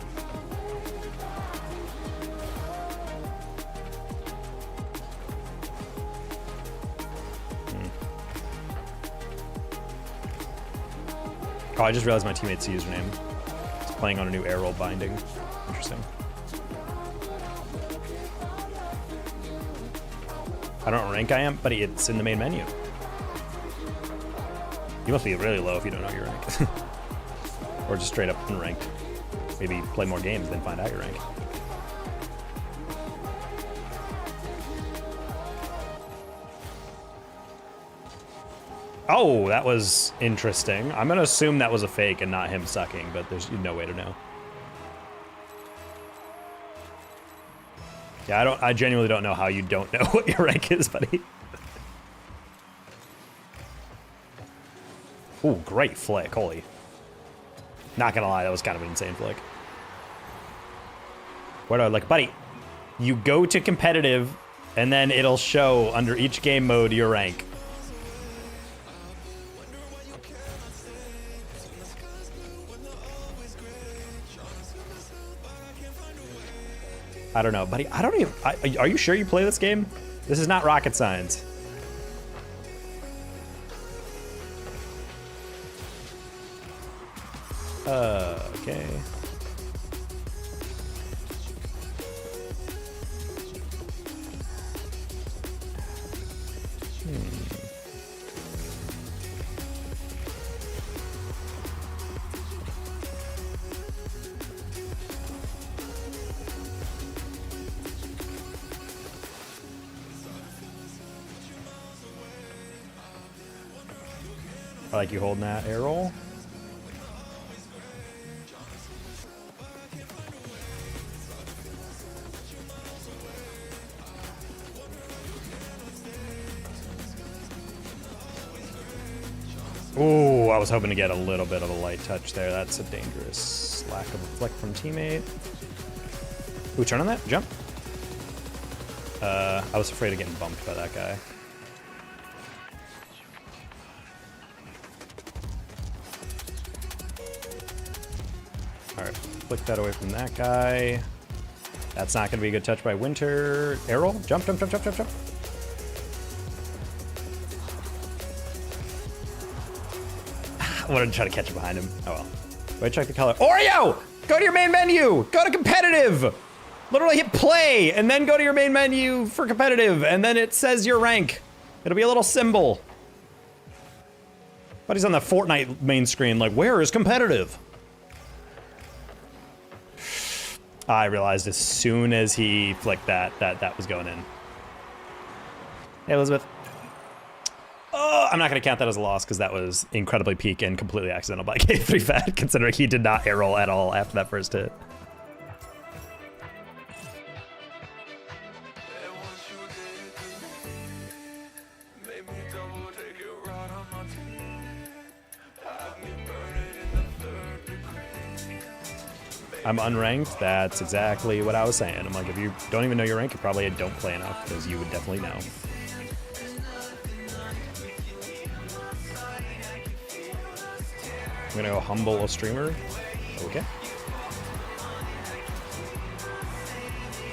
Oh, I just realized my teammate's username. It's playing on a new air roll binding. Interesting. I don't know what rank I am, but it's in the main menu. You must be really low if you don't know your rank. Or just straight up unranked. Maybe play more games, then find out your rank. Oh, that was interesting. I'm gonna assume that was a fake and not him sucking, but there's no way to know. Yeah, I genuinely don't know how you don't know what your rank is, buddy. Ooh, great flick, holy. Not gonna lie, that was kind of an insane flick. Where do I look? Buddy, you go to competitive, and then it'll show under each game mode your rank. I don't know, buddy. I don't even... are you sure you play this game? This is not rocket science. Okay. I like you holding that air roll. Ooh, I was hoping to get a little bit of a light touch there. That's a dangerous lack of a flick from teammate. Ooh, turn on that, jump. I was afraid of getting bumped by that guy. Alright, flick that away from that guy. That's not going to be a good touch by Winter. Air roll, jump, jump, jump, jump, jump, jump. I wanted to try to catch it behind him. Oh well. Wait, check the color. Oreo! Go to your main menu! Go to competitive! Literally hit play, and then go to your main menu for competitive, and then it says your rank. It'll be a little symbol. But he's on the Fortnite main screen, like, where is competitive? I realized as soon as he flicked that was going in. Hey, Elizabeth. Oh, I'm not going to count that as a loss because that was incredibly peak and completely accidental by K3 Fat, considering he did not air roll at all after that first hit. I'm unranked. That's exactly what I was saying. I'm like, if you don't even know your rank, you probably don't play enough, because you would definitely know. I'm gonna go humble a streamer. Okay.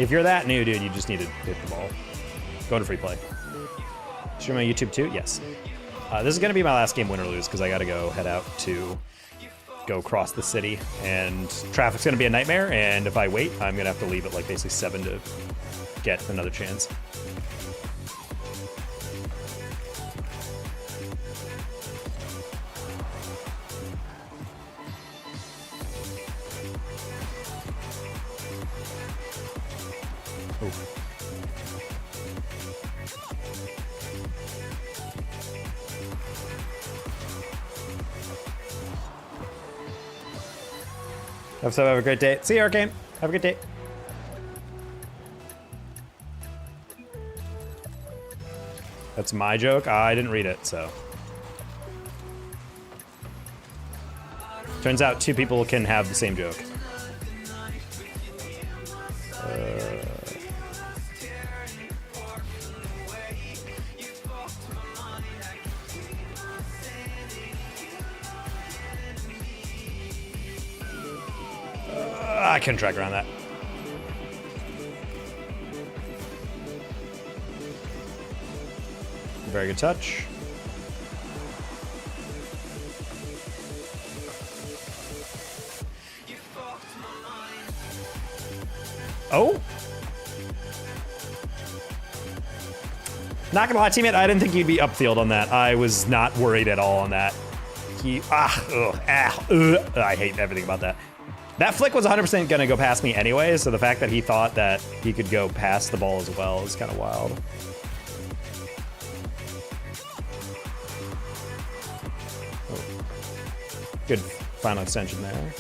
If you're that new, dude, you just need to hit the ball. Go to free play. Stream on YouTube too? Yes. This is gonna be my last game, win or lose, because I gotta go head out to go cross the city, and traffic's gonna be a nightmare, and if I wait, I'm gonna have to leave at like basically 7 to get another chance. Ooh. Have a great day. See you, Arcane. Have a good day. That's my joke. I didn't read it, so. Turns out 2 people can have the same joke. I couldn't track around that. Very good touch. Oh! Not gonna lie, teammate, I didn't think you'd be upfield on that. I was not worried at all on that. I hate everything about that. That flick was 100% gonna go past me anyway, so the fact that he thought that he could go past the ball as well is kind of wild. Oh. Good final extension there.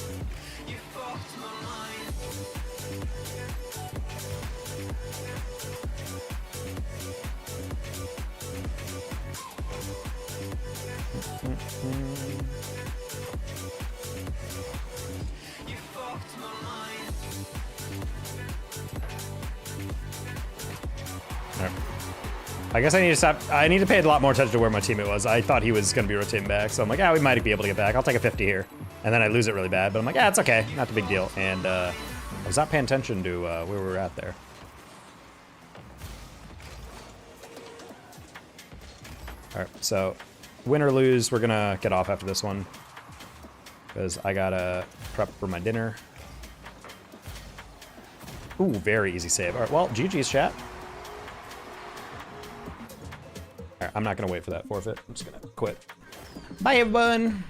I guess I need to stop. I need to pay a lot more attention to where my teammate was. I thought he was going to be rotating back, so I'm like, we might be able to get back. I'll take a 50 here. And then I lose it really bad, but I'm like, it's okay. Not the big deal. And I was not paying attention to where we were at there. All right, so win or lose, we're going to get off after this one, because I got to prep for my dinner. Ooh, very easy save. All right, well, GG's, chat. I'm not gonna wait for that forfeit. I'm just gonna quit. Bye, everyone.